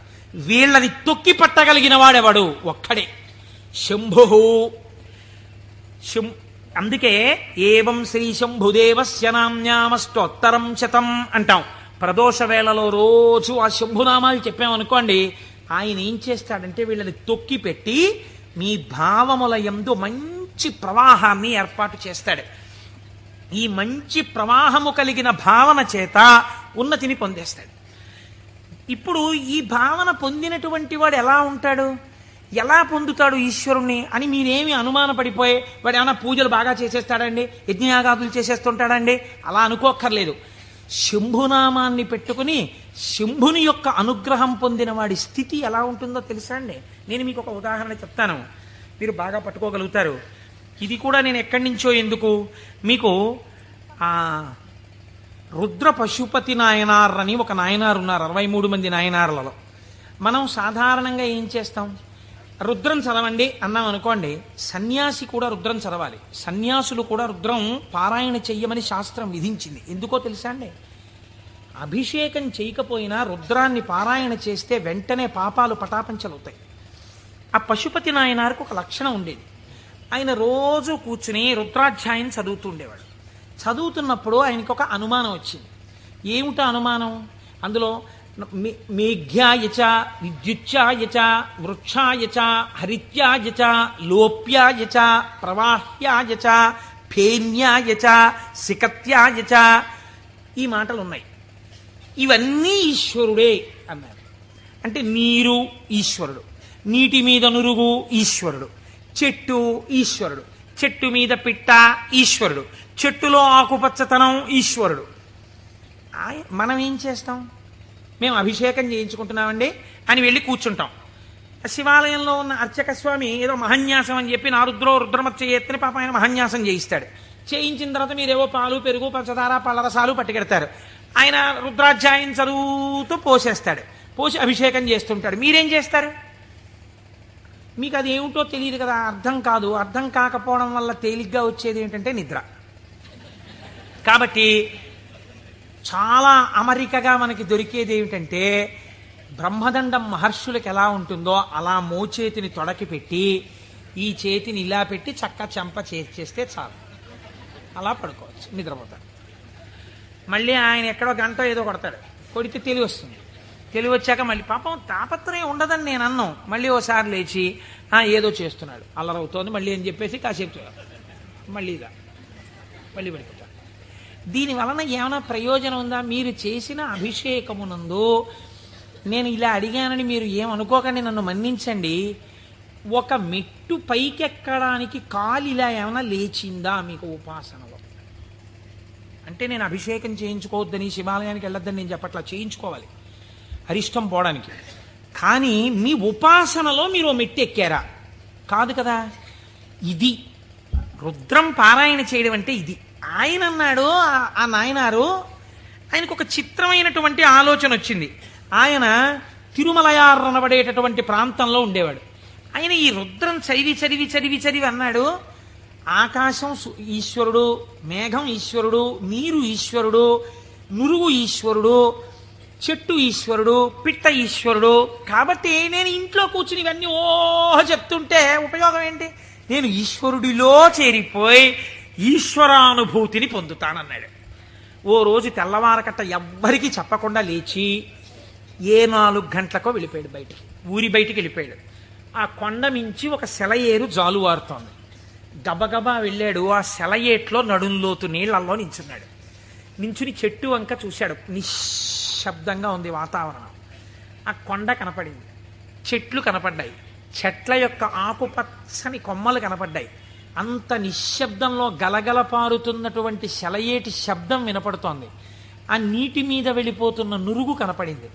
వీళ్ళని తొక్కి పట్టగలిగిన వాడెవడు? ఒక్కడే, శంభు. అందుకే ఏవం శ్రీ శంభుదేవస్య నామ్యామష్టోత్తరం శతం అంటాం. ప్రదోష వేళలో రోజు ఆ శంభునామాలు చెప్పామనుకోండి, ఆయన ఏం చేస్తాడంటే వీళ్ళని తొక్కి పెట్టి మీ భావముల యందు మంచి ప్రవాహాన్ని ఏర్పాటు చేస్తాడు. ఈ మంచి ప్రవాహము కలిగిన భావన చేత ఉన్నతిని పొందేస్తాడు. ఇప్పుడు ఈ భావన పొందినటువంటి వాడు ఎలా ఉంటాడు? ఎలా పొందుతాడు ఈశ్వరుణ్ణి అని మీరేమి అనుమానపడిపోయి వాడు ఏమైనా పూజలు బాగా చేసేస్తాడండి, యజ్ఞయాగాదులు చేసేస్తుంటాడండి అలా అనుకోక్కర్లేదు. శంభునామాన్ని పెట్టుకుని శంభుని యొక్క అనుగ్రహం పొందిన వాడి స్థితి ఎలా ఉంటుందో తెలుసా అండి? నేను మీకు ఒక ఉదాహరణ చెప్తాను, మీరు బాగా పట్టుకోగలుగుతారు. ఇది కూడా నేను ఎక్కడి నుంచో ఎందుకు మీకు రుద్ర పశుపతి నాయనార్ అని ఒక నాయనారు ఉన్నారు. 63 మంది నాయనార్లలో మనం సాధారణంగా ఏం చేస్తాం? రుద్రం చదవండి అన్నాం అనుకోండి, సన్యాసి కూడా రుద్రం చదవాలి. సన్యాసులు కూడా రుద్రం పారాయణ చెయ్యమని శాస్త్రం విధించింది. ఎందుకో తెలుసా అండి? అభిషేకం చేయకపోయినా రుద్రాన్ని పారాయణ చేస్తే వెంటనే పాపాలు పటాపంచలవుతాయి. ఆ పశుపతి నాయనారికి ఒక లక్షణం ఉండేది. ఆయన రోజు కూర్చుని రుద్రాధ్యాయం చదువుతూ ఉండేవాడు. చదువుతున్నప్పుడు ఆయనకు ఒక అనుమానం వచ్చింది. ఏమిటా అనుమానం? అందులో మేఘ్యాయచ విద్యుచ్చాయచ వృక్షాయచ హరిత్యాయచ లోప్యాయచ ప్రవాహ్యాయచ ఫేన్యాయచ సికత్యాయచ ఈ మాటలు ఉన్నాయి. ఇవన్నీ ఈశ్వరుడే అన్నారు. అంటే నీరు ఈశ్వరుడు, నీటి మీద నురుగు ఈశ్వరుడు, చెట్టు ఈశ్వరుడు, చెట్టు మీద పిట్ట ఈశ్వరుడు, చెట్టులో ఆకుపచ్చతనం ఈశ్వరుడు. మనం ఏం చేస్తాం? మేము అభిషేకం చేయించుకుంటున్నామండి అని వెళ్ళి కూర్చుంటాం. శివాలయంలో ఉన్న అర్చక స్వామి ఏదో మహన్యాసం అని చెప్పి నారుద్రో రుద్రమచ్చ ఎత్తిని పాప ఆయన మహన్యాసం చేయిస్తాడు. చేయించిన తర్వాత మీరేవో పాలు పెరుగు పంచదార పళ్ళరసాలు పట్టుకెడతారు. ఆయన రుద్రాధ్యాయం చదువుతూ పోసేస్తాడు. పోసి అభిషేకం చేస్తుంటాడు. మీరేం చేస్తారు? మీకు అది ఏమిటో తెలియదు కదా, అర్థం కాదు. అర్థం కాకపోవడం వల్ల తేలిగ్గా వచ్చేది ఏంటంటే నిద్ర. కాబట్టి చాలా అమరికగా మనకి దొరికేది ఏమిటంటే బ్రహ్మదండం మహర్షులకు ఎలా ఉంటుందో అలా మోచేతిని తొడకి పెట్టి ఈ చేతిని ఇలా పెట్టి చక్క చెంప చేస్తే చాలు, అలా పడుకోవచ్చు, నిద్రపోతాడు. మళ్ళీ ఆయన ఎక్కడో గంట ఏదో కొడతాడు, కొడితే తెలివి వస్తుంది. తెలివి వచ్చాక మళ్ళీ పాపం తాపత్రయం ఉండదని నేను అన్నాం. మళ్ళీ ఓసారి లేచి ఏదో చేస్తున్నాడు, అల్లరవుతోంది మళ్ళీ అని చెప్పేసి కాసేపు మళ్ళీ పడిపోతాడు. దీని వలన ఏమైనా ప్రయోజనం ఉందా? మీరు చేసిన అభిషేకమునందు నేను ఇలా అడిగానని మీరు ఏమనుకోకండి, నన్ను మన్నించండి. ఒక మెట్టు పైకెక్కడానికి కాలు ఇలా ఏమైనా లేచిందా మీకు ఉపాసనలో? అంటే నేను అభిషేకం చేయించుకోవద్దని, శివాలయానికి వెళ్ళొద్దని నేను చెప్పట్లా, చేయించుకోవాలి అరిష్టం పోవడానికి. కానీ మీ ఉపాసనలో మీరు మెట్టు ఎక్కారా? కాదు కదా. ఇది రుద్రం పారాయణ చేయడం అంటే ఇది. ఆయన అన్నాడు, ఆ నాయనారు ఆయనకు ఒక చిత్రమైనటువంటి ఆలోచన వచ్చింది. ఆయన తిరుమలయార్ అనబడేటటువంటి ప్రాంతంలో ఉండేవాడు. ఆయన ఈ రుద్రం చదివి చదివి చదివి చదివి అన్నాడు, ఆకాశం ఈశ్వరుడు, మేఘం ఈశ్వరుడు, నీరు ఈశ్వరుడు, నురుగు ఈశ్వరుడు, చెట్టు ఈశ్వరుడు, పిట్ట ఈశ్వరుడు. కాబట్టి నేను ఇంట్లో కూర్చుని ఇవన్నీ చెప్తుంటే ఉపయోగం ఏంటి? నేను ఈశ్వరుడిలో చేరిపోయి ఈశ్వరానుభూతిని పొందుతానన్నాడు. ఓ రోజు తెల్లవారకట్ట ఎవ్వరికీ చెప్పకుండా లేచి 4 గంటలకో వెళ్ళిపోయాడు బయటికి, ఊరి బయటికి వెళ్ళిపోయాడు. ఆ కొండ మించి ఒక సెలయేరు జాలువారుతోంది. గబగబా వెళ్ళాడు. ఆ సెలయేట్లో నడుంలోతు నీళ్లలో నించున్నాడు. నించుని చెట్టు వంక చూశాడు. నిశ్శబ్దంగా ఉంది వాతావరణం. ఆ కొండ కనపడింది, చెట్లు కనపడ్డాయి, చెట్ల యొక్క ఆకుపచ్చని కొమ్మలు కనపడ్డాయి. అంత నిశ్శబ్దంలో గలగల పారుతున్నటువంటి సెలయేటి శబ్దం వినపడుతోంది. ఆ నీటి మీద వెళ్ళిపోతున్న నురుగు కనపడింది.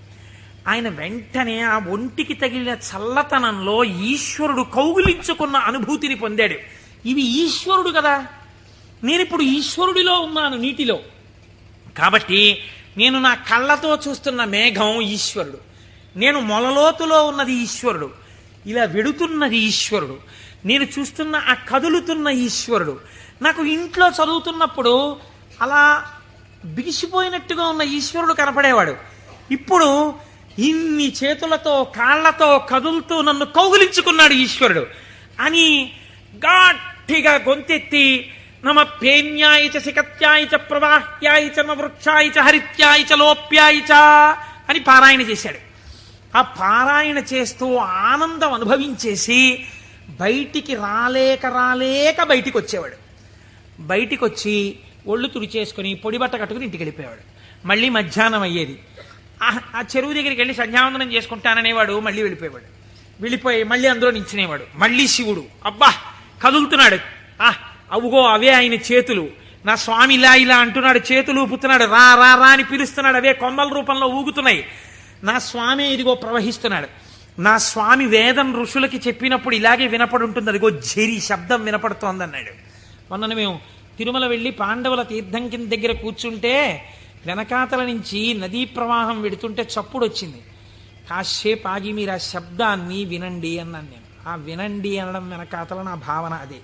ఆయన వెంటనే ఆ ఒంటికి తగిలిన చల్లతనంలో ఈశ్వరుడు కౌగిలించుకున్న అనుభూతిని పొందాడు. ఇవి ఈశ్వరుడు కదా, నేనిప్పుడు ఈశ్వరుడిలో ఉన్నాను నీటిలో. కాబట్టి నేను నా కళ్ళతో చూస్తున్న మేఘం ఈశ్వరుడు, నేను మొలలోతులో ఉన్నది ఈశ్వరుడు, ఇలా వెడుతున్నది ఈశ్వరుడు, నేను చూస్తున్న ఆ కదులుతున్న ఈశ్వరుడు. నాకు ఇంట్లో చదువుతున్నప్పుడు అలా బిగిసిపోయినట్టుగా ఉన్న ఈశ్వరుడు కనపడేవాడు. ఇప్పుడు ఇన్ని చేతులతో కాళ్లతో కదులుతూ నన్ను కౌగిలించుకున్నాడు ఈశ్వరుడు అని గట్టిగా గొంతెత్తి నమ పేన్యాయ చ శిఖత్యాయ చ ప్రవాహ్యాయ చ వృక్షాయ చ హరిత్యాయ చ లోప్యాయ చ అని పారాయణ చేశాడు. ఆ పారాయణ చేస్తూ ఆనందం అనుభవించేసి బయటికి రాలేక బయటికి వచ్చేవాడు. బయటికి వచ్చి ఒళ్ళు తుడిచేసుకుని పొడిబట్ట కట్టుకుని ఇంటికి వెళ్ళిపోయేవాడు. మళ్ళీ మధ్యాహ్నం అయ్యేది. ఆ చెరువు దగ్గరికి వెళ్ళి సంధ్యావందనం చేసుకుంటాననేవాడు. మళ్ళీ వెళ్ళిపోయి మళ్ళీ అందులో నించునేవాడు. మళ్ళీ శివుడు అబ్బా కదులుతున్నాడు. అవుగో అవే ఆయన చేతులు, నా స్వామి ఇలా ఇలా అంటున్నాడు, చేతులు ఊపుతున్నాడు, రా రా రా అని పిలుస్తున్నాడు, అవే కొమ్మల రూపంలో ఊగుతున్నాయి. నా స్వామి ఇదిగో ప్రవహిస్తున్నాడు. నా స్వామి వేదం ఋషులకి చెప్పినప్పుడు ఇలాగే వినపడి ఉంటుంది, అదిగో ఝరి శబ్దం వినపడుతోందన్నాడు. మొన్న మేము తిరుమల వెళ్ళి పాండవుల తీర్థం కింద దగ్గర కూర్చుంటే వెనకాతల నుంచి నదీ ప్రవాహం వెడుతుంటే చప్పుడు వచ్చింది. కాసేపు ఆగి మీరు ఆ శబ్దాన్ని వినండి అన్నాను నేను. ఆ వినండి అనడం వెనకాతల నా భావన అదే.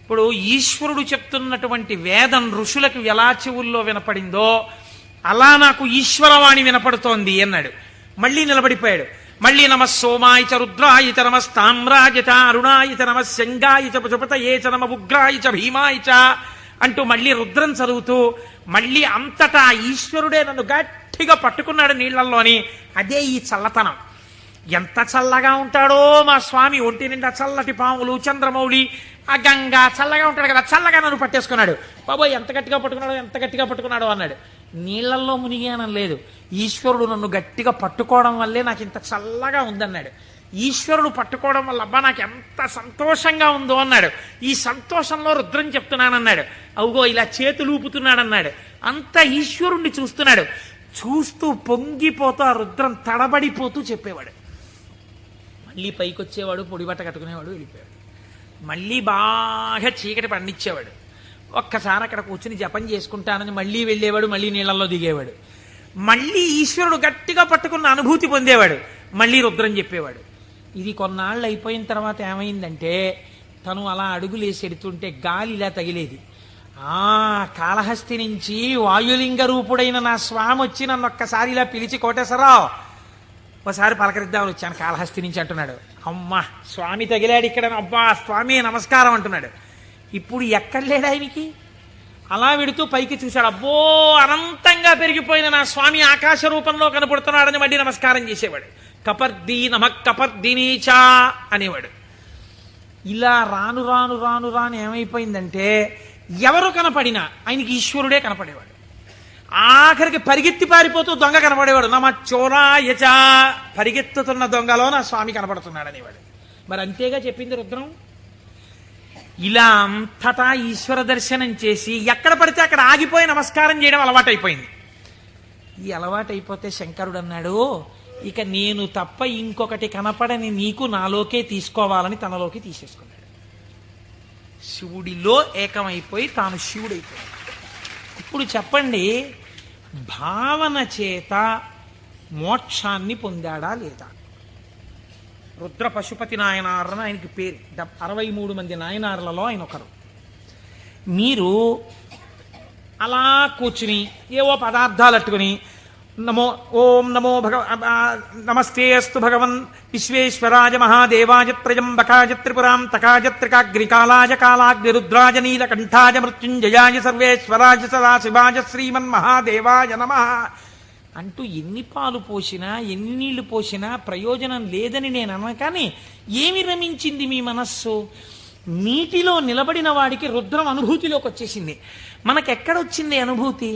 ఇప్పుడు ఈశ్వరుడు చెప్తున్నటువంటి వేదం ఋషులకు ఎలా చెవుల్లో వినపడిందో అలా నాకు ఈశ్వరవాణి వినపడుతోంది అన్నాడు. మళ్ళీ నిలబడిపోయాడు. మళ్ళీ నమ సోమాయ చ రుద్రాయ చ నమస్తామ్రాయ చ అరుణాయ చ నమ శంగాయ చ పశుపతయే చ నమ ఉగ్రాయ చ భీమాయ చ అంటూ మళ్ళీ రుద్రం చదువుతూ మళ్ళీ అంతటా ఈశ్వరుడే నన్ను గట్టిగా పట్టుకున్నాడు నీళ్లలోని. అదే ఈ చల్లతనం. ఎంత చల్లగా ఉంటాడో మా స్వామి. ఒంటి నిండా చల్లటి పాములు, చంద్రమౌళి, ఆ గంగా చల్లగా ఉంటాడు కదా, చల్లగా నన్ను పట్టేసుకున్నాడు. బాబోయ్ ఎంత గట్టిగా పట్టుకున్నాడో అన్నాడు. నీళ్లల్లో మునిగానం లేదు, ఈశ్వరుడు నన్ను గట్టిగా పట్టుకోవడం వల్లే నాకు ఇంత చల్లగా ఉందన్నాడు. ఈశ్వరుడు పట్టుకోవడం వల్ల అబ్బా నాకు ఎంత సంతోషంగా ఉందో అన్నాడు. ఈ సంతోషంలో రుద్రం చెప్తున్నానన్నాడు. అవుగో ఇలా చేతులు ఊపుతున్నాడన్నాడు. అంత ఈశ్వరుణ్ణి చూస్తున్నాడు. చూస్తూ పొంగిపోతూ ఆ రుద్రం తడబడిపోతూ చెప్పేవాడు. మళ్ళీ పైకి వచ్చేవాడు, పొడిబట్ట కట్టుకునేవాడు, వెళ్ళిపోయాడు. మళ్ళీ బాగా చీకటి పండించేవాడు. ఒక్కసారి అక్కడ కూర్చుని జపం చేసుకుంటానని మళ్ళీ వెళ్ళేవాడు, మళ్ళీ నీళ్ళల్లో దిగేవాడు. మళ్ళీ ఈశ్వరుడు గట్టిగా పట్టుకున్న అనుభూతి పొందేవాడు. మళ్ళీ రుద్రం చెప్పేవాడు. ఇది కొన్నాళ్ళు అయిపోయిన తర్వాత ఏమైందంటే తను అలా అడుగులేసి ఎడుతుంటే గాలి ఇలా తగిలేది. కాళహస్తి నుంచి వాయులింగ రూపుడైన నా స్వామి వచ్చి నన్ను ఒక్కసారి ఇలా పిలిచి కోటేశ్వరరావు ఒకసారి పలకరిద్దామని వచ్చాను కాళహస్తి నుంచి అంటున్నాడు. అమ్మా స్వామి తగిలాడు ఇక్కడ, అబ్బా స్వామి నమస్కారం అంటున్నాడు. ఇప్పుడు ఎక్కడ లేడు ఆయనకి. అలా వెడుతూ పైకి చూశాడు, అబ్బో అనంతంగా పెరిగిపోయిన నా స్వామి ఆకాశ రూపంలో కనపడుతున్నాడని మళ్ళీ నమస్కారం చేసేవాడు. కపర్దీ నమ కపర్దినీచా అనేవాడు. ఇలా రాను రాను రాను రాను ఏమైపోయిందంటే ఎవరు కనపడినా ఆయనకి ఈశ్వరుడే కనపడేవాడు. ఆఖరికి పరిగెత్తి పారిపోతూ దొంగ కనపడేవాడు. నమ చోరాయచ, పరిగెత్తుతున్న దొంగలో నా స్వామి కనపడుతున్నాడు అనేవాడు. మరి అంతేగా చెప్పింది రుద్రం. ఇలా అంతటా ఈశ్వర దర్శనం చేసి ఎక్కడ పడితే అక్కడ ఆగిపోయి నమస్కారం చేయడం అలవాటైపోయింది. ఈ అలవాటైపోతే శంకరుడు అన్నాడు, ఇక నేను తప్ప ఇంకొకటి కనపడని నీకు నాలోకే తీసుకోవాలని తనలోకి తీసేసుకున్నాడు. శివుడిలో ఏకమైపోయి తాను శివుడైపోయాడు. ఇప్పుడు చెప్పండి, భావన చేత మోక్షాన్ని పొందాడా లేదా? రుద్ర పశుపతి నాయనారని ఆయనకి పేరు. 63 మంది నాయనార్లలో ఆయన ఒకరు. మీరు అలా కూర్చుని ఏవో పదార్థాలు అట్టుకుని ఓం నమో నమస్తే అస్తు భగవన్ విశ్వేశ్వరాయ మహాదేవాయ త్రయంబకాయ త్రిపురాం తకాయ త్రికాగ్రికాలాయ కాలాగ్నిరుద్రాయ నీలకంఠాయ మృత్యుంజయాయ సర్వేశ్వరాయ సదాశివాయ శ్రీమన్మహాదేవాయ నమః అంటూ ఎన్ని పాలు పోసినా ఎన్ని నీళ్లు పోసినా ప్రయోజనం లేదని నేను అన్నా. కానీ ఏమి రమించింది మీ మనస్సు? నీటిలో నిలబడిన వాడికి రుద్రం అనుభూతిలోకి వచ్చేసింది. మనకెక్కడొచ్చింది అనుభూతి?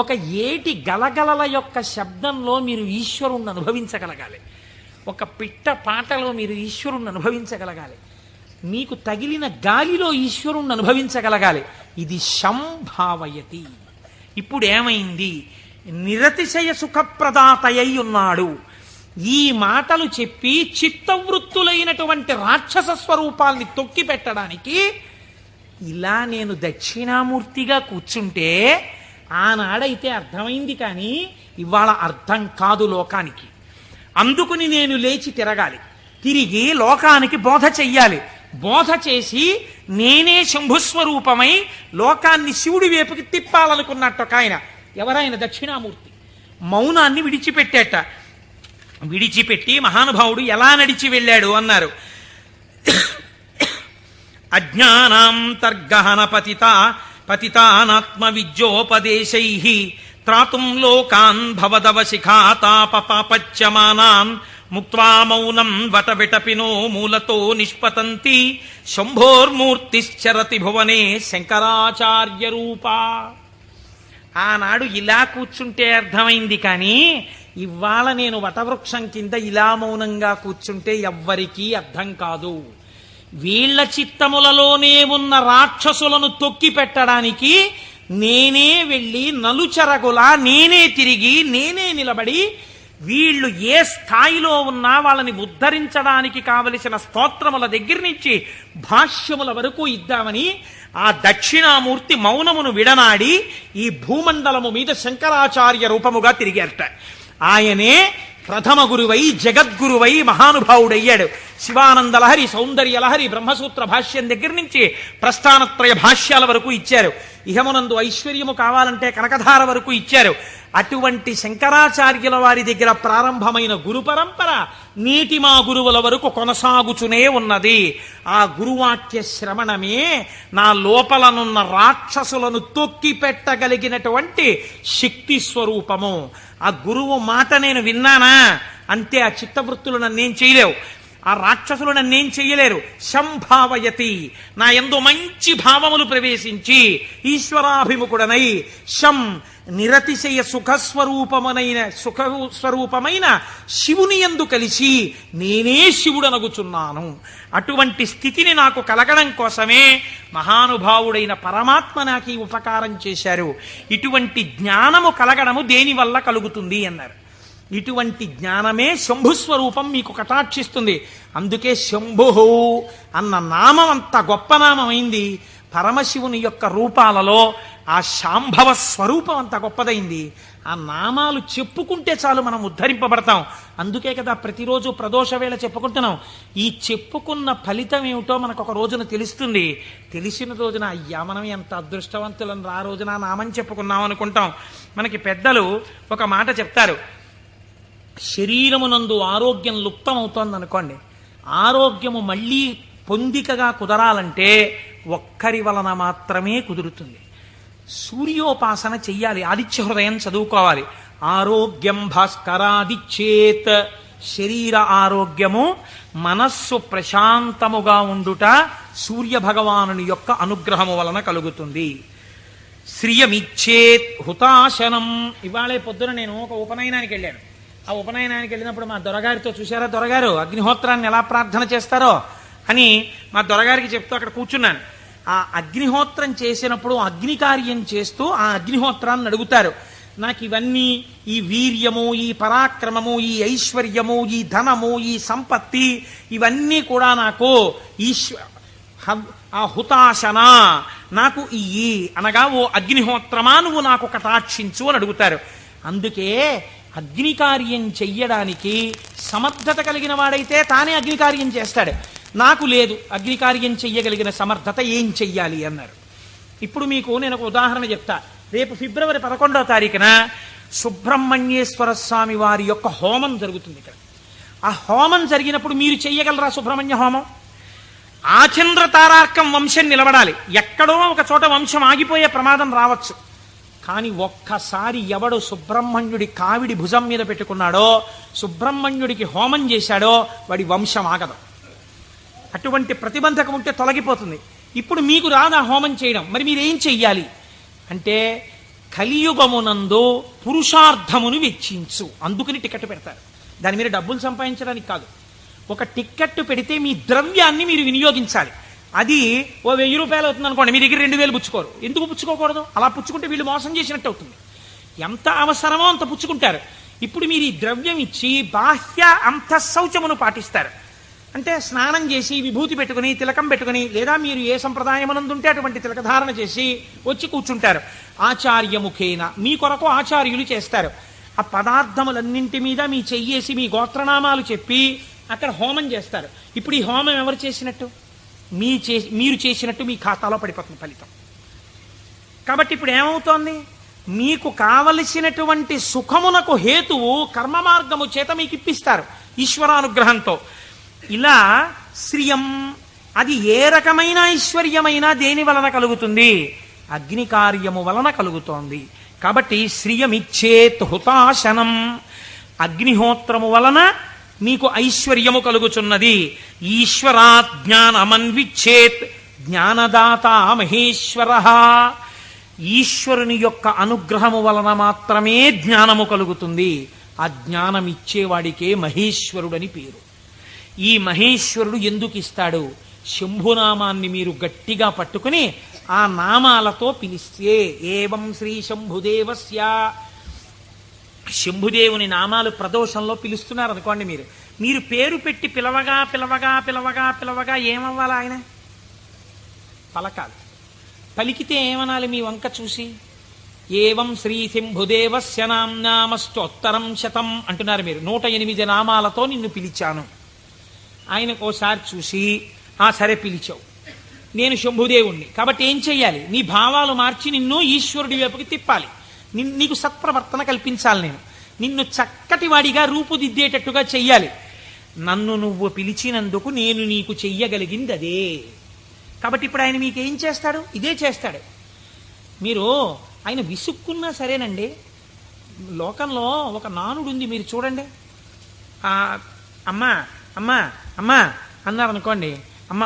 ఒక ఏటి గలగలల యొక్క శబ్దంలో మీరు ఈశ్వరుణ్ణి అనుభవించగలగాలి. ఒక పిట్ట పాటలో మీరు ఈశ్వరుణ్ణి అనుభవించగలగాలి. మీకు తగిలిన గాలిలో ఈశ్వరుణ్ణి అనుభవించగలగాలి. ఇది సంభావయతి. ఇప్పుడు ఏమైంది? నిరతిశయ సుఖప్రదాతయ్యి ఉన్నాడు. ఈ మాటలు చెప్పి చిత్తవృత్తులైనటువంటి రాక్షస స్వరూపాల్ని తొక్కి పెట్టడానికి ఇలా నేను దక్షిణామూర్తిగా కూర్చుంటే ఆనాడైతే అర్థమైంది, కానీ ఇవాళ అర్థం కాదు లోకానికి. అందుకుని నేను లేచి తిరగాలి, తిరిగి లోకానికి బోధ చెయ్యాలి. బోధ చేసి నేనే శంభుస్వరూపమై లోకాన్ని శివుడి వైపుకి తిప్పాలనుకున్నట్టు ఒక ఆయన. ఎవరైన? దక్షిణామూర్తి. మౌనాన్ని విడిచిపెట్టేట. విడిచిపెట్టి మహానుభావుడు ఎలా నడిచి వెళ్ళాడు అన్నారు. అజ్ఞానాంతర్గహన పతితానాత్మ విద్యోపదేశైః త్రాతుం లోకాన్ భవదవశిఖాతాపపాపచ్యమానాన్ ముక్త్వా మౌనం వటవిటపినో మూలతో నిష్పతంతి శంభోర్మూర్తిశ్చరతి భువనే శంకరాచార్య రూపా. ఆనాడు ఇలా కూర్చుంటే అర్థమైంది, కానీ ఇవాళ నేను వటవృక్షం కింద ఇలా మౌనంగా కూర్చుంటే ఎవ్వరికీ అర్థం కాదు. వీళ్ల చిత్తములలోనే ఉన్న రాక్షసులను తొక్కి పెట్టడానికి నేనే వెళ్ళి నలుచెరగులా నేనే తిరిగి నేనే నిలబడి వీళ్ళు ఏ స్థాయిలో ఉన్నా వాళ్ళని ఉద్ధరించడానికి కావలసిన స్తోత్రముల దగ్గర నుంచి భాష్యముల వరకు ఇద్దామని ఆ దక్షిణామూర్తి మౌనమును విడనాడి ఈ భూమండలము మీద శంకరాచార్య రూపముగా తిరిగారట. ఆయనే ప్రథమ గురువై జగద్గురువై మహానుభావుడయ్యాడు. శివానందలహరి, సౌందర్యలహరి, బ్రహ్మసూత్ర భాష్యం దగ్గర నుంచి ప్రస్థానత్రయ భాష్యాల వరకు ఇచ్చారు. ఇహమునందు ఐశ్వర్యము కావాలంటే కనకధార వరకు ఇచ్చారు. అటువంటి శంకరాచార్యుల వారి దగ్గర ప్రారంభమైన గురు పరంపర నేటి మా గురువుల వరకు కొనసాగుచునే ఉన్నది. ఆ గురువాక్య శ్రవణమే నా లోపలనున్న రాక్షసులను తొక్కి పెట్టగలిగినటువంటి శక్తి స్వరూపము. ఆ గురువు మాట నేను విన్నానా అంతే. ఆ చిత్తవృత్తులు నన్నేం చేయలేవు, ఆ రాక్షసులు నన్నేం చెయ్యలేరు. సంభావయతి, నా యందు మంచి భావములు ప్రవేశించి ఈశ్వరాభిముఖుడనై శం నిరతిశయ సుఖస్వరూపమైన శివుని యందు కలిసి నేనే శివుడనగుచున్నాను. అటువంటి స్థితిని నాకు కలగడం కోసమే మహానుభావుడైన పరమాత్మ నాకు ఈ ఉపకారం చేశారు. ఇటువంటి జ్ఞానము కలగడము దేనివల్ల కలుగుతుంది అన్నారు. ఇటువంటి జ్ఞానమే శంభుస్వరూపం మీకు కటాక్షిస్తుంది. అందుకే శంభు అన్న నామం అంత గొప్ప నామమైంది. పరమశివుని యొక్క రూపాలలో ఆ శాంభవ స్వరూపం అంత గొప్పదైంది. ఆ నామాలు చెప్పుకుంటే చాలు మనం ఉద్ధరింపబడతాం. అందుకే కదా ప్రతిరోజు ప్రదోష వేళ చెప్పుకుంటున్నాం. ఈ చెప్పుకున్న ఫలితం ఏమిటో మనకు ఒక రోజున తెలుస్తుంది. తెలిసిన రోజున అయ్యా మనం ఎంత అదృష్టవంతులను ఆ రోజున నామని చెప్పుకున్నాం అనుకుంటాం. మనకి పెద్దలు ఒక మాట చెప్తారు, శరీరమునందు ఆరోగ్యం లుప్తమవుతోంది అనుకోండి, ఆరోగ్యము మళ్ళీ పొందికగా కుదరాలంటే ఒక్కరి వలన మాత్రమే కుదురుతుంది. సూర్యోపాసన చెయ్యాలి, ఆదిత్య హృదయం చదువుకోవాలి. ఆరోగ్యం భాస్కరాదిచ్చేత్, శరీర ఆరోగ్యము మనస్సు ప్రశాంతముగా ఉండుట సూర్య భగవానుని యొక్క అనుగ్రహము వలన కలుగుతుంది. శ్రియమిచ్చేత్ హుతాశనం. ఇవాళే పొద్దున నేను ఒక ఉపనయనానికి వెళ్ళాను. ఆ ఉపనయనానికి వెళ్ళినప్పుడు మా దొరగారితో, చూశారా దొరగారు అగ్నిహోత్రాన్ని ఎలా ప్రార్థన చేస్తారో అని మా దొరగారికి చెప్తూ అక్కడ కూర్చున్నాను. ఆ అగ్నిహోత్రం చేసినప్పుడు అగ్ని కార్యం చేస్తూ ఆ అగ్నిహోత్రాన్ని అడుగుతారు, నాకు ఇవన్నీ, ఈ వీర్యము, ఈ పరాక్రమము, ఈ ఐశ్వర్యము, ఈ ధనము, ఈ సంపత్తి, ఇవన్నీ కూడా నాకు ఆ హుతాశన నాకు ఇయ్యి అనగా, ఓ అగ్నిహోత్రమా నువ్వు నాకు కటాక్షించు అని అడుగుతారు. అందుకే అగ్ని కార్యం చెయ్యడానికి సమర్థత కలిగిన వాడైతే తానే అగ్ని కార్యం చేస్తాడు. నాకు లేదు అగ్ని కార్యం చెయ్యగలిగిన సమర్థత, ఏం చెయ్యాలి అన్నారు. ఇప్పుడు మీకు నేను ఒక ఉదాహరణ చెప్తా. రేపు ఫిబ్రవరి 11వ తారీఖున సుబ్రహ్మణ్యేశ్వర స్వామి వారి యొక్క హోమం జరుగుతుంది ఇక్కడ. ఆ హోమం జరిగినప్పుడు మీరు చెయ్యగలరా సుబ్రహ్మణ్య హోమం? ఆచంద్ర తారార్కం వంశం నిలబడాలి. ఎక్కడో ఒక చోట వంశం ఆగిపోయే ప్రమాదం రావచ్చు. కానీ ఒక్కసారి ఎవడు సుబ్రహ్మణ్యుడి కావిడి భుజం మీద పెట్టుకున్నాడో, సుబ్రహ్మణ్యుడికి హోమం చేశాడో, వాడి వంశం ఆగదు. అటువంటి ప్రతిబంధకం ఉంటే తొలగిపోతుంది. ఇప్పుడు మీకు రాదు ఆ హోమం చేయడం, మరి మీరేం చెయ్యాలి అంటే, కలియుగమునందు పురుషార్థమును వెచ్చించు. అందుకని టికెట్ పెడతారు. దాని మీద డబ్బులు సంపాదించడానికి కాదు. ఒక టిక్కెట్ పెడితే మీ ద్రవ్యాన్ని మీరు వినియోగించాలి. అది ఓ 1000 రూపాయలు అవుతుంది అనుకోండి, మీ దగ్గర 2000 పుచ్చుకోరు. ఎందుకు పుచ్చుకోకూడదు? అలా పుచ్చుకుంటే వీళ్ళు మోసం చేసినట్టు అవుతుంది. ఎంత అవసరమో అంత పుచ్చుకుంటారు. ఇప్పుడు మీరు ఈ ద్రవ్యం ఇచ్చి బాహ్య అంతఃశౌచమును పాటిస్తారు. అంటే స్నానం చేసి విభూతి పెట్టుకుని తిలకం పెట్టుకుని, లేదా మీరు ఏ సంప్రదాయమునందుంటే అటువంటి తిలకధారణ చేసి వచ్చి కూర్చుంటారు. ఆచార్యముఖేన మీ కొరకు ఆచార్యులు చేస్తారు. ఆ పదార్థములన్నింటి మీద మీ చెయ్యేసి మీ గోత్రనామాలు చెప్పి అక్కడ హోమం చేస్తారు. ఇప్పుడు ఈ హోమం ఎవరు చేసినట్టు? మీరు చేసినట్టు మీ ఖాతాలో పడిపోతుంది ఫలితం. కాబట్టి ఇప్పుడు ఏమవుతోంది? మీకు కావలసినటువంటి సుఖమునకు హేతువు కర్మ మార్గము చేత మీకు ఇప్పిస్తారు ఈశ్వరానుగ్రహంతో. ఇలా శ్రియం, అది ఏ రకమైన ఐశ్వర్యమైనా దేని వలన కలుగుతుంది? అగ్ని కార్యము వలన కలుగుతోంది. కాబట్టి శ్రియమిచ్చేత్ హుతాశనం, అగ్నిహోత్రము వలన మీకు ఐశ్వర్యము కలుగుచున్నది. ఈశ్వరాత్ జ్ఞానమన్విచ్చేత్, జ్ఞానదాత మహేశ్వర. ఈశ్వరుని యొక్క అనుగ్రహము వలన మాత్రమే జ్ఞానము కలుగుతుంది. ఆ జ్ఞానం ఇచ్చేవాడికే మహేశ్వరుడని పేరు. ఈ మహేశ్వరుడు ఎందుకు ఇస్తాడు? శంభునామాన్ని మీరు గట్టిగా పట్టుకుని ఆ నామాలతో పిలిస్తే, ఏవం శ్రీ శంభుదేవస్య, శంభుదేవుని నామాలు ప్రదోషంలో పిలుస్తున్నారు అనుకోండి, మీరు పేరు పెట్టి పిలవగా పిలవగా పిలవగా పిలవగా ఏమవ్వాలి? ఆయన పలకాలి. పలికితే ఏమనాలి? మీ వంక చూసి ఏవం శ్రీ శంభుదేవస్య నామ్నామస్తోత్తరం శతం అంటున్నారు మీరు. 108 నామాలతో నిన్ను పిలిచాను. ఆయనకు ఓసారి చూసి, సరే పిలిచావు, నేను శంభుదేవుణ్ణి కాబట్టి ఏం చెయ్యాలి? నీ భావాలు మార్చి నిన్ను ఈశ్వరుడి వైపుకి తిప్పాలి. నీకు సత్ప్రవర్తన కల్పించాలి. నేను నిన్ను చక్కటి వాడిగా రూపుదిద్దేటట్టుగా చెయ్యాలి. నన్ను నువ్వు పిలిచినందుకు నేను నీకు చెయ్యగలిగింది అదే. కాబట్టి ఇప్పుడు ఆయన మీకేం చేస్తాడు? ఇదే చేస్తాడు. మీరు ఆయన విసుక్కున్నా సరేనండి. లోకంలో ఒక నానుడు ఉంది, మీరు చూడండి. అమ్మా అమ్మా అమ్మా అన్నారు అనుకోండి, అమ్మ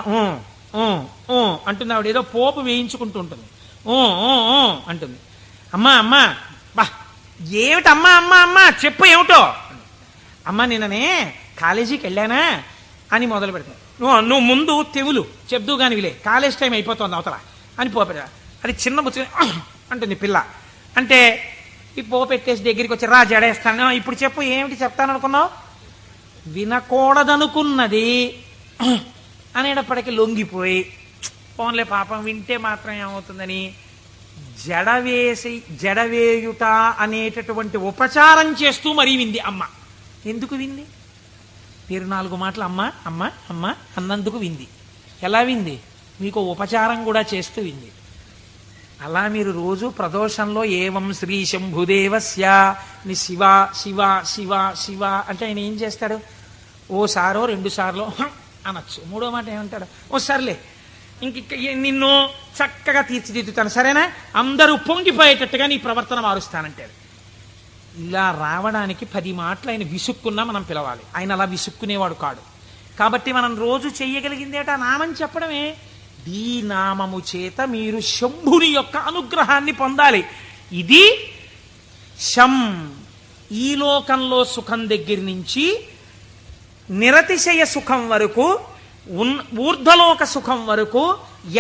అంటుంది. ఆవిడ ఏదో పోపు వేయించుకుంటూ ఉంటుంది. అంటుంది. అమ్మా అమ్మా, బా ఏమిటి అమ్మా అమ్మా అమ్మా చెప్పు ఏమిటో. అమ్మ నిన్ననే కాలేజీకి వెళ్ళానా అని మొదలు పెడతాను. నువ్వు ముందు తెవులు చెప్దు కాని విలే, కాలేజ్ టైం అయిపోతుంది అవతల అని పోపెట్టా. అది చిన్న బుచ్చుని అంటుంది పిల్ల. అంటే ఈ పోపెట్టేసి దగ్గరికి వచ్చి రా జడేస్తాను, ఇప్పుడు చెప్పు ఏమిటి చెప్తాను అనుకున్నావు? వినకూడదనుకున్నది అనేటప్పటికీ లొంగిపోయి, పోన్లే పాపం వింటే మాత్రం ఏమవుతుందని జడవేయుట అనేటటువంటి ఉపచారం చేస్తూ మరీ వింది అమ్మ. ఎందుకు వింది? 4 మాటలు అమ్మ అమ్మ అమ్మ అన్నందుకు వింది. ఎలా వింది? మీకు ఉపచారం కూడా చేస్తూ వింది. అలా మీరు రోజు ప్రదోషంలో ఏవం శ్రీ శంభుదేవస్య ని శివ శివ శివ శివ అంటే ఆయన ఏం చేస్తాడు? ఓసారో 2 సార్లు అనొచ్చు, 3వ మాట ఏమంటాడు? ఓ సర్లే ఇంక నిన్ను చక్కగా తీర్చిదిద్దుతాను, సరేనా, అందరూ పొంగిపోయేటట్టుగా నీ ప్రవర్తన మారుస్తానంటాడు. ఇలా రావడానికి 10 మాటలు ఆయన విసుక్కున్నా మనం పిలవాలి. ఆయన అలా విసుక్కునేవాడు కాడు. కాబట్టి మనం రోజు చెయ్యగలిగిందేట నామం చెప్పడమే. ఈ నామము చేత మీరు శంభుని యొక్క అనుగ్రహాన్ని పొందాలి. ఇది శం, ఈ లోకంలో సుఖం దగ్గర నుంచి నిరతిశయ సుఖం వరకు, ఊర్ధ్వలోక సుఖం వరకు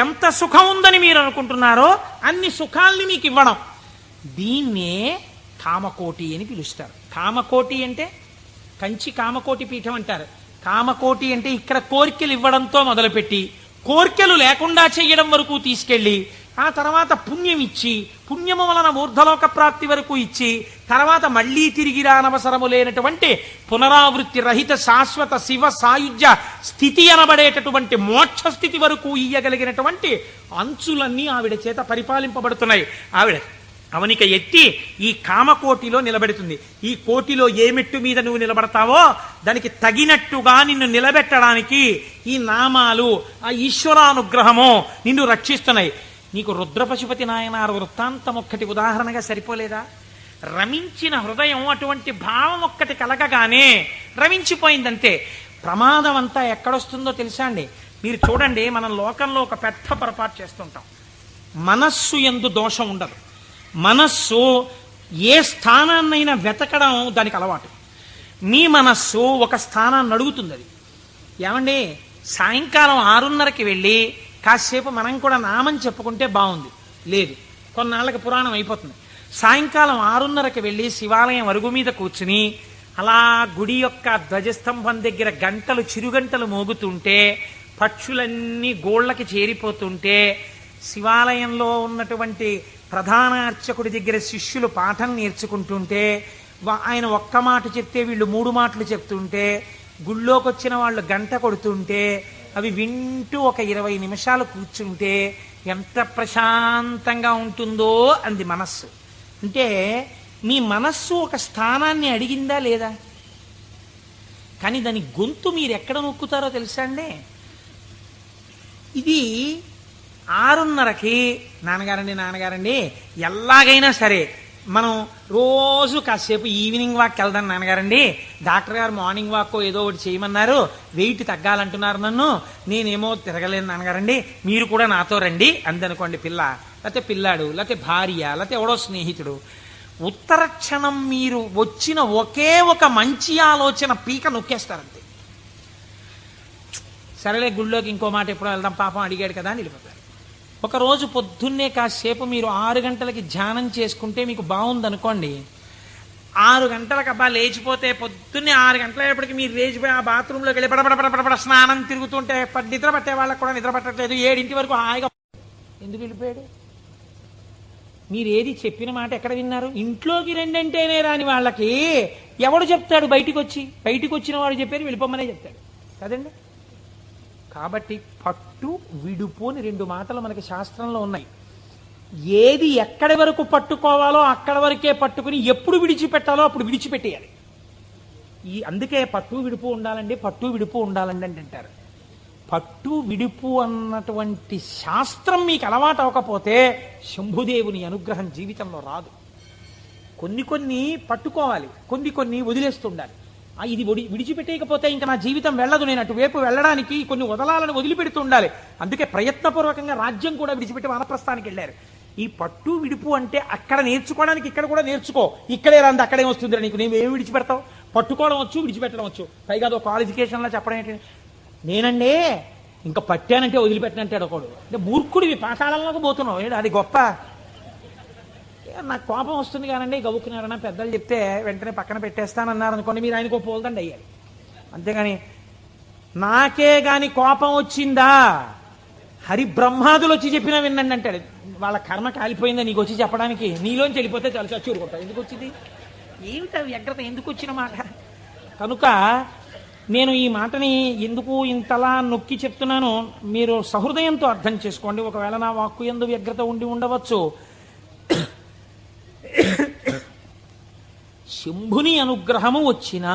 ఎంత సుఖం ఉందని మీరు అనుకుంటున్నారో అన్ని సుఖాల్ని మీకు ఇవ్వడం. దీన్నే కామకోటి అని పిలుస్తారు. కామకోటి అంటే కంచి కామకోటి పీఠం అంటారు. కామకోటి అంటే ఇక్కడ కోరికలు ఇవ్వడంతో మొదలుపెట్టి కోరికలు లేకుండా చెయ్యడం వరకు తీసుకెళ్ళి ఆ తర్వాత పుణ్యం ఇచ్చి పుణ్యము వలన ఊర్ధ్వలోక ప్రాప్తి వరకు ఇచ్చి తర్వాత మళ్లీ తిరిగి రానవసరము లేనటువంటి పునరావృత్తి రహిత శాశ్వత శివ సాయుధ్య స్థితి అనబడేటటువంటి మోక్ష స్థితి వరకు ఇయ్యగలిగినటువంటి అంచులన్నీ ఆవిడ చేత పరిపాలింపబడుతున్నాయి. ఆవిడ అవనిక ఎత్తి ఈ కామకోటిలో నిలబెడుతుంది. ఈ కోటిలో ఏ మెట్టు మీద నువ్వు నిలబడతావో దానికి తగినట్టుగా నిన్ను నిలబెట్టడానికి ఈ నామాలు, ఆ ఈశ్వరానుగ్రహము నిన్ను రక్షిస్తున్నాయి. నీకు రుద్రపశుపతి నాయనారు వృత్తాంతం ఒక్కటి ఉదాహరణగా సరిపోలేదా? రమించిన హృదయం అటువంటి భావం ఒక్కటి కలగగానే రమించిపోయిందంతే. ప్రమాదం అంతా ఎక్కడొస్తుందో తెలుసా అండి? మీరు చూడండి, మనం లోకంలో ఒక పెద్ద పొరపాటు చేస్తుంటాం. మనస్సు యందు దోషం ఉండదు. మనస్సు ఏ స్థానాన్నైనా వెతకడం దానికి అలవాటు. మీ మనస్సు ఒక స్థానాన్ని అడుగుతుంది. అది ఏమండి, సాయంకాలం 6:30కి వెళ్ళి కాసేపు మనం కూడా నామం చెప్పుకుంటే బాగుంది. లేదు, కొన్నాళ్ళకి పురాణం అయిపోతుంది. సాయంకాలం 6:30కి వెళ్ళి శివాలయం అరుగు మీద కూర్చుని అలా గుడి యొక్క ధ్వజస్తంభం దగ్గర గంటలు చిరుగంటలు మోగుతుంటే, పక్షులన్నీ గోళ్లకి చేరిపోతుంటే, శివాలయంలో ఉన్నటువంటి ప్రధాన అర్చకుడి దగ్గర శిష్యులు పాఠం నేర్చుకుంటుంటే, ఆయన ఒక్క మాట చెప్తే వీళ్ళు 3 మాటలు చెప్తుంటే, గుళ్ళోకి వచ్చిన వాళ్ళు గంట కొడుతుంటే అవి వింటూ ఒక 20 నిమిషాలు కూర్చుంటే ఎంత ప్రశాంతంగా ఉంటుందో అంది మనస్సు. అంటే మీ మనస్సు ఒక స్థానాన్ని అడిగిందా లేదా? కానీ దాని గొంతు మీరు ఎక్కడ నొక్కుతారో తెలుసా అండి? ఇది 6:30కి నాన్నగారండి ఎలాగైనా సరే మనం రోజు కాసేపు ఈవినింగ్ వాక్ వెళ్దాం నాన్నగారండి, డాక్టర్ గారు మార్నింగ్ వాక్ ఏదో ఒకటి చేయమన్నారు, వెయిట్ తగ్గాలంటున్నారు నన్ను, నేనేమో తిరగలేను నాన్నగారండి, మీరు కూడా నాతో రండి అందనుకోండి. పిల్ల లేకపోతే పిల్లాడు లేకపోతే భార్య లేకపోతే ఎవడో స్నేహితుడు, ఉత్తర క్షణం మీరు వచ్చిన ఒకే ఒక మంచి ఆలోచన పీక నొక్కేస్తారంతే. సరేలే గుళ్ళోకి ఇంకో మాట ఎప్పుడో వెళ్దాం, పాపం అడిగాడు కదా అని వెళ్ళిపోతారు. ఒకరోజు పొద్దున్నే కాసేపు మీరు 6 గంటలకి ధ్యానం చేసుకుంటే మీకు బాగుందనుకోండి. 6 గంటలకు అబ్బా లేచిపోతే పొద్దున్నే 6 గంటలప్పటికి మీరు లేచిపోయి ఆ బాత్రూంలోకి వెళ్ళి పడపడ స్నానం తిరుగుతుంటే నిద్ర పట్టే వాళ్ళకి కూడా నిద్ర పట్టట్లేదు. 7 వరకు హాయిగా ఎందుకు వెళ్ళిపోయాడు? మీరు ఏది చెప్పిన మాట ఎక్కడ విన్నారు? ఇంట్లోకి రెండంటేనే రాని వాళ్ళకి ఎవడు చెప్తాడు? బయటికి వచ్చిన వాడు చెప్పారు వెళ్ళిపోమనే చెప్తాడు కదండి. కాబట్టి పట్టు విడుపు అని 2 మాటలు మనకి శాస్త్రంలో ఉన్నాయి. ఏది ఎక్కడి వరకు పట్టుకోవాలో అక్కడ వరకే పట్టుకుని ఎప్పుడు విడిచిపెట్టాలో అప్పుడు విడిచిపెట్టేయాలి. అందుకే పట్టు విడుపు ఉండాలండి అంటారు. పట్టు విడుపు అన్నటువంటి శాస్త్రం మీకు అలవాటు అవ్వకపోతే శంభుదేవుని అనుగ్రహం జీవితంలో రాదు. కొన్ని పట్టుకోవాలి, కొన్ని వదిలేస్తుండాలి. ఇది విడిచిపెట్టేయకపోతే ఇంకా నా జీవితం వెళ్ళదు, నేను అటువైపు వెళ్ళడానికి కొన్ని వదలాలను వదిలిపెడుతూ ఉండాలి. అందుకే ప్రయత్నపూర్వకంగా రాజ్యం కూడా విడిచిపెట్టి వానప్రస్థానికి వెళ్ళారు. ఈ పట్టు విడుపు అంటే అక్కడ నేర్చుకోవడానికి ఇక్కడ కూడా నేర్చుకో. ఇక్కడే రాంది అక్కడే వస్తుంది నీకు, నేను ఏమి విడిచిపెడతావు? పట్టుకోవడం వచ్చు, విడిచిపెట్టడం వచ్చు. పైగా అదో క్వాలిఫికేషన్లో చెప్పడం ఏంటి? నేనండి ఇంకా పట్టానంటే వదిలిపెట్టనంటాడు ఒకడు. అంటే మూర్ఖుడివి, పాతాళంలోకి పోతున్నావు, అది గొప్ప. నాకు కోపం వస్తుంది కానండి, గవ్వుకున్నారన్నా పెద్దలు చెప్తే వెంటనే పక్కన పెట్టేస్తానన్నారు అనుకోండి, మీరు ఆయనకు పోల్దండి అయ్యాలి. అంతేగాని నాకే గాని కోపం వచ్చిందా హరి బ్రహ్మాదులు వచ్చి చెప్పినా వినండి అంటాడు. వాళ్ళ కర్మ కాలిపోయిందా నీకు వచ్చి చెప్పడానికి? నీలోంచి వెళ్ళిపోతే చాలా చచ్చూరు కొట్టావు. ఎందుకు వచ్చింది? ఏమిటా వ్యగ్రత? ఎందుకు వచ్చిన మాట? కనుక నేను ఈ మాటని ఎందుకు ఇంతలా నొక్కి చెప్తున్నానో మీరు సహృదయంతో అర్థం చేసుకోండి. ఒకవేళ నా వాక్కు యందు వ్యగ్రత ఉండి ఉండవచ్చు. శంభుని అనుగ్రహము వచ్చినా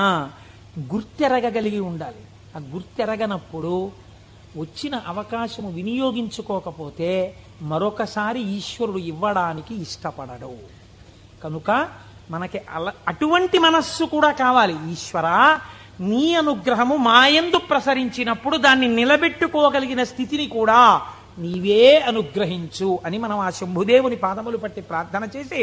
గుర్తెరగగలిగి ఉండాలి. ఆ గుర్తెరగనప్పుడు వచ్చిన అవకాశము వినియోగించుకోకపోతే మరొకసారి ఈశ్వరుడు ఇవ్వడానికి ఇష్టపడడు. కనుక మనకి అటువంటి మనస్సు కూడా కావాలి. ఈశ్వరా, నీ అనుగ్రహము మాయందు ప్రసరించినప్పుడు దాన్ని నిలబెట్టుకోగలిగిన స్థితిని కూడా నీవే అనుగ్రహించు అని మనం ఆ శంభుదేవుని పాదములు పట్టి ప్రార్థన చేసి